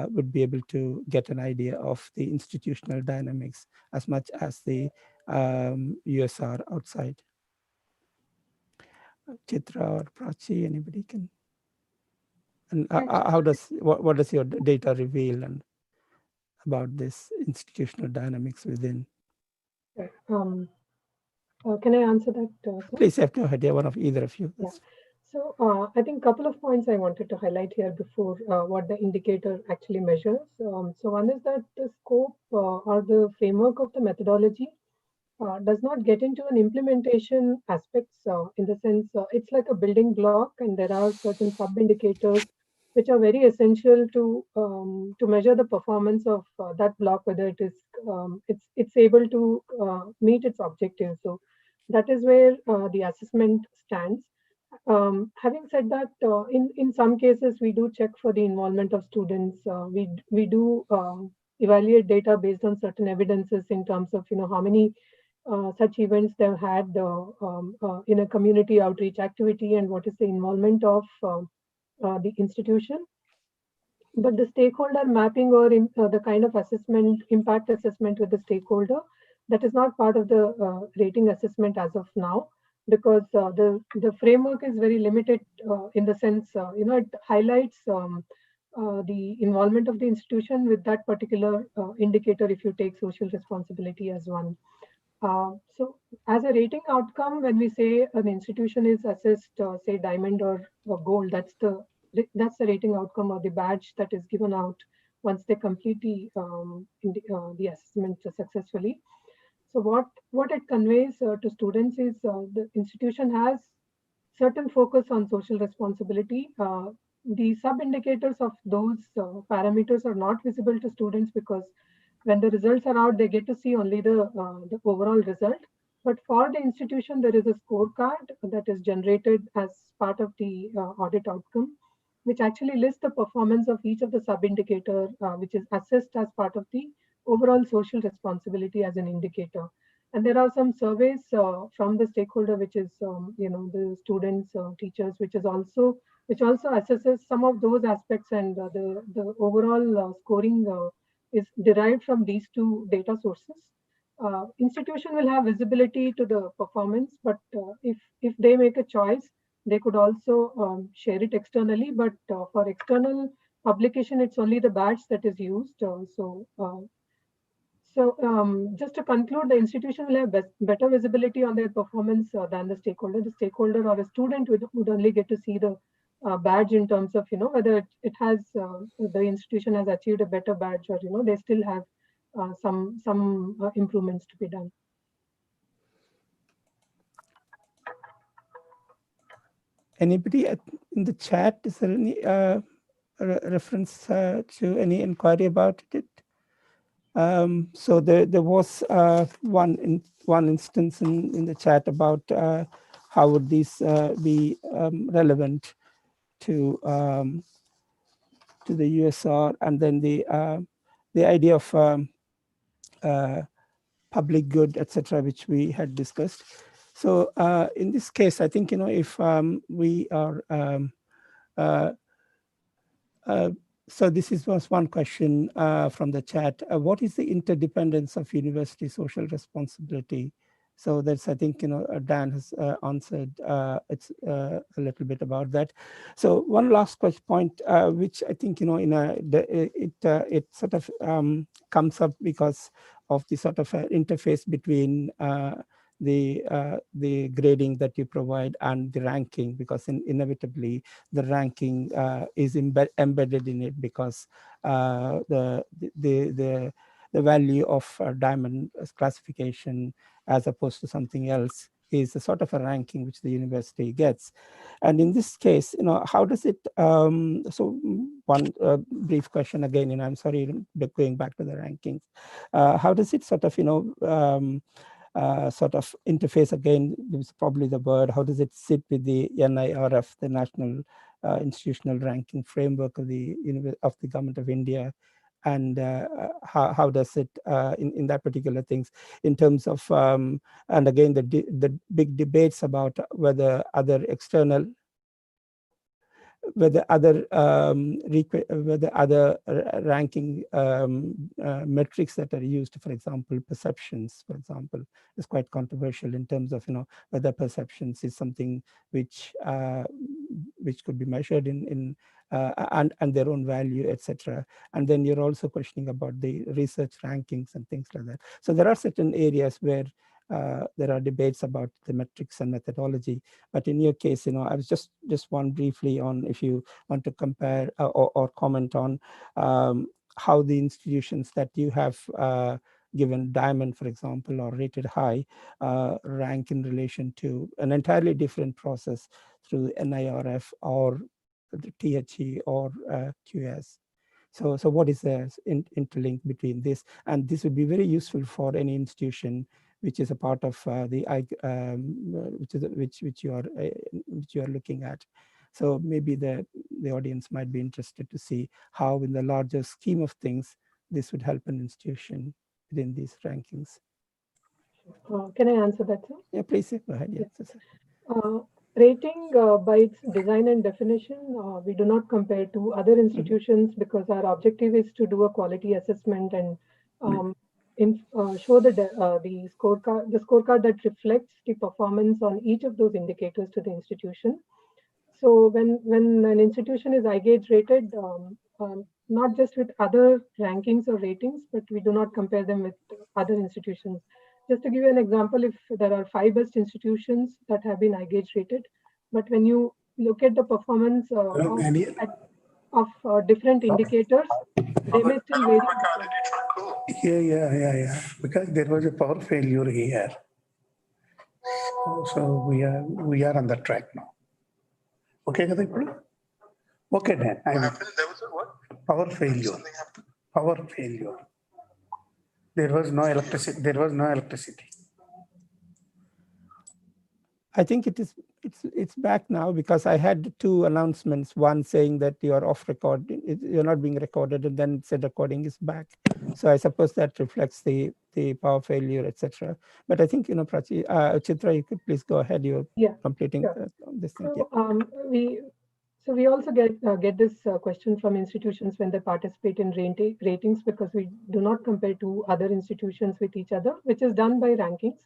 would be able to get an idea of the institutional dynamics as much as the USR outside? Chitra or Prachi, anybody can? And what does your data reveal and about this institutional dynamics within? Can I answer that? Please have to idea one of either of you. Yeah. So I think a couple of points I wanted to highlight here before what the indicator actually measures. So one is that the scope or the framework of the methodology does not get into an implementation aspects in the sense it's like a building block, and there are certain sub indicators which are very essential to measure the performance of that block, whether it is it's able to meet its objectives. So that is where the assessment stands. Having said that, in some cases we do check for the involvement of students. We do evaluate data based on certain evidences in terms of how many such events they've had in a community outreach activity and what is the involvement of the institution. But the stakeholder mapping or the kind of assessment, impact assessment with the stakeholder, that is not part of the rating assessment as of now. because the framework is very limited in the sense, it highlights the involvement of the institution with that particular indicator if you take social responsibility as one. So as a rating outcome, when we say an institution is assessed, say diamond or gold, that's the rating outcome or the badge that is given out once they complete the assessment successfully. So what it conveys to students is the institution has certain focus on social responsibility. The sub-indicators of those parameters are not visible to students because when the results are out, they get to see only the overall result. But for the institution, there is a scorecard that is generated as part of the audit outcome, which actually lists the performance of each of the sub-indicator, which is assessed as part of the overall social responsibility as an indicator. And there are some surveys from the stakeholder, which is the students, teachers, which also assesses some of those aspects, and the overall scoring is derived from these two data sources. Institution will have visibility to the performance, but if they make a choice, they could also share it externally. But for external publication, it's only the badge that is used. Just to conclude, the institution will have better visibility on their performance than the stakeholder. The stakeholder or a student would only get to see the badge in terms of whether it has the institution has achieved a better badge, or they still have some improvements to be done. Anybody in the chat, is there any reference to any inquiry about it? So there was one instance in the chat about how would these be relevant to the USR, and then the idea of public good, etc., which we had discussed. So in this case, I think if we are so this was one question from the chat. What is the interdependence of university social responsibility? So that's, I think, Dan has answered it's a little bit about that. So one last point, which I think, it sort of comes up because of the sort of interface between the grading that you provide and the ranking, because inevitably the ranking is embedded in it, because the value of diamond classification as opposed to something else is a sort of a ranking which the university gets. And in this case, how does it, so one brief question again, I'm sorry, going back to the rankings, how does it sort of, sort of interface, again, is probably the word, how does it sit with the NIRF, the National Institutional Ranking Framework of the Government of India, and how does it, in that particular things, in terms of, and again, the big debates about whether other external, whether other ranking metrics that are used, for example, perceptions, for example, is quite controversial in terms of whether perceptions is something which could be measured in and their own value, etc. And then you're also questioning about the research rankings and things like that. So there are certain areas where there are debates about the metrics and methodology. But in your case, I was just one briefly on, if you want to compare or comment on how the institutions that you have given diamond, for example, or rated high, rank in relation to an entirely different process through NIRF or the THE or QS. So what is the interlink between this? And this would be very useful for any institution which is a part of which you are looking at. So maybe the audience might be interested to see how, in the larger scheme of things, this would help an institution within these rankings. Can I answer that, sir? Yeah, please go ahead. Yes. Rating by its design and definition, we do not compare to other institutions because our objective is to do a quality assessment, and show the scorecard that reflects the performance on each of those indicators to the institution. So when an institution is iGauge rated, not just with other rankings or ratings, but we do not compare them with other institutions. Just to give you an example, if there are 5 best institutions that have been iGauge rated, but when you look at the performance of different indicators, they may still vary. Yeah. Because there was a power failure here. So we are on the track now. Okay, Kadipulu? Okay, then. There was a what? Power failure. Power failure. There was no electricity. I think it's back now, because I had 2 announcements. One saying that you are off record, you're not being recorded, and then it said recording is back. So I suppose that reflects the power failure, etc. But I think, Prachi, Chitra, you could please go ahead. You're completing this thing. So we also get this question from institutions when they participate in ratings, because we do not compare 2 other institutions with each other, which is done by rankings.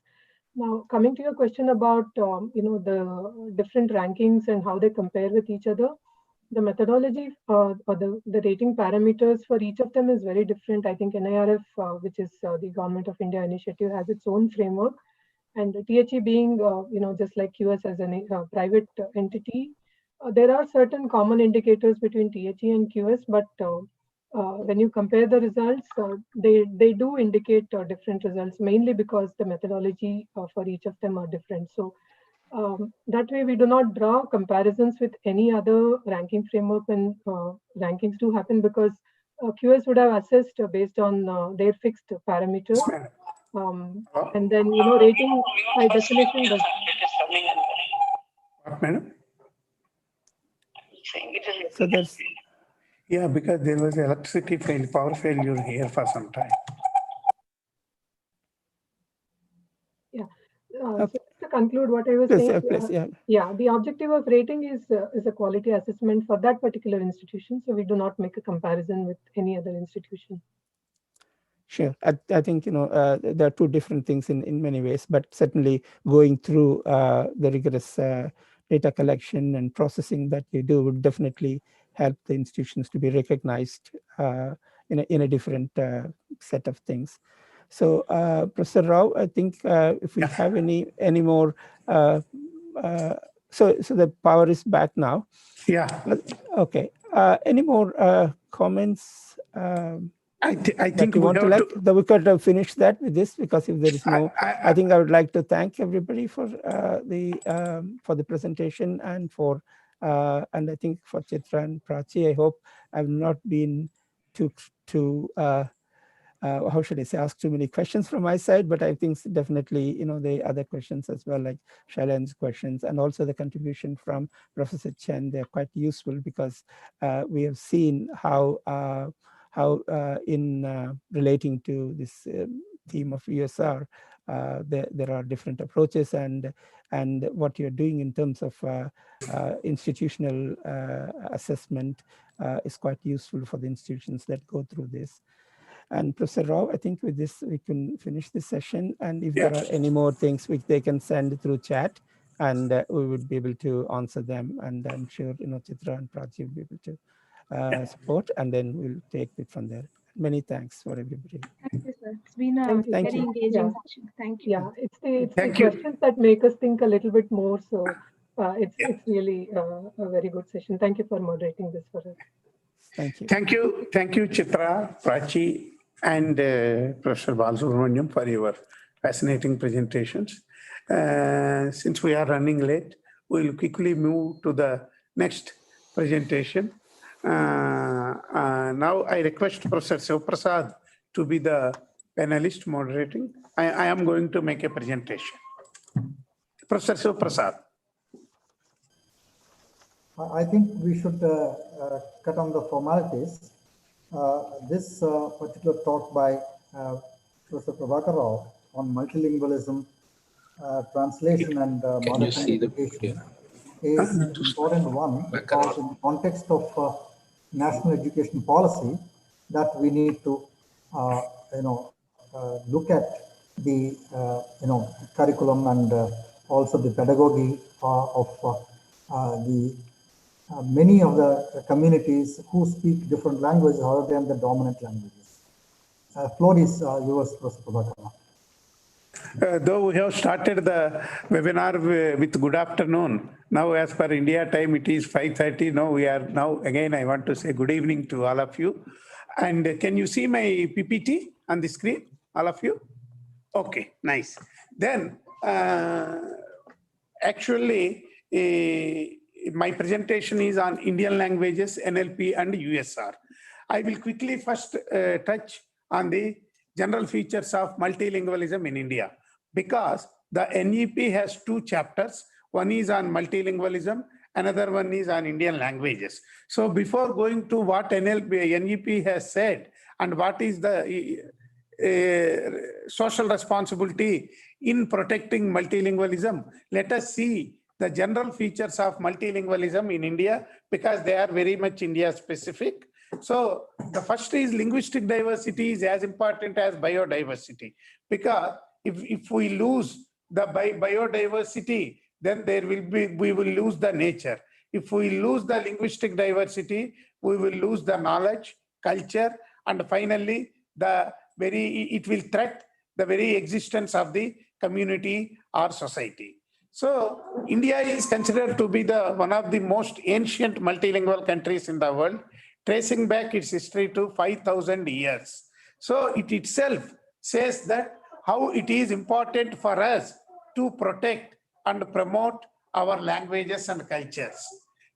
Now, coming to your question about the different rankings and how they compare with each other, the methodology or the rating parameters for each of them is very different. I think NIRF, which is the Government of India initiative, has its own framework, and the THE being just like QS as a private entity, there are certain common indicators between THE and QS, but when you compare the results, they do indicate different results, mainly because the methodology for each of them are different. So that way, we do not draw comparisons with any other ranking framework when rankings do happen, because QS would have assessed based on their fixed parameters. And then, rating by definition does. What, madam? So there's. Yeah, because there was electricity power failure here for some time. Yeah. So to conclude what I was saying, the objective of rating is a quality assessment for that particular institution. So we do not make a comparison with any other institution. Sure. I think, there are 2 different things in many ways, but certainly going through the rigorous data collection and processing that you do would definitely help the institutions to be recognized in a different set of things. So, Professor Rao, I think if we have any more, so the power is back now. Yeah. Okay. Any more comments? I think we could have finished that with this, because if there is no, I think I would like to thank everybody for the presentation and and I think for Chitra and Prachi. I hope I've not been too how should I say, ask too many questions from my side, but I think definitely, the other questions as well, like Shailen's questions, and also the contribution from Professor Chen, they're quite useful, because we have seen how in relating to this theme of USR, there are different approaches, and what you're doing in terms of institutional assessment is quite useful for the institutions that go through this. And Professor Rao, I think with this we can finish this session, and if there are any more things which they can send through chat, and we would be able to answer them, and I'm sure Chitra and Prachi will be able to support, and then we'll take it from there. Many thanks for everybody. Thank you, sir. It's been a very engaging session. Thank you. Yeah, it's the questions that make us think a little bit more. So it's really a very good session. Thank you for moderating this for us. Thank you. Thank you, Chitra, Prachi, and Professor Balasubramaniam for your fascinating presentations. Since we are running late, we'll quickly move to the next presentation. Now I request Professor Sivaprasad to be the panelist moderating. I am going to make a presentation. Professor Sivaprasad. I think we should cut on the formalities. This particular talk by Professor Prabhakar Rao on multilingualism, translation and modern education is an important one, because in the context of national education policy that we need to look at the curriculum and also the pedagogy of the many of the communities who speak different languages other than the dominant languages. Floor is yours, Professor Prabhakar. Though we have started the webinar with good afternoon, now as per India time it is 5:30. Now we are again I want to say good evening to all of you. And can you see my PPT on the screen, all of you? Okay, nice. Then actually my presentation is on Indian languages, NLP and USR. I will quickly first touch on the general features of multilingualism in India, because the NEP has two chapters. One is on multilingualism, another one is on Indian languages. So before going to what NEP has said and what is the social responsibility in protecting multilingualism, let us see the general features of multilingualism in India, because they are very much India specific. So the first is linguistic diversity is as important as biodiversity, because if we lose the biodiversity, then we will lose the nature. If we lose the linguistic diversity, we will lose the knowledge, culture, and finally it will threat the very existence of the community or society. So India is considered to be one of the most ancient multilingual countries in the world, tracing back its history to 5,000 years. So it itself says that how it is important for us to protect and promote our languages and cultures.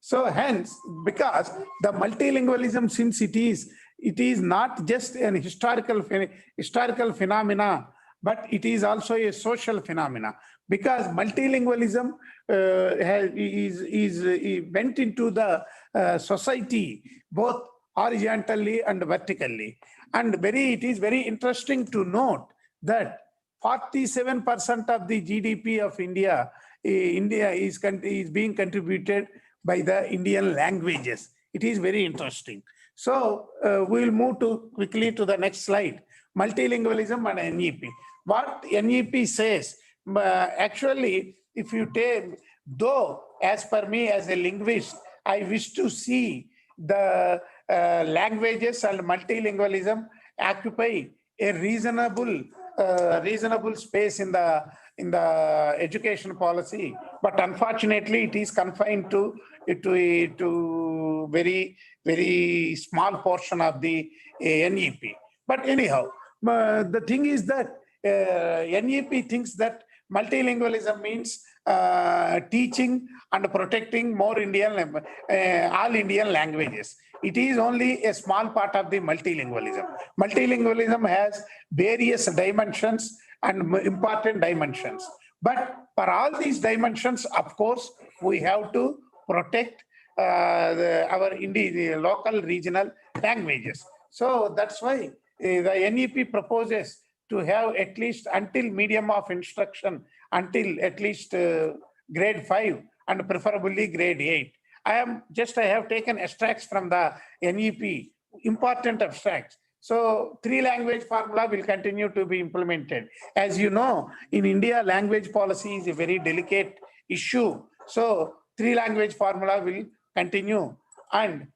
So hence, because the multilingualism, since it is not just an historical phenomena, but it is also a social phenomena, because multilingualism went into the society both horizontally and vertically. And it is very interesting to note that 47% of the GDP of India is being contributed by the Indian languages. It is very interesting. So we'll move quickly to the next slide. Multilingualism and NEP. What NEP says, actually, if you take, though as per me as a linguist, I wish to see the languages and multilingualism occupy a reasonable space in the education policy, but unfortunately it is confined to very, very small portion of the NEP. But anyhow, the thing is that NEP thinks that multilingualism means teaching and protecting more all Indian languages. It is only a small part of the multilingualism. Multilingualism has various dimensions and important dimensions. But for all these dimensions, of course, we have to protect our local regional languages. So that's why the NEP proposes to have at least until medium of instruction, until at least grade 5 and preferably grade 8. I have taken extracts from the NEP, important abstracts. So 3-language formula will continue to be implemented. As you know, in India, language policy is a very delicate issue. So 3-language formula will continue, and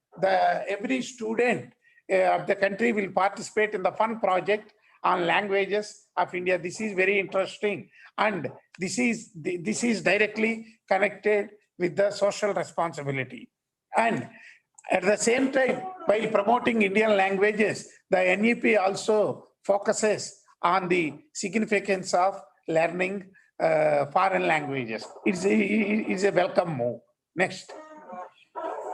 every student of the country will participate in the fun project on languages of India. This is very interesting, and this is directly connected with the social responsibility. And at the same time, while promoting Indian languages, the NEP also focuses on the significance of learning foreign languages. It's a welcome move. Next.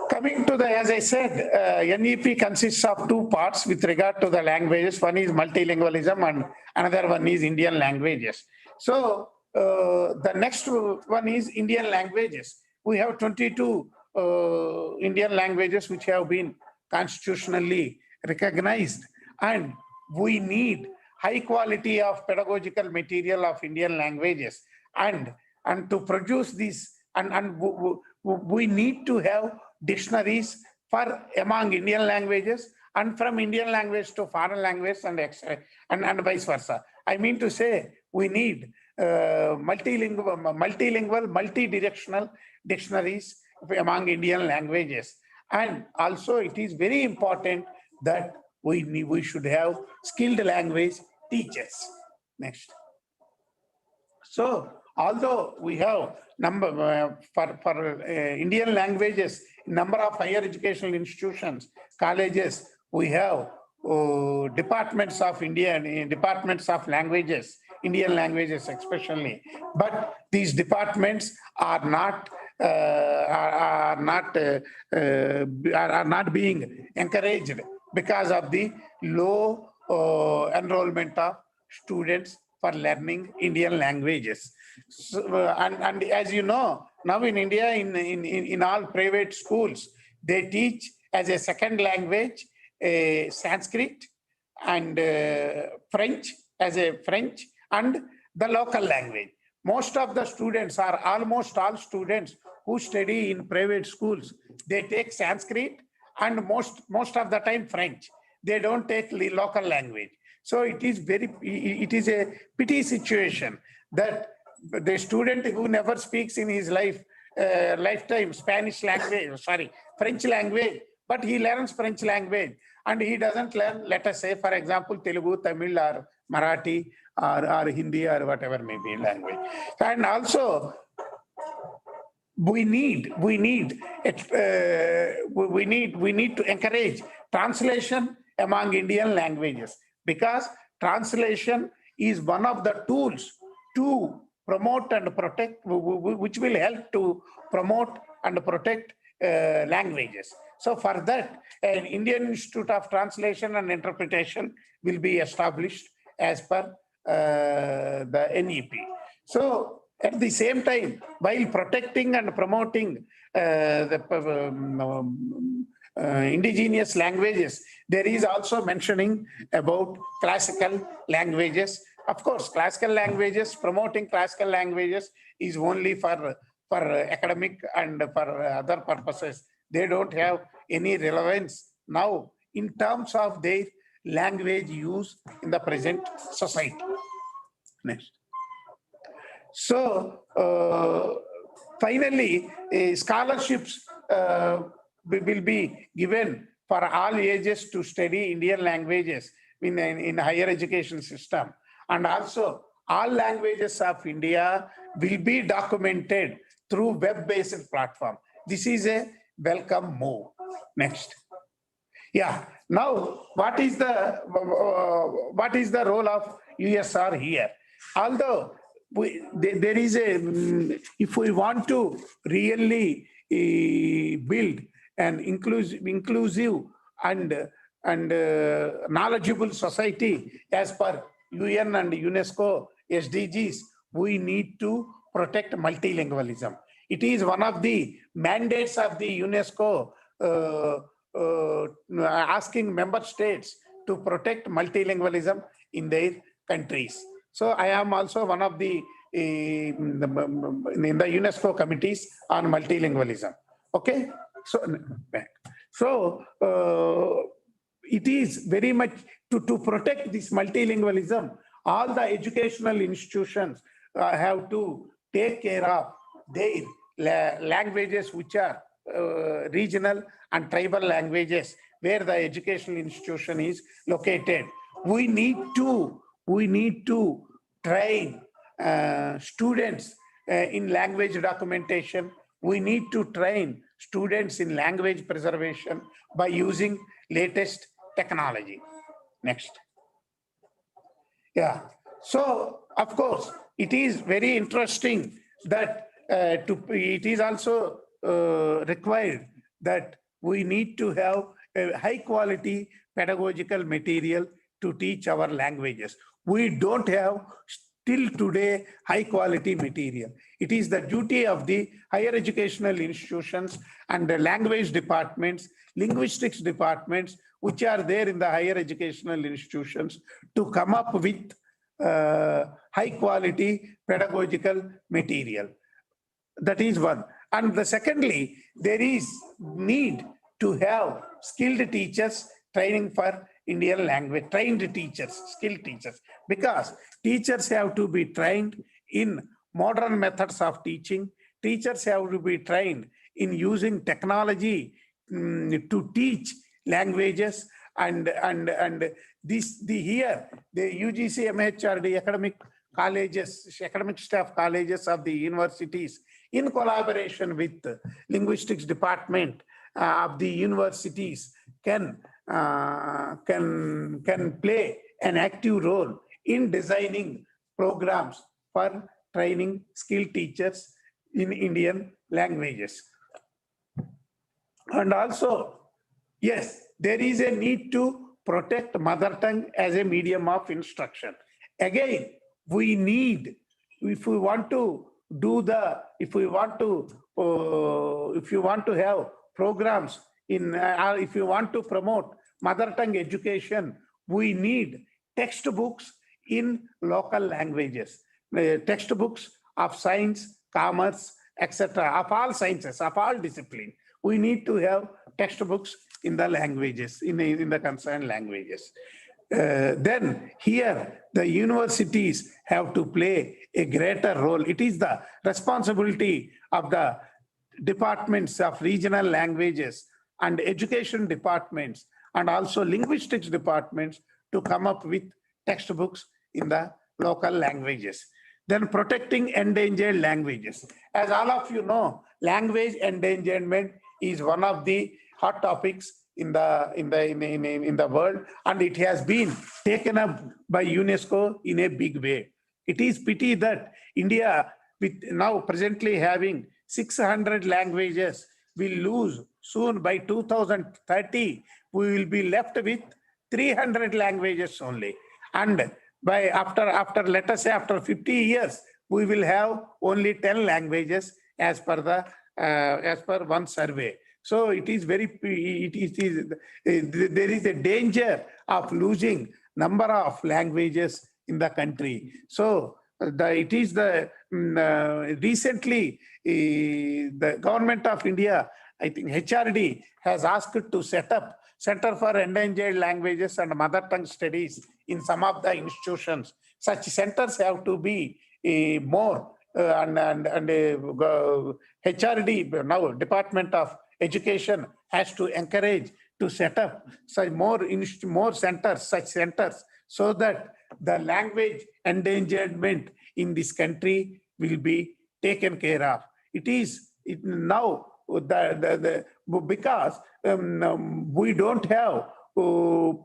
Coming to as I said, NEP consists of two parts with regard to the languages. One is multilingualism and another one is Indian languages. So the next one is Indian languages. We have 22 Indian languages which have been constitutionally recognized, and we need high quality of pedagogical material of Indian languages, and to produce this, and we need to have dictionaries among Indian languages and from Indian language to foreign language and vice versa. I mean to say we need multilingual, multi-directional dictionaries among Indian languages. And also it is very important that we should have skilled language teachers. Next. So although we have for Indian languages, number of higher educational institutions, colleges, we have departments of departments of languages, Indian languages especially, but these departments are not being encouraged because of the low enrollment of students for learning Indian languages. So, and as you know, now in India, in all private schools, they teach as a second language Sanskrit and French as a French and the local language. Most of the students, are almost all students who study in private schools, they take Sanskrit and most of the time French. They don't take the local language. So it is a pity situation that the student who never speaks in his lifetime French language, but he learns French language and he doesn't learn, let us say, for example, Telugu, Tamil or Marathi or Hindi or whatever may be language. And also we need to encourage translation among Indian languages, because translation is one of the tools to promote and protect, which will help to promote and protect languages. So for that, an Indian Institute of Translation and Interpretation will be established as per the NEP. So at the same time, while protecting and promoting indigenous languages, there is also mentioning about classical languages. Of course, classical languages, promoting classical languages is only for academic and for other purposes. They don't have any relevance now in terms of their language use in the present society. Next. So finally, scholarships will be given for all ages to study Indian languages in higher education system. And also all languages of India will be documented through web-based platform. This is a welcome move. Next. Yeah. Now, what is the role of USR here? Although there is if we want to really build an inclusive and knowledgeable society as per UN and UNESCO SDGs, we need to protect multilingualism. It is one of the mandates of the UNESCO asking member states to protect multilingualism in their countries. So I am also one of the in the UNESCO committees on multilingualism. Okay, so it is very much to protect this multilingualism. All the educational institutions have to take care of their languages, which are regional and tribal languages, where the educational institution is located. We need to train students in language documentation. We need to train students in language preservation by using latest technology. Next. Yeah. So, of course, it is very interesting that it is also required that we need to have a high quality pedagogical material to teach our languages. We don't have till today high quality material. It is the duty of the higher educational institutions and the language departments, linguistics departments, which are there in the higher educational institutions, to come up with high quality pedagogical material. That is one. And secondly, there is need to have skilled teachers training for Indian language, trained teachers, skilled teachers, because teachers have to be trained in modern methods of teaching. Teachers have to be trained in using technology to teach languages, and here the UGC MHRD academic colleges, academic staff colleges of the universities, in collaboration with linguistics department of the universities, can play an active role in designing programs for training skilled teachers in Indian languages. And also, yes, there is a need to protect mother tongue as a medium of instruction. Again, we need, if we want to do the, if you want to have programs in, if you want to promote mother tongue education, we need textbooks in local languages, textbooks of science, commerce, etc., of all sciences, of all disciplines. We need to have textbooks in the languages, in the concerned languages. Then here, the universities have to play a greater role. It is the responsibility of the departments of regional languages and education departments and also linguistics departments to come up with textbooks in the local languages. Then protecting endangered languages. As all of you know, language endangerment is one of the hot topics in the world, and it has been taken up by UNESCO in a big way. It is pity that India, with now presently having 600 languages, will lose soon. By 2030, we will be left with 300 languages only. And by after let us say after 50 years, we will have only 10 languages as per one survey. So it is very, there is a danger of losing number of languages in the country. So recently the government of India, I think HRD, has asked to set up Center for Endangered Languages and Mother Tongue Studies in some of the institutions. Such centers have to be more, HRD, now Department of Education, has to encourage to set up such more centers, such centers, so that the language endangerment in this country will be taken care of. Because we don't have we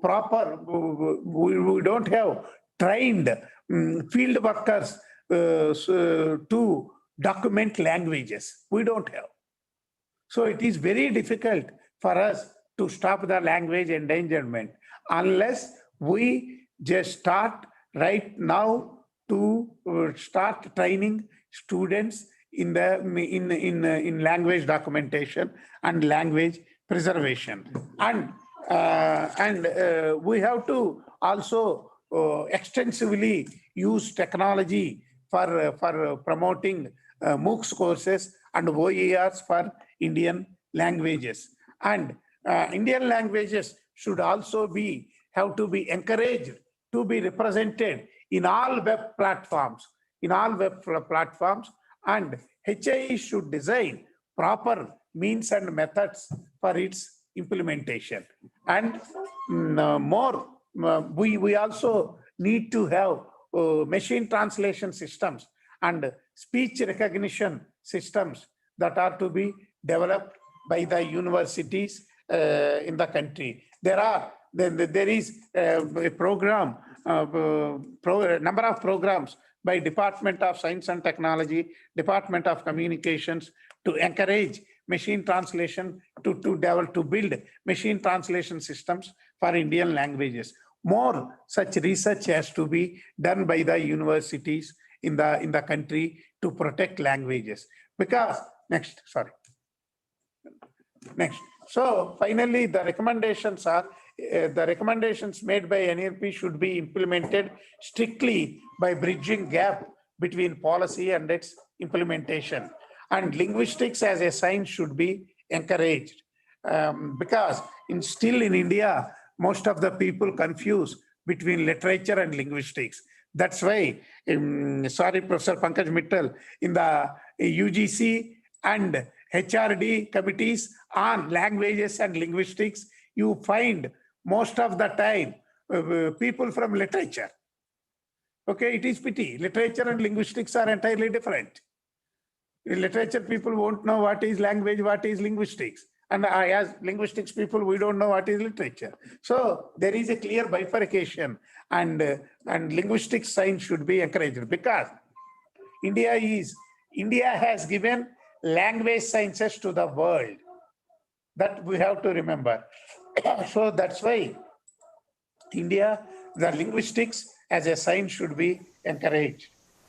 don't have trained field workers to document languages. We don't have. So it is very difficult for us to stop the language endangerment unless we just start right now to start training students in language documentation and language preservation. And we have to also extensively use technology for promoting MOOCs courses and OERs for Indian languages. And Indian languages should also have to be encouraged to be represented in all web platforms, and HIE should design proper means and methods for its implementation. And we also need to have machine translation systems and speech recognition systems that are to be developed by the universities in the country. There is a program, number of programs by Department of Science and Technology, Department of Communications, to encourage machine translation, to build machine translation systems for Indian languages. More such research has to be done by the universities in the country to protect languages. Because next. So finally, the recommendations are the recommendations made by NLP should be implemented strictly by bridging gap between policy and its implementation. And linguistics as a science should be encouraged, because still in India, most of the people confuse between literature and linguistics. That's why, sorry, Professor Pankaj Mittal, in the UGC and HRD committees on languages and linguistics, you find most of the time people from literature. Okay, it is pity. Literature and linguistics are entirely different. In literature, people won't know what is language, what is linguistics. And as linguistics people, we don't know what is literature. So there is a clear bifurcation, and linguistic science should be encouraged, because India has given language sciences to the world. That we have to remember. So that's why India, the linguistics as a science should be encouraged.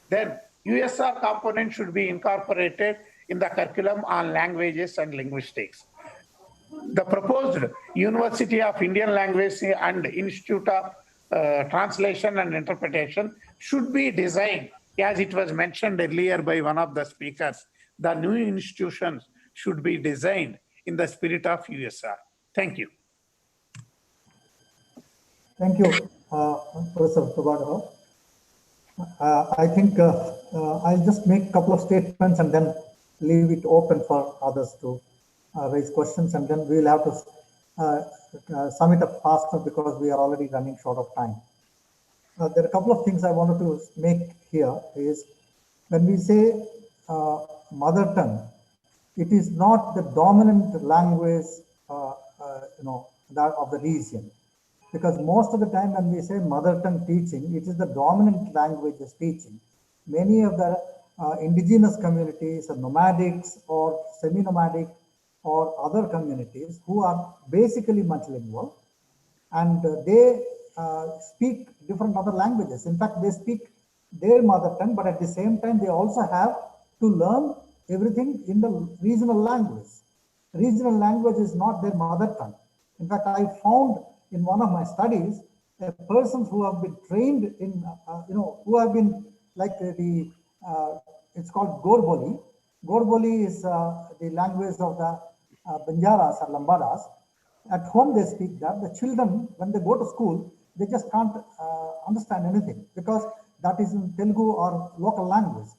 Then USR component should be incorporated in the curriculum on languages and linguistics. The proposed University of Indian Language and Institute of Translation and Interpretation should be designed, as it was mentioned earlier by one of the speakers. The new institutions should be designed in the spirit of USR. Thank you. Thank you, Professor Prabhakar. I think I'll just make a couple of statements and then leave it open for others to raise questions, and then we'll have to sum it up faster because we are already running short of time. There are a couple of things I wanted to make here. Is when we say mother tongue, it is not the dominant language, that of the region. Because most of the time when we say mother tongue teaching, it is the dominant language is teaching. Many of the indigenous communities, or nomadics or semi-nomadic or other communities who are basically multilingual, and they speak different other languages. In fact, they speak their mother tongue, but at the same time, they also have to learn everything in the regional language. Regional language is not their mother tongue. In fact, I found in one of my studies, a person who have been trained in, who have been like it's called Gorboli. Gorboli is the language of the Banjaras or Lambadas. At home they speak that. The children, when they go to school, they just can't understand anything because that is in Telugu or local language.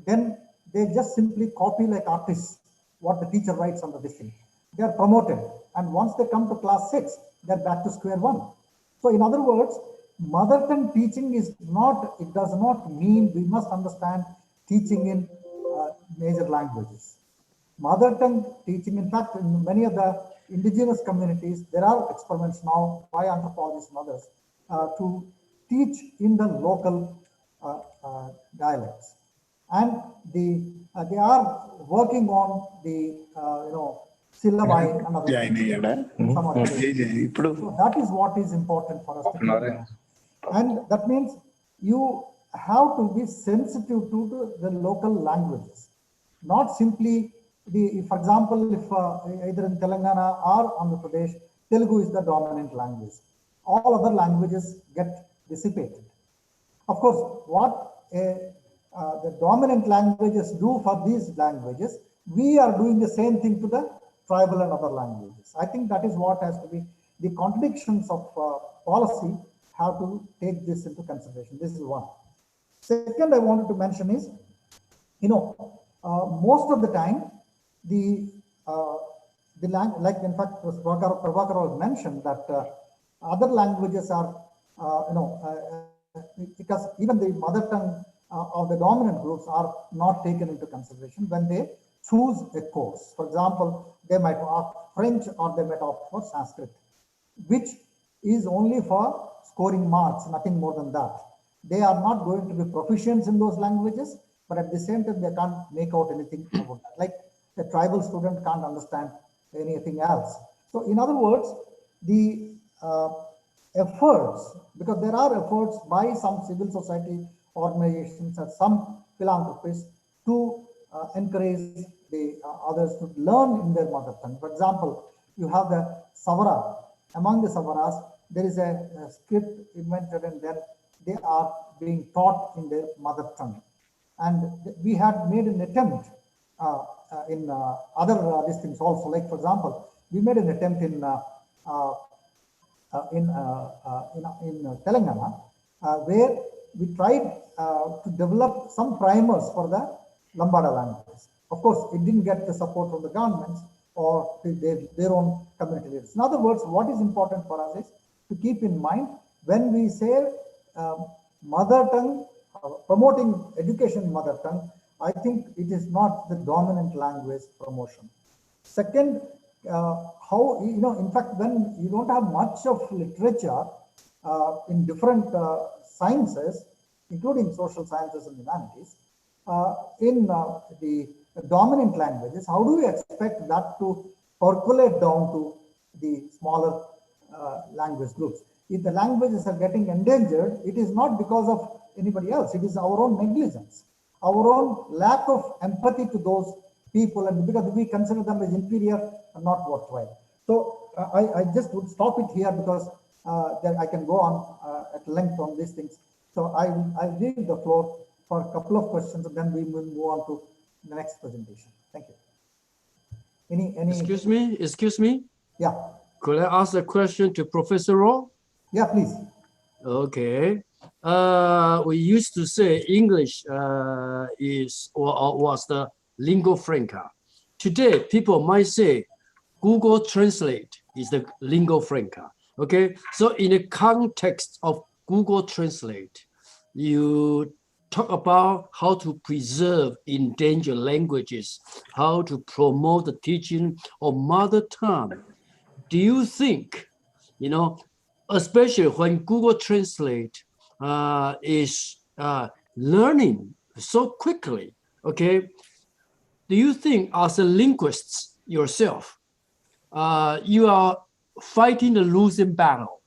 Then they just simply copy like artists what the teacher writes on the thing. They are promoted, and once they come to class 6, they're back to square one. So in other words, mother tongue teaching is not, it does not mean we must understand teaching in major languages. Mother tongue teaching, in fact, in many of the indigenous communities, there are experiments now by anthropologists and others to teach in the local dialects. And they are working on the, syllabi and other things. So that is what is important for us to keep. And that means you have to be sensitive to the local languages, not simply for example, if either in Telangana or Andhra Pradesh, Telugu is the dominant language. All other languages get dissipated. Of course, what the dominant languages do for these languages, we are doing the same thing to the tribal and other languages. I think that is what has to be, the contradictions of policy have to take this into consideration. This is one. Second, I wanted to mention is, most of the time, like in fact, Prabhakar mentioned that other languages are, because even the mother tongue of the dominant groups are not taken into consideration when they choose a course. For example, they might opt French or they might opt for Sanskrit, which is only for scoring marks, nothing more than that. They are not going to be proficient in those languages, but at the same time, they can't make out anything about that. Like a tribal student can't understand anything else. So in other words, the efforts, because there are efforts by some civil society organizations and some philanthropists to encourage the others to learn in their mother tongue. For example, you have the Savara. Among the Savaras, there is a script invented and then they are being taught in their mother tongue. And we had made an attempt in other these things also. Like, for example, we made an attempt in in Telangana, where we tried to develop some primers for the Lambada language. Of course, it didn't get the support from the governments or their own community leaders. In other words, what is important for us is to keep in mind when we say mother tongue, promoting education in mother tongue, I think it is not the dominant language promotion. Second, how, in fact, when you don't have much of literature in different sciences, including social sciences and humanities, in the dominant languages, how do we expect that to percolate down to the smaller language groups? If the languages are getting endangered, it is not because of anybody else. It is our own negligence, our own lack of empathy to those people, and because we consider them as inferior and not worthwhile. So I just would stop it here because then I can go on at length on these things. So I'll leave the floor for a couple of questions, and then we will move on to the next presentation. Thank you. Any? Excuse me. Yeah. Could I ask a question to Professor Rao? Yeah, please. Okay. We used to say English was the lingua franca. Today, people might say Google Translate is the lingua franca. Okay. So in the context of Google Translate, you talk about how to preserve endangered languages, how to promote the teaching of mother tongue. Do you think, especially when Google Translate is learning so quickly, okay, do you think as a linguist yourself, you are fighting a losing battle?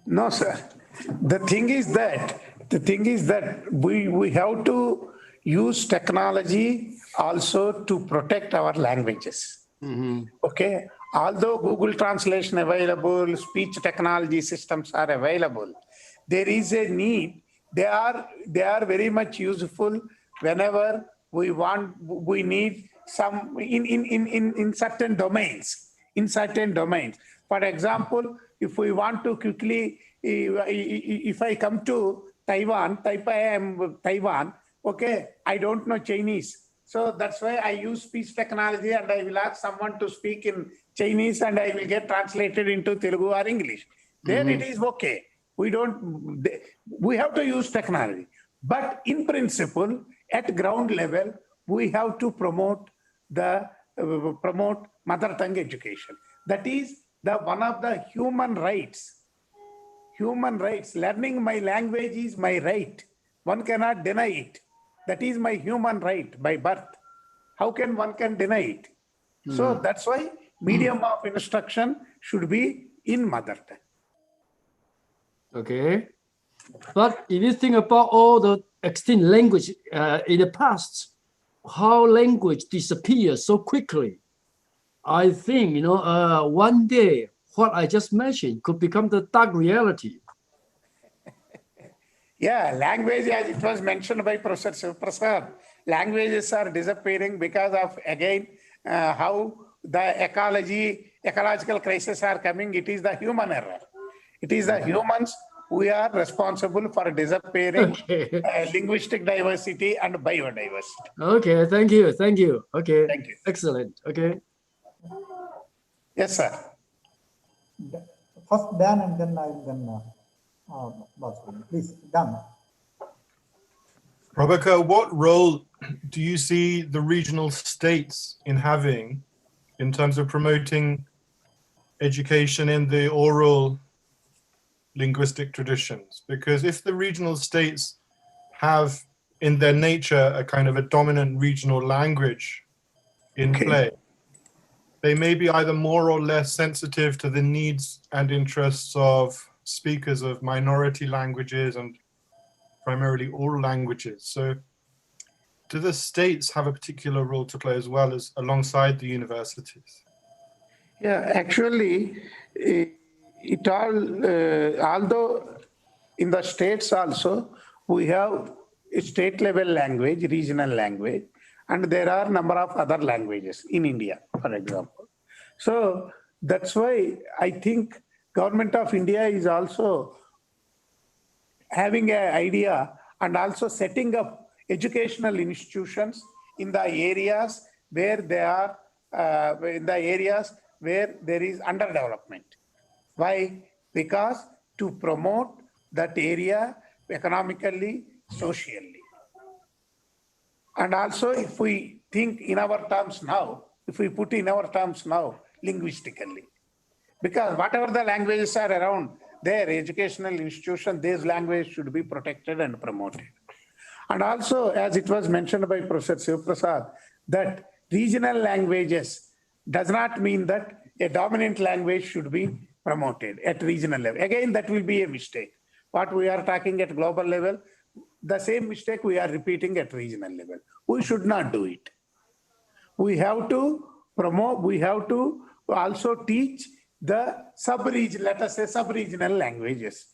No, sir. The thing is that we have to use technology also to protect our languages. Mm-hmm. Okay. Although Google Translation available, speech technology systems are available, there is a need. They are very much useful whenever we need some in certain domains. In certain domains. For example, if we want to quickly, if I come to Taiwan, I am Taiwan, okay, I don't know Chinese. So that's why I use speech technology, and I will ask someone to speak in Chinese, and I will get translated into Telugu or English. There it is okay. We have to use technology. But in principle, at ground level, we have to promote mother tongue education. That is one of the human rights. Human rights. Learning my language is my right. One cannot deny it. That is my human right by birth. How can one deny it? So that's why medium of instruction should be in mother tongue. Okay. But if you think about all the extinct language in the past, how language disappears so quickly, I think, one day, what I just mentioned could become the dark reality. Yeah, language, as it was mentioned by Professor Prasad, languages are disappearing because of, again, how the ecological crises are coming. It is the human error. It is the humans who are responsible for disappearing linguistic diversity and biodiversity. Okay, thank you. Okay, thank you. Excellent. Okay. Yes, sir. First Dan, and then please, Dan. Prabhakar, what role do you see the regional states in having in terms of promoting education in the oral linguistic traditions? Because if the regional states have in their nature a kind of a dominant regional language in play, they may be either more or less sensitive to the needs and interests of speakers of minority languages and primarily oral languages. So do the states have a particular role to play as well as alongside the universities? Yeah, actually, although in the states also, we have a state level language, regional language, and there are a number of other languages in India, for example. So That's why I think Government of India is also having an idea and also setting up educational institutions in the areas where they are, in the areas where there is underdevelopment. Why? Because to promote that area economically, socially. And also, if we think in our terms now, if we put in our terms now, linguistically, because whatever the languages are around their educational institution, these languages should be protected and promoted. And also, as it was mentioned by Professor Sivaprasad, that regional languages does not mean that a dominant language should be promoted at regional level. Again, that will be a mistake. What we are talking at global level, the same mistake we are repeating at regional level. We should not do it. We have to promote, we have to also teach the sub-region, let us say sub-regional languages.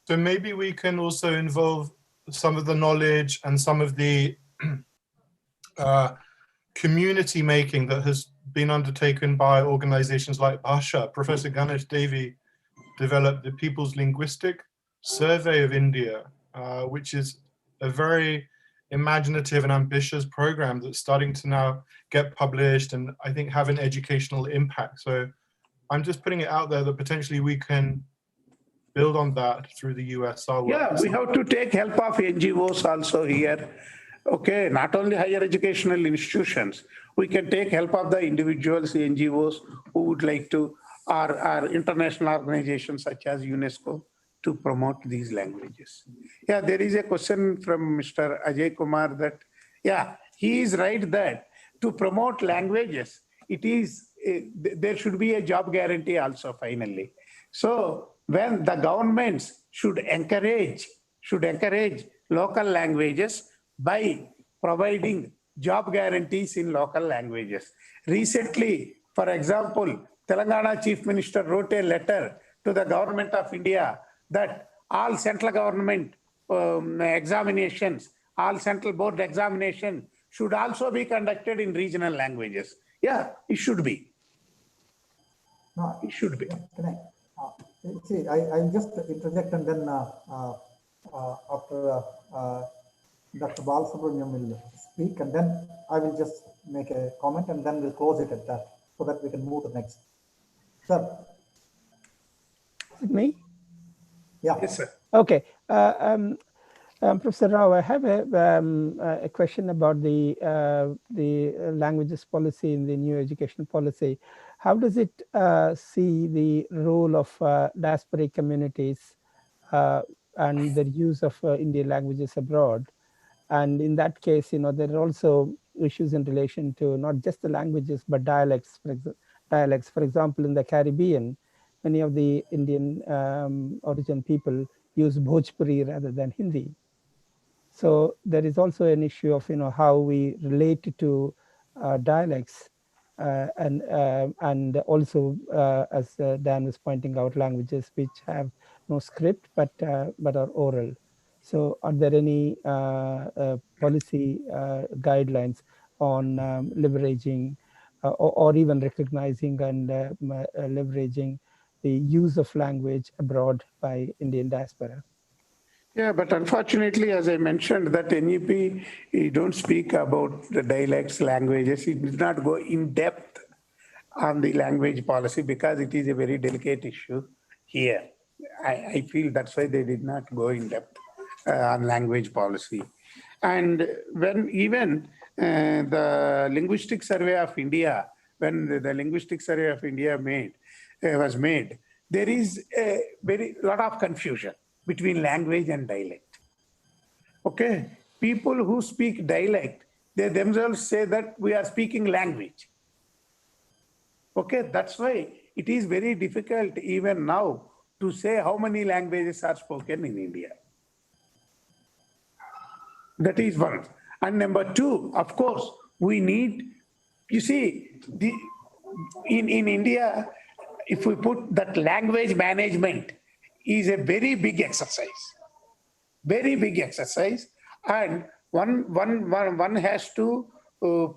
So maybe we can also involve some of the knowledge and some of the community making that has been undertaken by organizations like Bhasha. Professor Ganesh Devi developed the People's Linguistic Survey of India, which is a very imaginative and ambitious program that's starting to now get published and I think have an educational impact. So I'm just putting it out there that potentially we can build on that through the USR work. Yeah, we have to take help of NGOs also here. Okay, not only higher educational institutions, we can take help of the individuals, NGOs who would like to, or international organizations such as UNESCO to promote these languages. Yeah, there is a question from Mr. Ajay Kumar that, yeah, he is right that to promote languages, it is, there should be a job guarantee also finally. So when the governments should encourage local languages by providing job guarantees in local languages. Recently, for example, Telangana Chief Minister wrote a letter to the Government of India that all central government examinations, all central board examination should also be conducted in regional languages. Yeah, it should be. It should be. Can I? See, I'll just interject and then after Dr. Balasubramaniam will speak, and then I will just make a comment and then we'll close it at that so that we can move to the next. Sir. Is it me? Yeah. Yes, sir. Okay. Professor Rao, I have a question about the languages policy in the new education policy. How does it see the role of diasporic communities and the use of Indian languages abroad? And in that case, there are also issues in relation to not just the languages, but dialects. For example, in the Caribbean, many of the Indian origin people use Bhojpuri rather than Hindi. So there is also an issue of how we relate to dialects and also as Dan was pointing out, languages which have no script but are oral. So are there any policy guidelines on leveraging or even recognizing and leveraging the use of language abroad by Indian diaspora? Yeah, but unfortunately, as I mentioned, that NEP, you don't speak about the dialects, languages. It does not go in depth on the language policy because it is a very delicate issue here. I feel that's why they did not go in depth on language policy. And when even the Linguistic Survey of India, when the Linguistic Survey of India was made, there is a very lot of confusion between language and dialect. Okay, people who speak dialect, they themselves say that we are speaking language. Okay, that's why it is very difficult even now to say how many languages are spoken in India. That is one. And number two, of course, we need, you see, in India, if we put that language management is a very big exercise, and one has to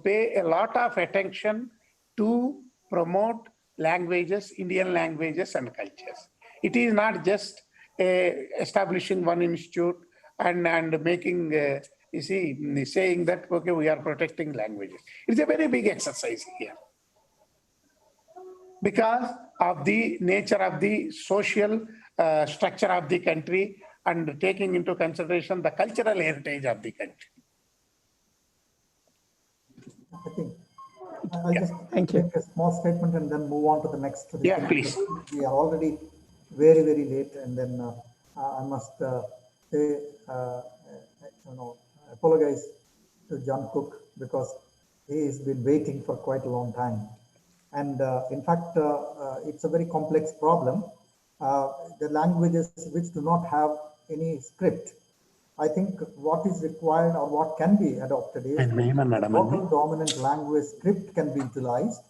pay a lot of attention to promote languages, Indian languages and cultures. It is not just establishing one institute and making, saying that, okay, we are protecting languages. It's a very big exercise here, because of the nature of the social structure of the country and taking into consideration the cultural heritage of the country. I think I'll just make a small statement and then move on to the next. Yeah, please. We are already very, very late, and then I must say, apologize to John Cook, because he has been waiting for quite a long time. And in fact, it's a very complex problem. The languages which do not have any script, I think what is required or what can be adopted is local dominant language script can be utilized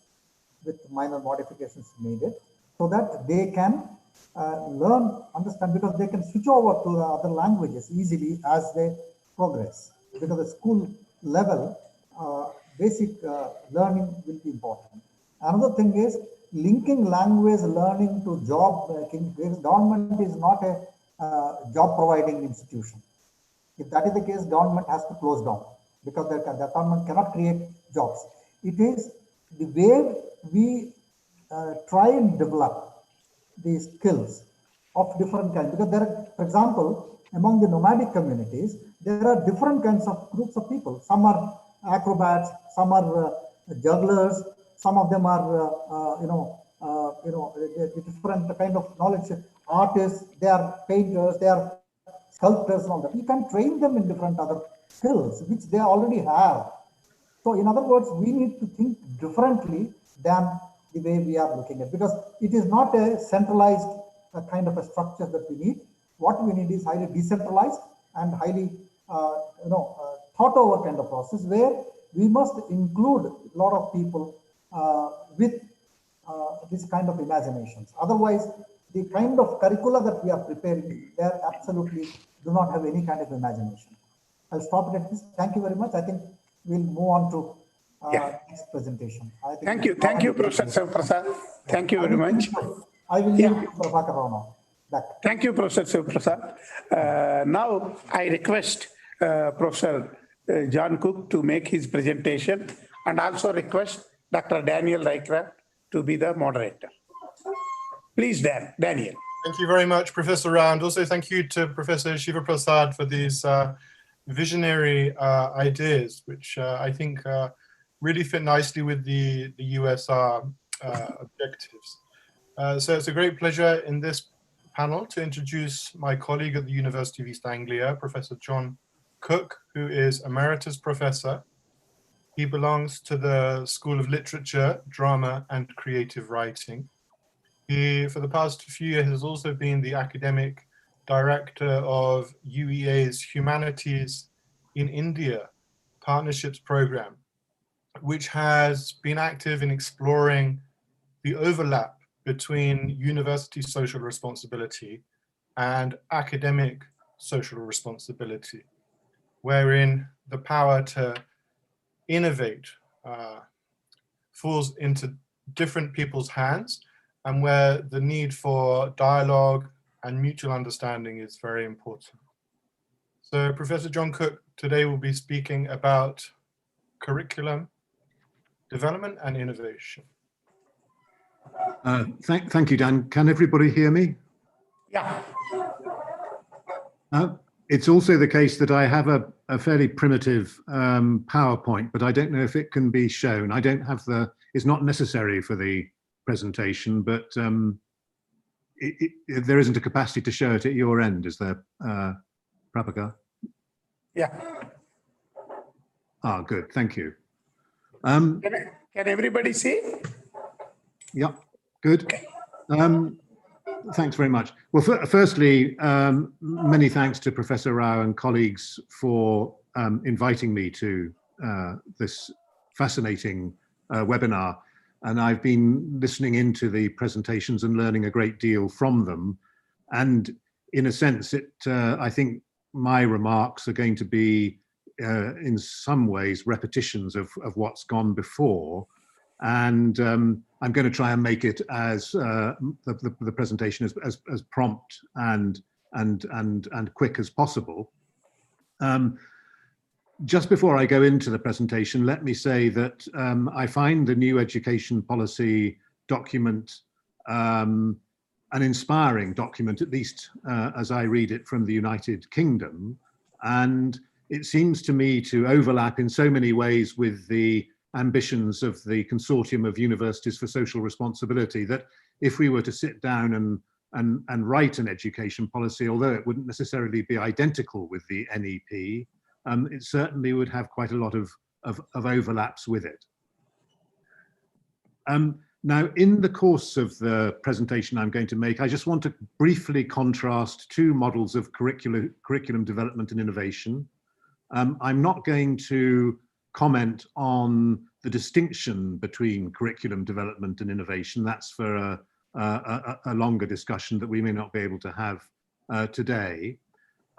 with minor modifications needed, so that they can learn, understand, because they can switch over to the other languages easily as they progress. Because the school level basic learning will be important. Another thing is linking language learning to job making. Government is not a job providing institution. If that is the case, government has to close down, because the government cannot create jobs. It is the way we try and develop these skills of different kinds. Because there are, for example, among the nomadic communities, there are different kinds of groups of people. Some are acrobats, some are jugglers, some of them are different kind of knowledge. Artists, they are painters, they are sculptors and all that. You can train them in different other skills which they already have. So in other words, we need to think differently than the way we are looking at, because it is not a centralized kind of a structure that we need. What we need is highly decentralized and highly thought over kind of process, where we must include a lot of people with this kind of imaginations. Otherwise, the kind of curricula that we are preparing, they absolutely do not have any kind of imagination. I'll stop it at this. Thank you very much. I think we'll move on to next presentation. Thank you, Professor Prasad. Thank you very much. I will leave it to Prabhakar Rao now. Back. Thank you, Professor Prasad. Now I request Professor John Cook to make his presentation, and also request Dr. Daniel Rycraft to be the moderator. Please, Daniel. Thank you very much, Professor Rao, and also thank you to Professor Shiva Prasad for these visionary ideas, which I think really fit nicely with the USR objectives. So it's a great pleasure in this panel to introduce my colleague at the University of East Anglia, Professor John Cook, who is Emeritus Professor. He belongs to the School of Literature, Drama and Creative Writing. He, for the past few years, has also been the academic director of UEA's Humanities in India Partnerships Program, which has been active in exploring the overlap between university social responsibility and academic social responsibility, wherein the power to innovate falls into different people's hands, and where the need for dialogue and mutual understanding is very important. So Professor John Cook today will be speaking about curriculum development and innovation. Thank you, Dan. Can everybody hear me? Yeah. It's also the case that I have a fairly primitive PowerPoint, but I don't know if it can be shown. I don't have it's not necessary for the presentation, but there isn't a capacity to show it at your end, is there, Prabhakar? Yeah. Ah, good, thank you. Can everybody see? Yeah, good. Thanks very much. Well, firstly, many thanks to Professor Rao and colleagues for inviting me to this fascinating webinar. And I've been listening into the presentations and learning a great deal from them. And in a sense, I think my remarks are going to be in some ways repetitions of what's gone before. And I'm going to try and make it as the presentation as prompt and quick as possible. Just before I go into the presentation, let me say that I find the new education policy document an inspiring document, at least as I read it from the United Kingdom. And it seems to me to overlap in so many ways with the ambitions of the Consortium of Universities for Social Responsibility, that if we were to sit down and write an education policy, although it wouldn't necessarily be identical with the NEP, it certainly would have quite a lot of overlaps with it. Now, in the course of the presentation I'm going to make, I just want to briefly contrast two models of curriculum development and innovation. I'm not going to comment on the distinction between curriculum development and innovation. That's for a longer discussion that we may not be able to have today.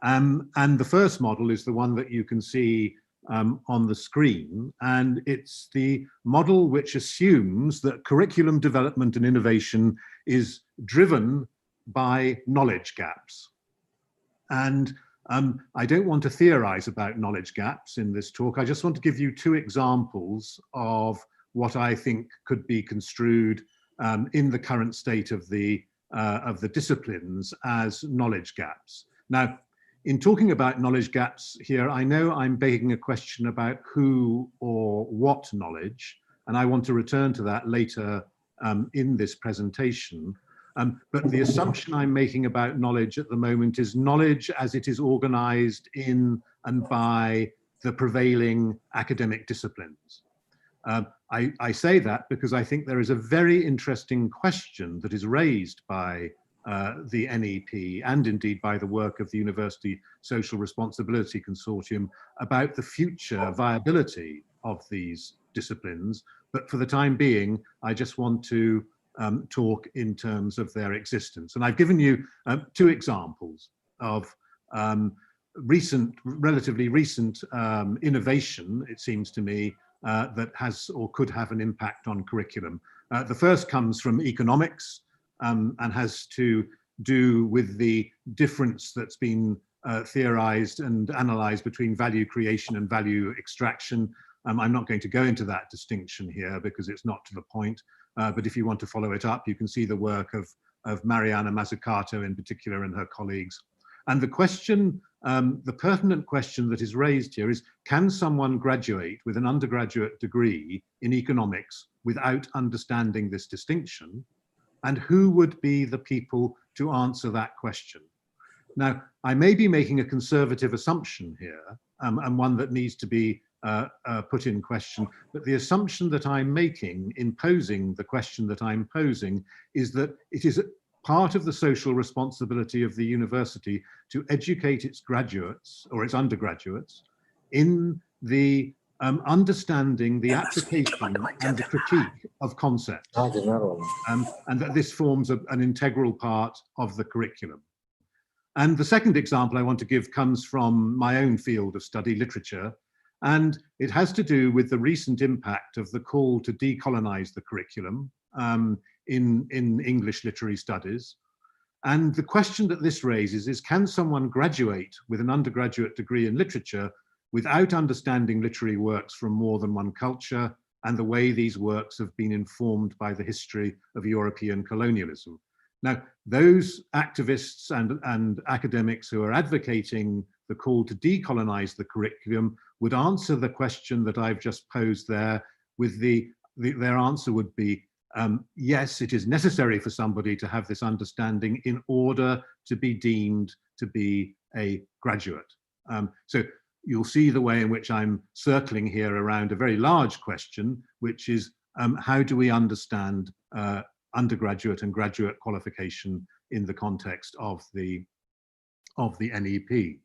And the first model is the one that you can see on the screen, and it's the model which assumes that curriculum development and innovation is driven by knowledge gaps. And I don't want to theorize about knowledge gaps in this talk. I just want to give you two examples of what I think could be construed in the current state of the disciplines as knowledge gaps. Now, in talking about knowledge gaps here, I know I'm begging a question about who or what knowledge, and I want to return to that later in this presentation. But the assumption I'm making about knowledge at the moment is knowledge as it is organized in and by the prevailing academic disciplines. I say that because I think there is a very interesting question that is raised by the NEP and indeed by the work of the University Social Responsibility Consortium about the future viability of these disciplines. But for the time being, I just want to talk in terms of their existence. And I've given you two examples of relatively recent innovation, it seems to me, that has or could have an impact on curriculum. The first comes from economics, and has to do with the difference that's been theorized and analyzed between value creation and value extraction. I'm not going to go into that distinction here because it's not to the point, but if you want to follow it up, you can see the work of Mariana Mazzucato in particular and her colleagues. And the question, the pertinent question that is raised here is, can someone graduate with an undergraduate degree in economics without understanding this distinction? And who would be the people to answer that question? Now, I may be making a conservative assumption here, and one that needs to be put in question, but the assumption that I'm making in posing the question that I'm posing is that it is part of the social responsibility of the university to educate its graduates or its undergraduates in the understanding the application and the critique of concepts, and that this forms an integral part of the curriculum. And the second example I want to give comes from my own field of study, literature, and it has to do with the recent impact of the call to decolonize the curriculum in English literary studies. And the question that this raises is, can someone graduate with an undergraduate degree in literature without understanding literary works from more than one culture and the way these works have been informed by the history of European colonialism? Now, those activists and academics who are advocating the call to decolonize the curriculum would answer the question that I've just posed there with their answer would be, yes, it is necessary for somebody to have this understanding in order to be deemed to be a graduate. So you'll see the way in which I'm circling here around a very large question, which is how do we understand undergraduate and graduate qualification in the context of the NEP?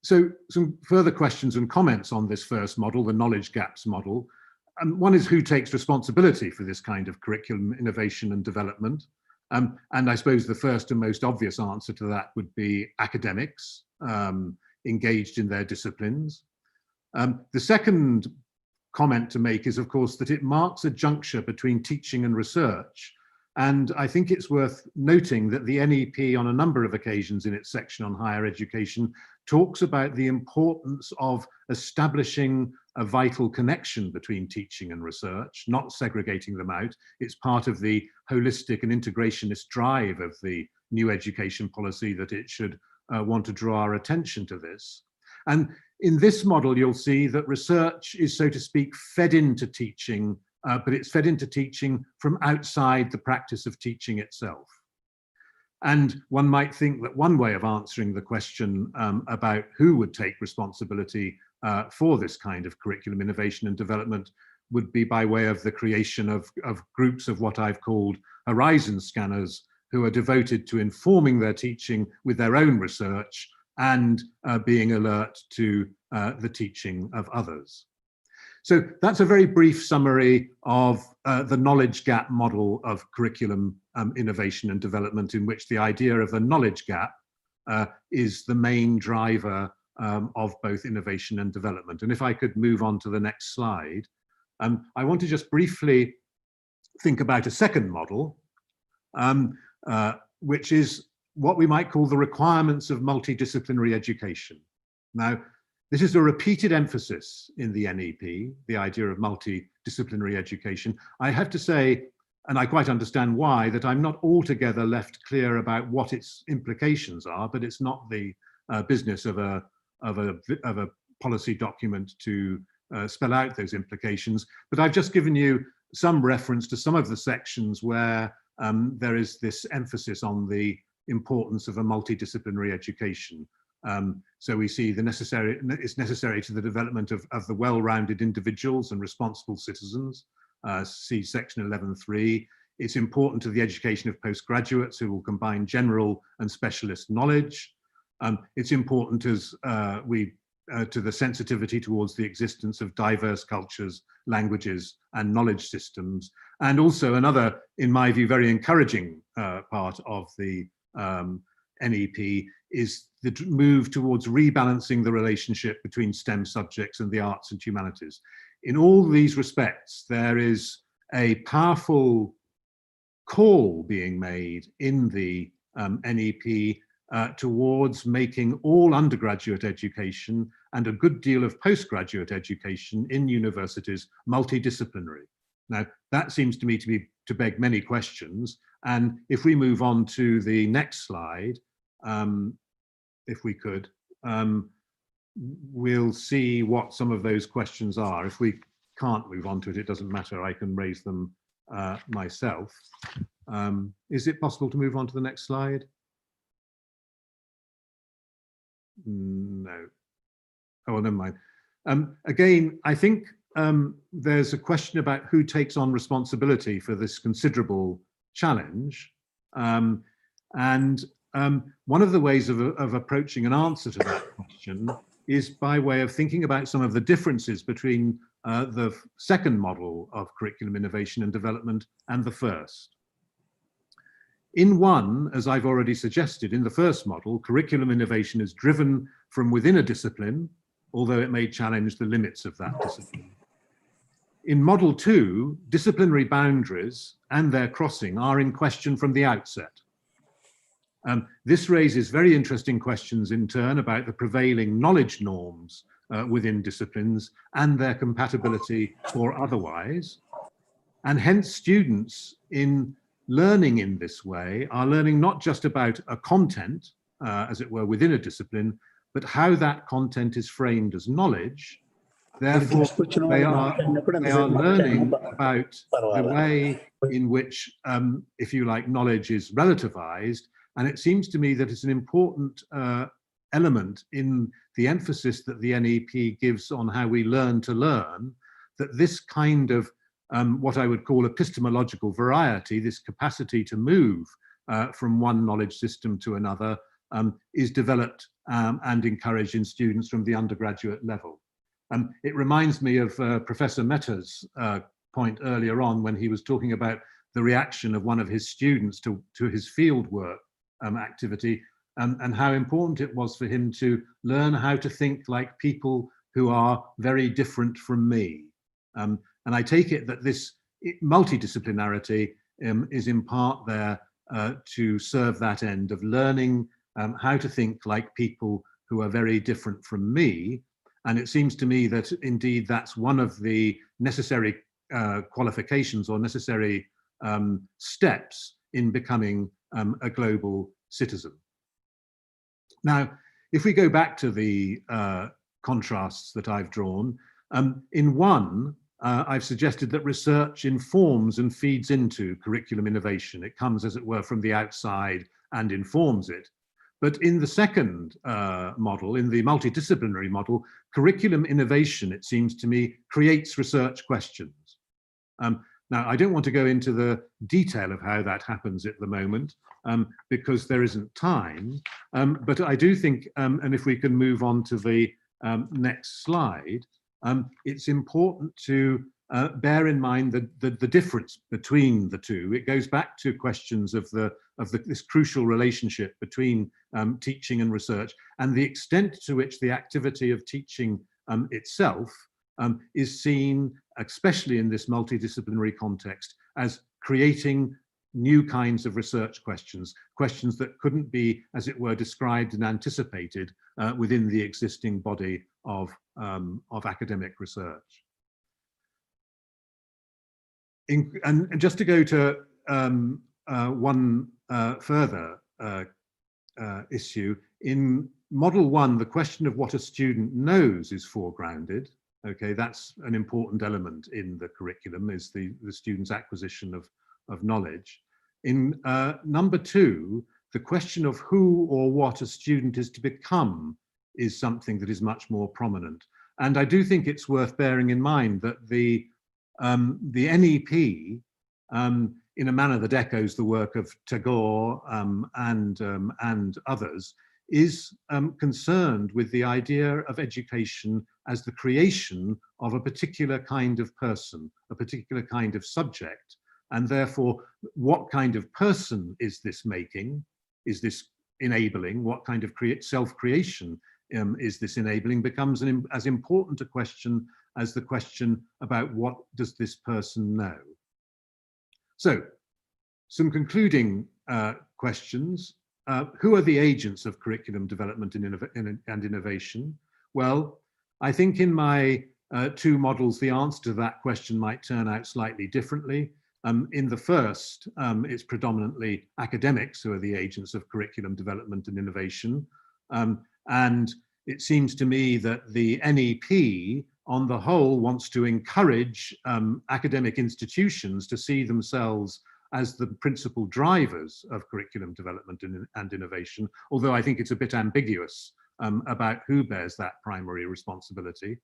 So some further questions and comments on this first model, the knowledge gaps model. One is who takes responsibility for this kind of curriculum innovation and development. And I suppose the first and most obvious answer to that would be academics engaged in their disciplines. The second comment to make is, of course, that it marks a juncture between teaching and research. And I think it's worth noting that the NEP, on a number of occasions in its section on higher education, talks about the importance of establishing a vital connection between teaching and research, not segregating them out. It's part of the holistic and integrationist drive of the new education policy that it should want to draw our attention to this. And in this model, you'll see that research is, so to speak, fed into teaching, but it's fed into teaching from outside the practice of teaching itself. And one might think that one way of answering the question about who would take responsibility for this kind of curriculum innovation and development would be by way of the creation of groups of what I've called horizon scanners, who are devoted to informing their teaching with their own research and being alert to the teaching of others. So that's a very brief summary of the knowledge gap model of curriculum innovation and development, in which the idea of a knowledge gap is the main driver of both innovation and development. And if I could move on to the next slide, I want to just briefly think about a second model, which is what we might call the requirements of multidisciplinary education. Now, this is a repeated emphasis in the NEP, the idea of multidisciplinary education. I have to say, and I quite understand why, that I'm not altogether left clear about what its implications are, but it's not the business of a policy document to spell out those implications. But I've just given you some reference to some of the sections where there is this emphasis on the importance of a multidisciplinary education. So we see it's necessary to the development of the well-rounded individuals and responsible citizens. See section 11.3. It's important to the education of postgraduates who will combine general and specialist knowledge. It's important as to the sensitivity towards the existence of diverse cultures, languages, and knowledge systems. And also another, in my view, very encouraging part of the NEP is the move towards rebalancing the relationship between STEM subjects and the arts and humanities. In all these respects, there is a powerful call being made in the NEP towards making all undergraduate education and a good deal of postgraduate education in universities multidisciplinary. Now, that seems to me to beg many questions. And if we move on to the next slide, if we could, we'll see what some of those questions are. If we can't move on to it, it doesn't matter. I can raise them myself. Is it possible to move on to the next slide? No. Oh, well, never mind. Again, I think there's a question about who takes on responsibility for this considerable challenge. One of the ways of approaching an answer to that question is by way of thinking about some of the differences between the second model of curriculum innovation and development and the first. In one, as I've already suggested, in the first model, curriculum innovation is driven from within a discipline, although it may challenge the limits of that discipline. In model 2, disciplinary boundaries and their crossing are in question from the outset. This raises very interesting questions in turn about the prevailing knowledge norms within disciplines and their compatibility or otherwise. And hence students in learning in this way are learning not just about a content, as it were, within a discipline, but how that content is framed as knowledge. Therefore, they are learning about the way in which, if you like, knowledge is relativized. And it seems to me that it's an important element in the emphasis that the NEP gives on how we learn to learn, that this kind of what I would call epistemological variety, this capacity to move from one knowledge system to another, is developed and encouraged in students from the undergraduate level. It reminds me of Professor Mehta's point earlier on when he was talking about the reaction of one of his students to his field work activity, and how important it was for him to learn how to think like people who are very different from me. And I take it that this multidisciplinarity is in part there to serve that end of learning how to think like people who are very different from me. And it seems to me that indeed that's one of the necessary qualifications or necessary steps in becoming a global citizen. Now, if we go back to the contrasts that I've drawn, in one, I've suggested that research informs and feeds into curriculum innovation. It comes, as it were, from the outside and informs it. But in the second model, in the multidisciplinary model, curriculum innovation, it seems to me, creates research questions. Now, I don't want to go into the detail of how that happens at the moment, because there isn't time. But I do think, and if we can move on to the next slide, it's important to bear in mind the difference between the two. It goes back to questions of this crucial relationship between teaching and research, and the extent to which the activity of teaching itself is seen, especially in this multidisciplinary context, as creating new kinds of research questions, questions that couldn't be, as it were, described and anticipated within the existing body of academic research. And just to go to one further issue, in model one, the question of what a student knows is foregrounded. Okay, that's an important element in the curriculum, is the student's acquisition of knowledge. In number two, the question of who or what a student is to become is something that is much more prominent. And I do think it's worth bearing in mind that the NEP, in a manner that echoes the work of Tagore and others, is concerned with the idea of education as the creation of a particular kind of person, a particular kind of subject. And therefore, what kind of person is this making? Is this enabling? What kind of self-creation is this enabling? Becomes as important a question as the question about what does this person know? So, some concluding questions. Who are the agents of curriculum development and innovation? Well, I think in my two models, the answer to that question might turn out slightly differently. In the first, it's predominantly academics who are the agents of curriculum development and innovation. And it seems to me that the NEP, on the whole, wants to encourage academic institutions to see themselves as the principal drivers of curriculum development and innovation, although I think it's a bit ambiguous about who bears that primary responsibility.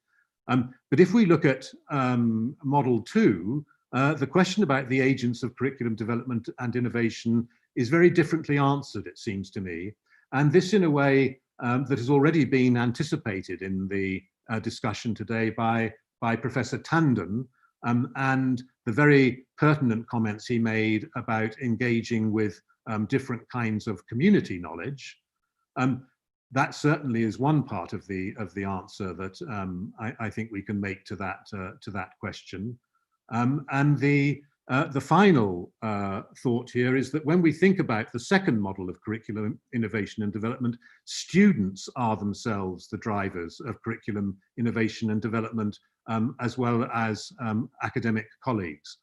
But if we look at model two, the question about the agents of curriculum development and innovation is very differently answered, it seems to me. And this in a way that has already been anticipated in the discussion today by Professor Tandon, and the very pertinent comments he made about engaging with different kinds of community knowledge. That certainly is one part of the answer that I think we can make to that question. And the final thought here is that when we think about the second model of curriculum innovation and development, students are themselves the drivers of curriculum innovation and development, as well as academic colleagues.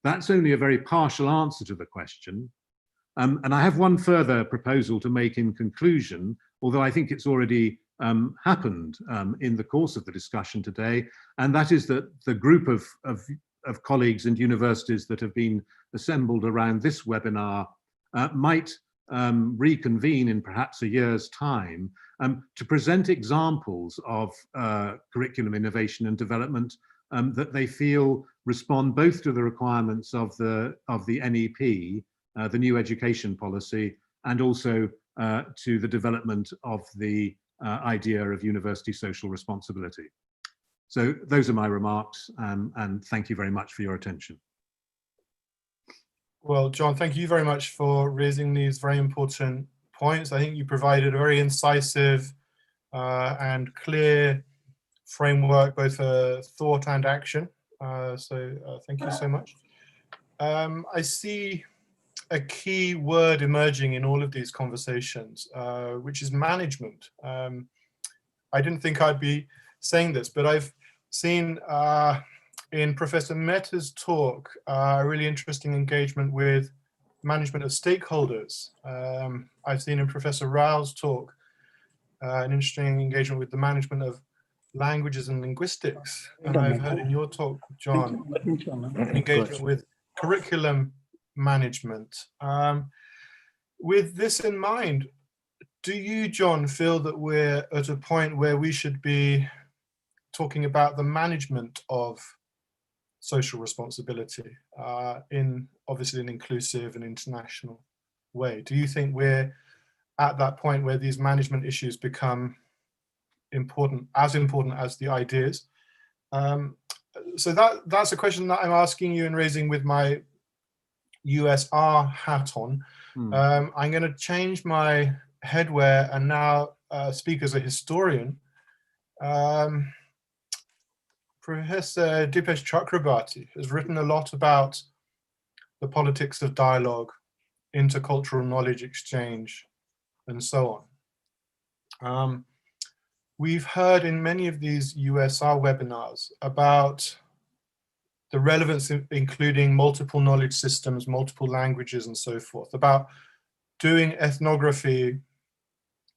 That's only a very partial answer to the question. And I have one further proposal to make in conclusion, although I think it's already happened in the course of the discussion today, and that is that the group of colleagues and universities that have been assembled around this webinar might reconvene in perhaps a year's time to present examples of curriculum innovation and development that they feel respond both to the requirements of the NEP, the new education policy, and also to the development of the idea of university social responsibility. So those are my remarks, and thank you very much for your attention. Well, John, thank you very much for raising these very important points. I think you provided a very incisive and clear framework, both for thought and action, Thank you so much. I see a key word emerging in all of these conversations, which is management. I didn't think I'd be saying this, but I've seen in Professor Mehta's talk a really interesting engagement with management of stakeholders. I've seen in Professor Rao's talk an interesting engagement with the management of languages and linguistics. And I've heard in your talk, John, engagement with curriculum management. With this in mind, do you, John, feel that we're at a point where we should be talking about the management of social responsibility in obviously an inclusive and international way? Do you think we're at that point where these management issues become important as the ideas? So that's a question that I'm asking you and raising with my USR hat on. I'm going to change my headwear and now speak as a historian. Professor Dipesh Chakrabarty has written a lot about the politics of dialogue, intercultural knowledge exchange, and so on. We've heard in many of these USR webinars about the relevance of including multiple knowledge systems, multiple languages, and so forth, about doing ethnography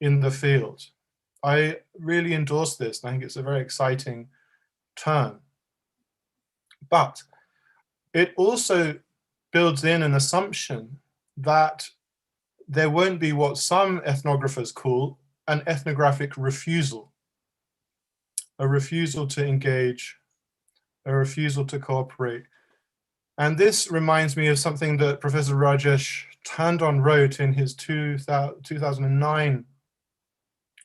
in the field. I really endorse this, and I think it's a very exciting turn. But it also builds in an assumption that there won't be what some ethnographers call an ethnographic refusal, a refusal to engage, a refusal to cooperate. And this reminds me of something that Professor Rajesh Tandon wrote in his 2009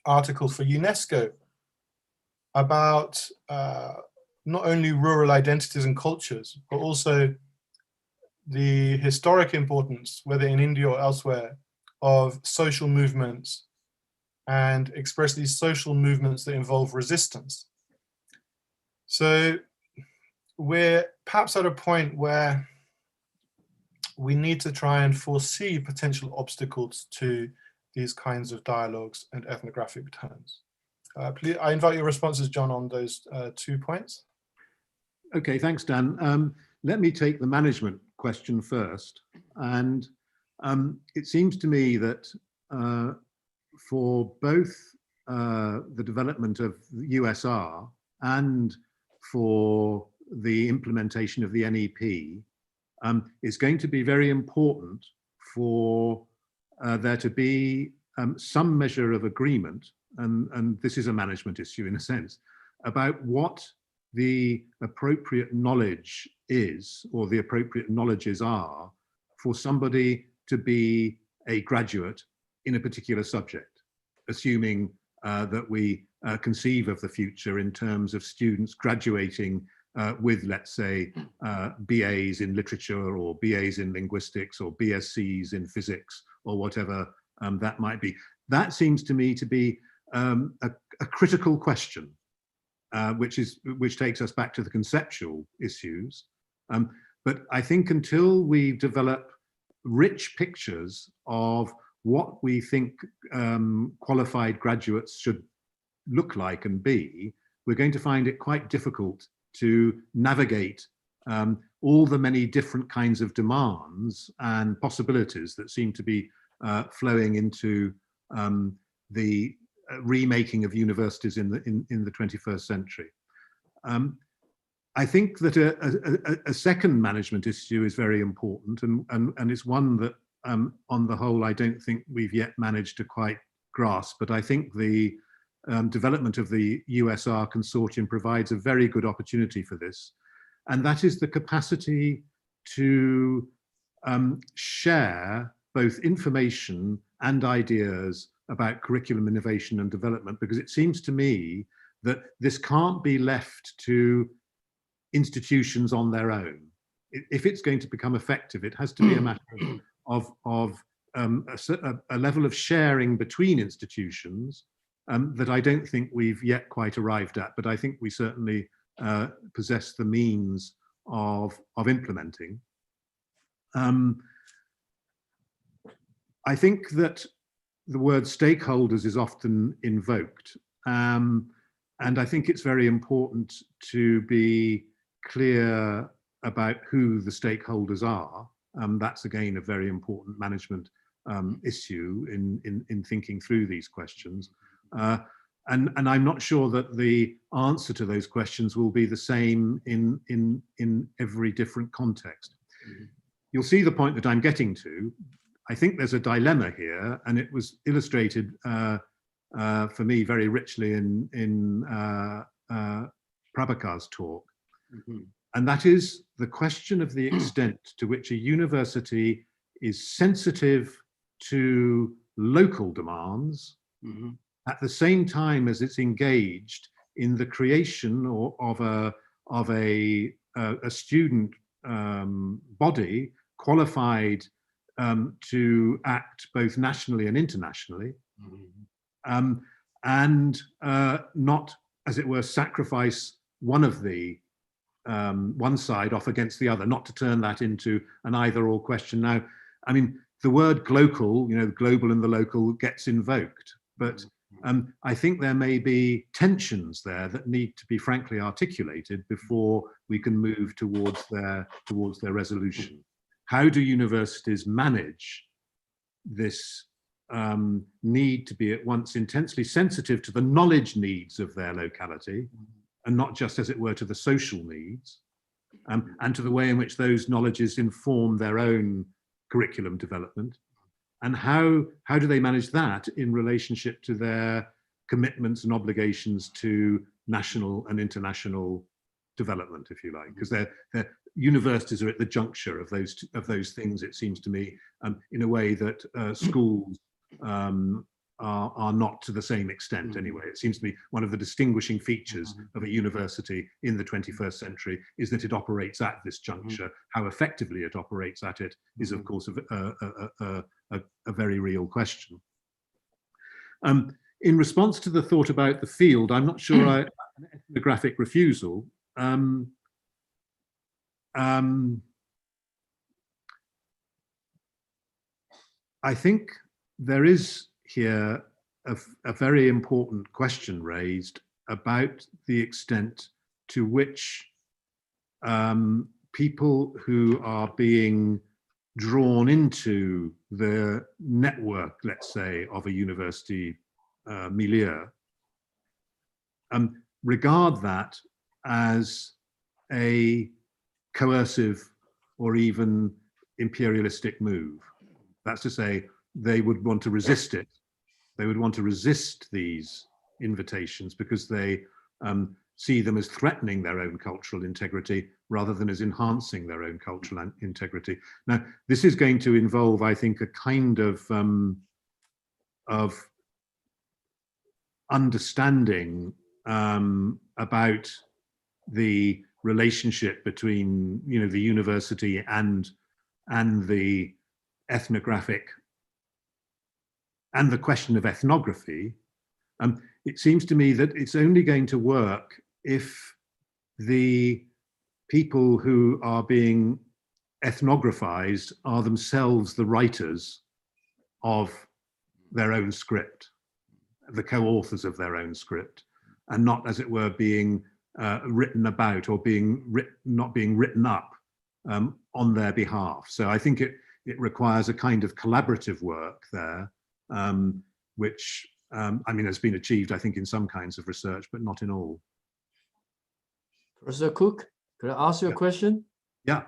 article for UNESCO about not only rural identities and cultures, but also the historic importance, whether in India or elsewhere, of social movements, and expressly social movements that involve resistance. So we're perhaps at a point where we need to try and foresee potential obstacles to these kinds of dialogues and ethnographic turns. Please, I invite your responses, John, on those 2 points. Okay, thanks, Dan. Let me take the management question first. And it seems to me that for both the development of USR and for the implementation of the NEP, it's going to be very important for there to be some measure of agreement, and this is a management issue in a sense, about what the appropriate knowledge is, or the appropriate knowledges are, for somebody to be a graduate in a particular subject, assuming that we conceive of the future in terms of students graduating with, let's say, BAs in literature, or BAs in linguistics, or BScs in physics, or whatever that might be. That seems to me to be a critical question, which takes us back to the conceptual issues. But I think until we develop rich pictures of what we think qualified graduates should look like and be, we're going to find it quite difficult to navigate all the many different kinds of demands and possibilities that seem to be flowing into the remaking of universities in the 21st century. I think that a second management issue is very important, and it's one that on the whole I don't think we've yet managed to quite grasp, but I think the development of the USR consortium provides a very good opportunity for this, and that is the capacity to share both information and ideas about curriculum innovation and development, because it seems to me that this can't be left to institutions on their own. If it's going to become effective, it has to be a matter of a level of sharing between institutions that I don't think we've yet quite arrived at, but I think we certainly possess the means of implementing. I think that the word stakeholders is often invoked, and I think it's very important to be clear about who the stakeholders are. That's again a very important management issue in thinking through these questions. And I'm not sure that the answer to those questions will be the same in every different context. You'll see the point that I'm getting to. I think there's a dilemma here, and it was illustrated for me very richly in Prabhakar's talk. And that is the question of the extent to which a university is sensitive to local demands at the same time as it's engaged in the creation of a student body qualified to act both nationally and internationally, and not, as it were, sacrifice one side off against the other, not to turn that into an either-or question. Now, I mean, the word global, global and the local gets invoked, but I think there may be tensions there that need to be frankly articulated before we can move towards their resolution. How do universities manage this need to be at once intensely sensitive to the knowledge needs of their locality, and not just, as it were, to the social needs, and to the way in which those knowledges inform their own curriculum development? And how do they manage that in relationship to their commitments and obligations to national and international development, if you like? Because they're universities are at the juncture of those things, it seems to me, in a way that schools are not to the same extent anyway. It seems to me one of the distinguishing features of a university in the 21st century is that it operates at this juncture. How effectively it operates at it is, of course, a very real question. In response to the thought about the field, I'm not sure an ethnographic refusal. I think there is here a very important question raised about the extent to which people who are being drawn into the network, let's say, of a university milieu, regard that as a coercive or even imperialistic move. That's to say, they would want to resist it. They would want to resist these invitations because they see them as threatening their own cultural integrity rather than as enhancing their own cultural integrity. Now, this is going to involve, I think, a kind of understanding about the relationship between, the university and the ethnographic and the question of ethnography. It seems to me that it's only going to work if the people who are being ethnographized are themselves the writers of their own script, the co-authors of their own script, and not, as it were, being written about or not being written up on their behalf. So I think it requires a kind of collaborative work there, which has been achieved, I think, in some kinds of research, but not in all. Professor Cook, could I ask you a question? Yeah.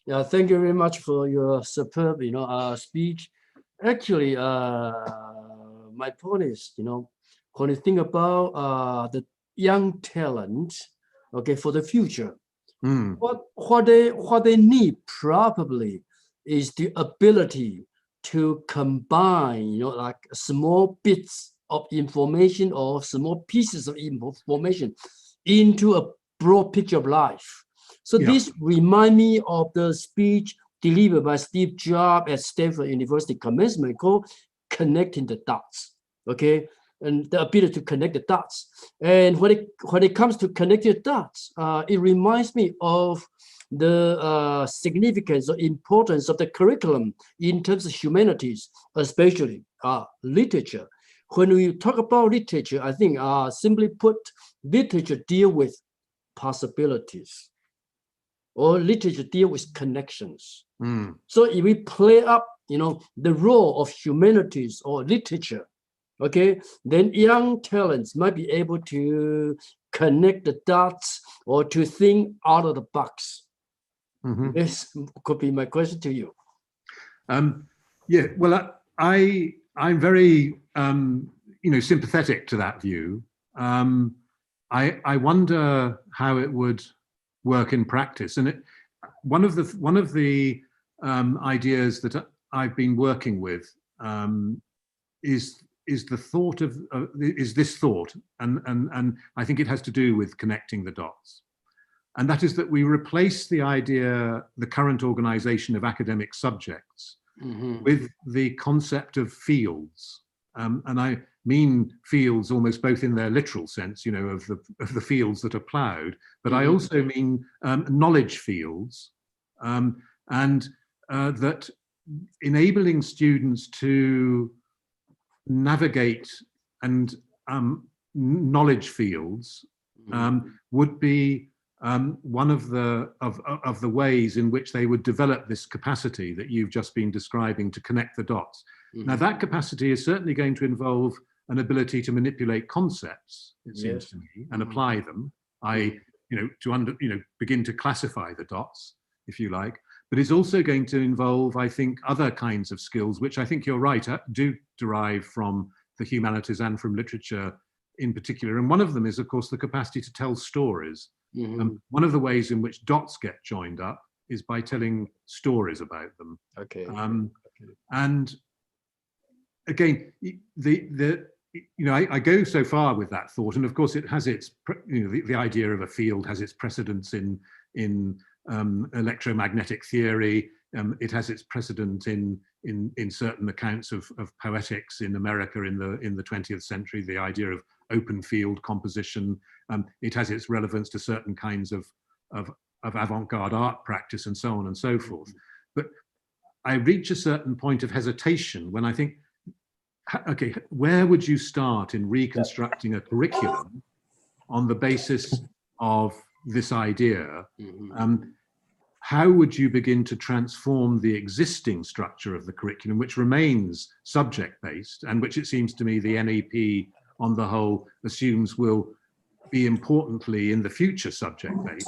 Yeah, thank you very much for your superb, speech. Actually, my point is, when you think about the young talent, okay, for the future, what they need probably is the ability to combine, like small bits of information or small pieces of information into a broad picture of life. So this reminds me of the speech delivered by Steve Jobs at Stanford University commencement called "Connecting the Dots." Okay, and the ability to connect the dots. And when it comes to connecting the dots, it reminds me of the significance or importance of the curriculum in terms of humanities, especially literature. When we talk about literature, I think simply put, literature deal with possibilities, or literature deal with connections. So if we play up, the role of humanities or literature, okay, then young talents might be able to connect the dots or to think out of the box. This could be my question to you. Yeah, well, I'm very sympathetic to that view. I wonder how it would work in practice, and one of the ideas that I've been working with is the thought of this thought, and I think it has to do with connecting the dots, and that is that we replace the current organization of academic subjects with the concept of fields, and I mean fields almost both in their literal sense, of the fields that are ploughed, but I also mean knowledge fields, and that enabling students to navigate and knowledge fields would be one of the ways in which they would develop this capacity that you've just been describing to connect the dots. Now, that capacity is certainly going to involve an ability to manipulate concepts, it seems to me, and apply them. To begin to classify the dots, if you like. But it's also going to involve, I think, other kinds of skills, which I think you're right, do derive from the humanities and from literature in particular. And one of them is, of course, the capacity to tell stories. One of the ways in which dots get joined up is by telling stories about them. Okay. And again, I go so far with that thought, and of course, it has its, the idea of a field has its precedence in electromagnetic theory. It has its precedent in certain accounts of poetics in America in the 20th century. The idea of open field composition. It has its relevance to certain kinds of avant-garde art practice and so on and so forth. But I reach a certain point of hesitation when I think, okay, where would you start in reconstructing a curriculum on the basis of this idea? How would you begin to transform the existing structure of the curriculum, which remains subject-based, and which it seems to me the NEP on the whole assumes will be importantly in the future subject-based,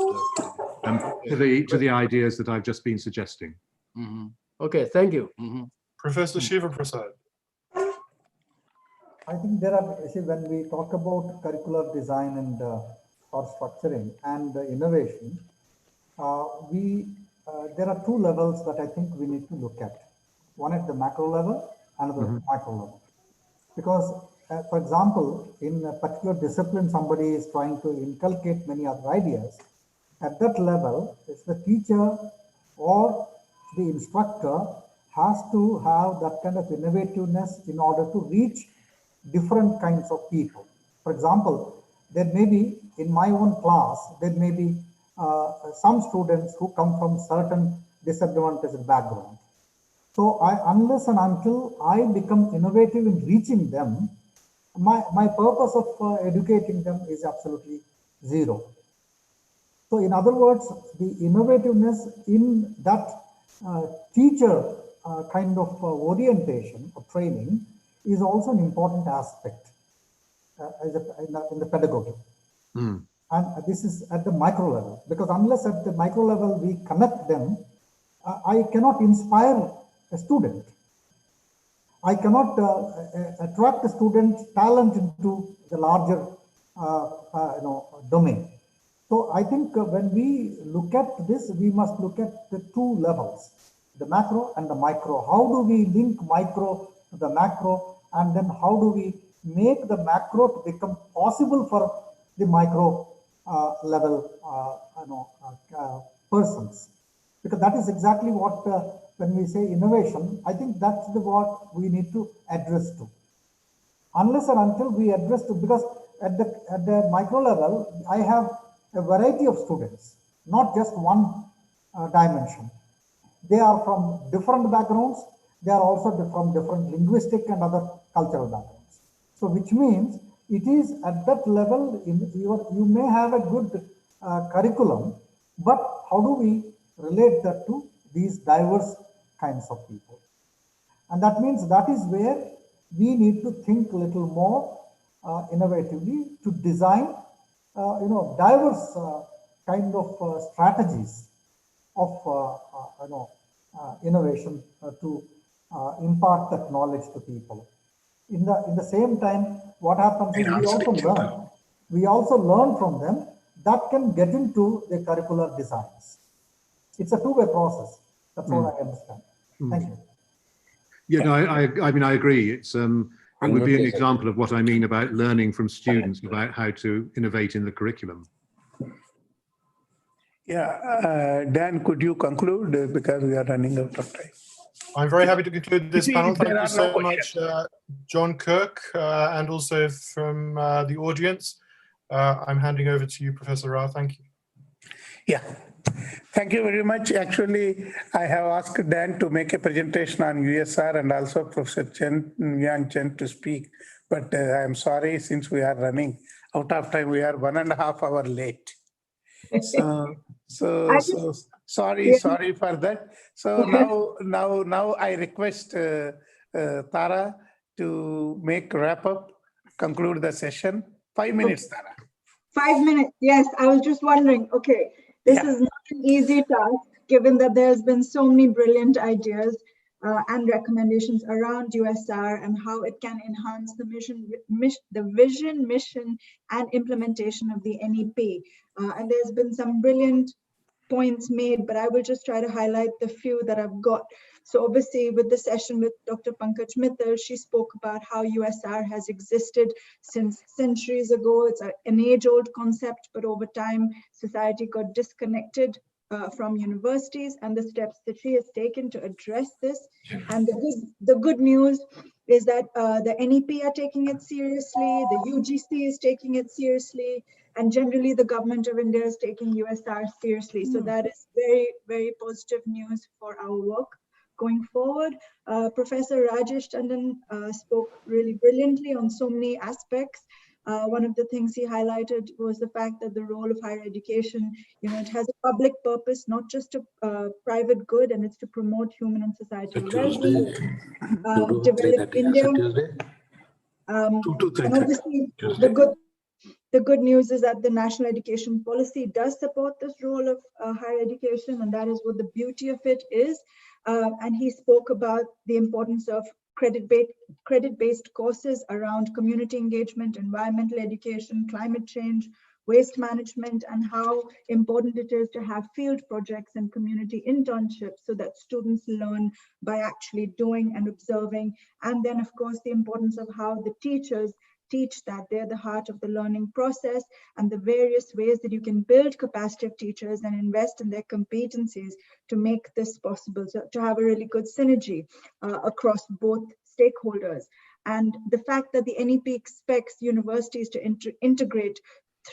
to the ideas that I've just been suggesting. Okay, thank you. Professor Shiva Prasad. I think there are, when we talk about curricular design and or structuring and innovation, there are two levels that I think we need to look at. One at the macro level, another micro level. Because, for example, in a particular discipline, somebody is trying to inculcate many other ideas. At that level, it's the teacher or the instructor has to have that kind of innovativeness in order to reach different kinds of people. For example, there may be, in my own class, there may be some students who come from certain disadvantaged background. So unless and until I become innovative in reaching them, my purpose of educating them is absolutely zero. So in other words, the innovativeness in that teacher kind of orientation or training is also an important aspect in the pedagogy. And this is at the micro level, because unless at the micro level we connect them, I cannot inspire a student. I cannot attract a student's talent into the larger domain. So I think when we look at this, we must look at the two levels, the macro and the micro. How do we link micro to the macro, and then how do we make the macro to become possible for the micro level persons? Because that is exactly what, when we say innovation, I think that's what we need to address to. unless and until we address it, because at the micro level, I have a variety of students, not just one dimension. They are from different backgrounds. They are also from different linguistic and other cultural backgrounds. So which means it is at that level, you may have a good curriculum, but how do we relate that to these diverse kinds of people? And that means that is where we need to think a little more innovatively to design, diverse kind of strategies of innovation to impart that knowledge to people. In the same time, what happens is we also learn from them that can get into the curricular designs. It's a two-way process. That's what I understand. Thank you. Yeah, no, I mean, I agree. It would be an example of what I mean about learning from students about how to innovate in the curriculum. Yeah, Dan, could you conclude because we are running out of time? I'm very happy to conclude this panel. Thank you so no much, John Kirk, and also from the audience. I'm handing over to you, Professor Rao. Thank you. Yeah, thank you very much. Actually, I have asked Dan to make a presentation on USR and also Professor Yang Chen to speak. But I'm sorry, since we are running out of time, we are 1.5 hours late. So sorry for that. So now I request Tara to wrap up, conclude the session. 5 minutes, Tara. 5 minutes. Yes, I was just wondering. Okay, this is not an easy task, given that there's been so many brilliant ideas and recommendations around USR and how it can enhance the vision, mission, and implementation of the NEP. And there's been some brilliant points made, but I will just try to highlight the few that I've got. So obviously with the session with Dr. Pankaj Mittal, she spoke about how USR has existed since centuries ago. It's an age-old concept, but over time, society got disconnected from universities, and the steps that she has taken to address this. And the good news is that the NEP are taking it seriously, the UGC is taking it seriously, and generally the government of India is taking USR seriously. So that is very, very positive news for our work going forward. Professor Rajesh Tandon spoke really brilliantly on so many aspects. One of the things he highlighted was the fact that the role of higher education, it has a public purpose, not just a private good, and it's to promote human and societal well-being, develop India. And obviously, the good news is that the national education policy does support this role of higher education, and that is what the beauty of it is. And he spoke about the importance of credit-based courses around community engagement, environmental education, climate change, waste management, and how important it is to have field projects and community internships so that students learn by actually doing and observing. And then, of course, the importance of how the teachers teach that. They're the heart of the learning process, and the various ways that you can build capacity of teachers and invest in their competencies to make this possible, so to have a really good synergy across both stakeholders. And the fact that the NEP expects universities to integrate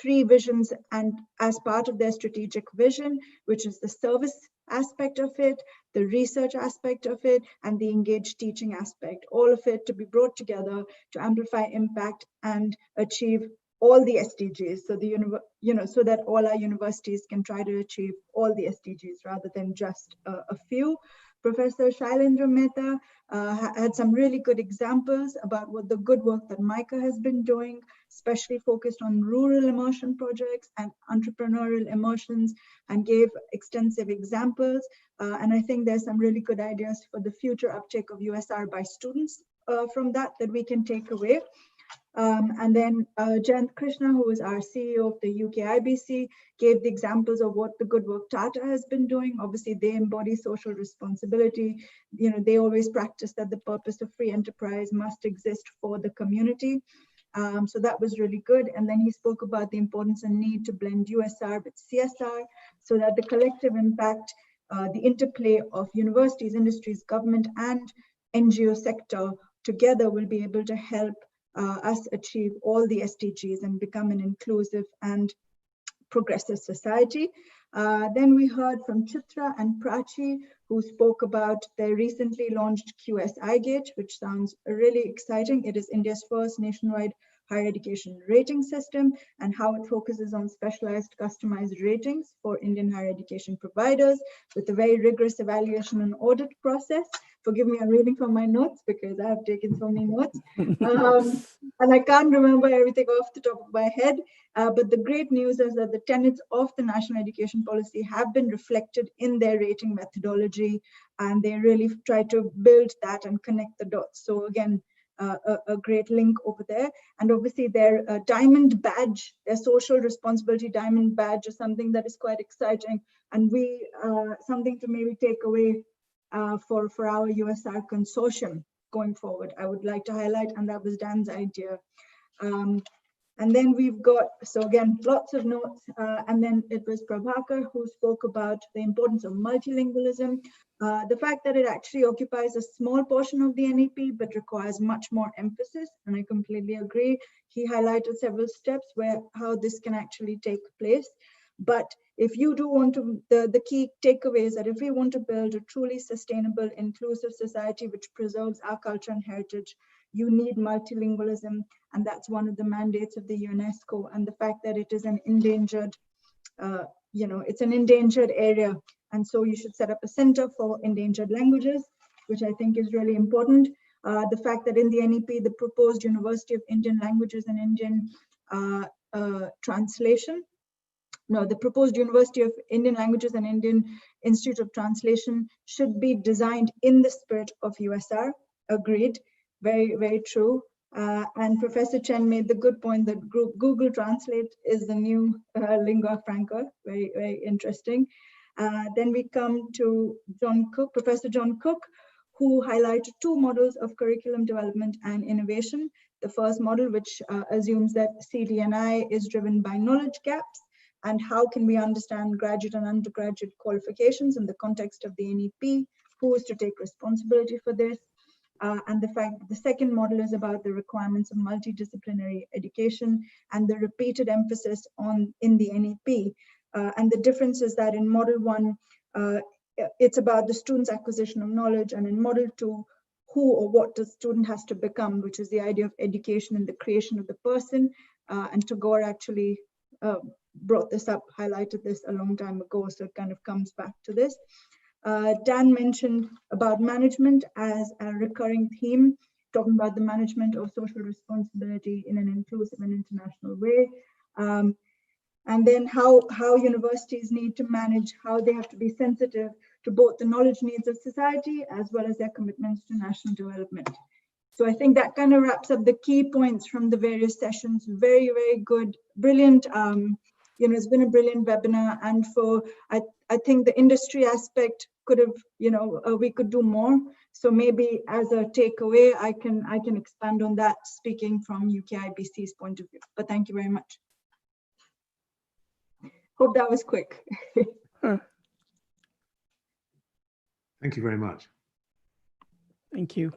3 visions and as part of their strategic vision, which is the service aspect of it, the research aspect of it, and the engaged teaching aspect, all of it to be brought together to amplify impact and achieve all the SDGs. So so that all our universities can try to achieve all the SDGs rather than just a few. Professor Shailendra Mehta had some really good examples about what the good work that Micah has been doing, especially focused on rural immersion projects and entrepreneurial immersions, and gave extensive examples. And I think there's some really good ideas for the future uptake of USR by students from that we can take away. And then Jayant Krishna, who is our CEO of the UK IBC, gave the examples of what the good work Tata has been doing. Obviously, they embody social responsibility. They always practice that the purpose of free enterprise must exist for the community. So that was really good. And then he spoke about the importance and need to blend USR with CSR so that the collective impact, the interplay of universities, industries, government, and NGO sector together will be able to help us achieve all the SDGs and become an inclusive and progressive society. Then we heard from Chitra and Prachi, who spoke about their recently launched QSI-Gate, which sounds really exciting. It is India's first nationwide higher education rating system, and how it focuses on specialized customized ratings for Indian higher education providers with a very rigorous evaluation and audit process. Forgive me, I'm reading from my notes because I have taken so many notes. And I can't remember everything off the top of my head. But the great news is that the tenets of the national education policy have been reflected in their rating methodology, and they really try to build that and connect the dots. So again, a great link over there. And obviously their diamond badge, their social responsibility diamond badge is something that is quite exciting, and we something to maybe take away for our USR consortium going forward, I would like to highlight, and that was Dan's idea. And then we've got, so again, lots of notes, and then it was Prabhakar who spoke about the importance of multilingualism, the fact that it actually occupies a small portion of the NEP, but requires much more emphasis, and I completely agree. He highlighted several steps where how this can actually take place. But if you do want to, the key takeaway is that if we want to build a truly sustainable, inclusive society which preserves our culture and heritage, you need multilingualism, and that's one of the mandates of the UNESCO. And the fact that it is an endangered, it's an endangered area, and so you should set up a center for endangered languages, which I think is really important. The fact that in the NEP, the proposed University of Indian Languages and Indian the proposed University of Indian Languages and Indian Institute of Translation should be designed in the spirit of USR. Agreed. Very, very true. And Professor Chen made the good point that Google Translate is the new lingua franca. Very, very interesting. Then we come to Professor John Cook, who highlighted two models of curriculum development and innovation. The first model, which assumes that CD&I is driven by knowledge gaps, and how can we understand graduate and undergraduate qualifications in the context of the NEP, who is to take responsibility for this, and the fact that the second model is about the requirements of multidisciplinary education and the repeated emphasis in the NEP. And the difference is that in model 1, it's about the student's acquisition of knowledge, and in model 2, who or what the student has to become, which is the idea of education and the creation of the person. And Tagore actually brought this up, highlighted this a long time ago, so it kind of comes back to this. Dan mentioned about management as a recurring theme, talking about the management of social responsibility in an inclusive and international way. And then how universities need to manage, how they have to be sensitive to both the knowledge needs of society as well as their commitments to national development. So I think that kind of wraps up the key points from the various sessions. Very, very good, brilliant. It's been a brilliant webinar, and I think the industry aspect could have, we could do more. So maybe as a takeaway, I can expand on that, speaking from UKIBC's point of view. But thank you very much. Hope that was quick. Thank you very much. Thank you.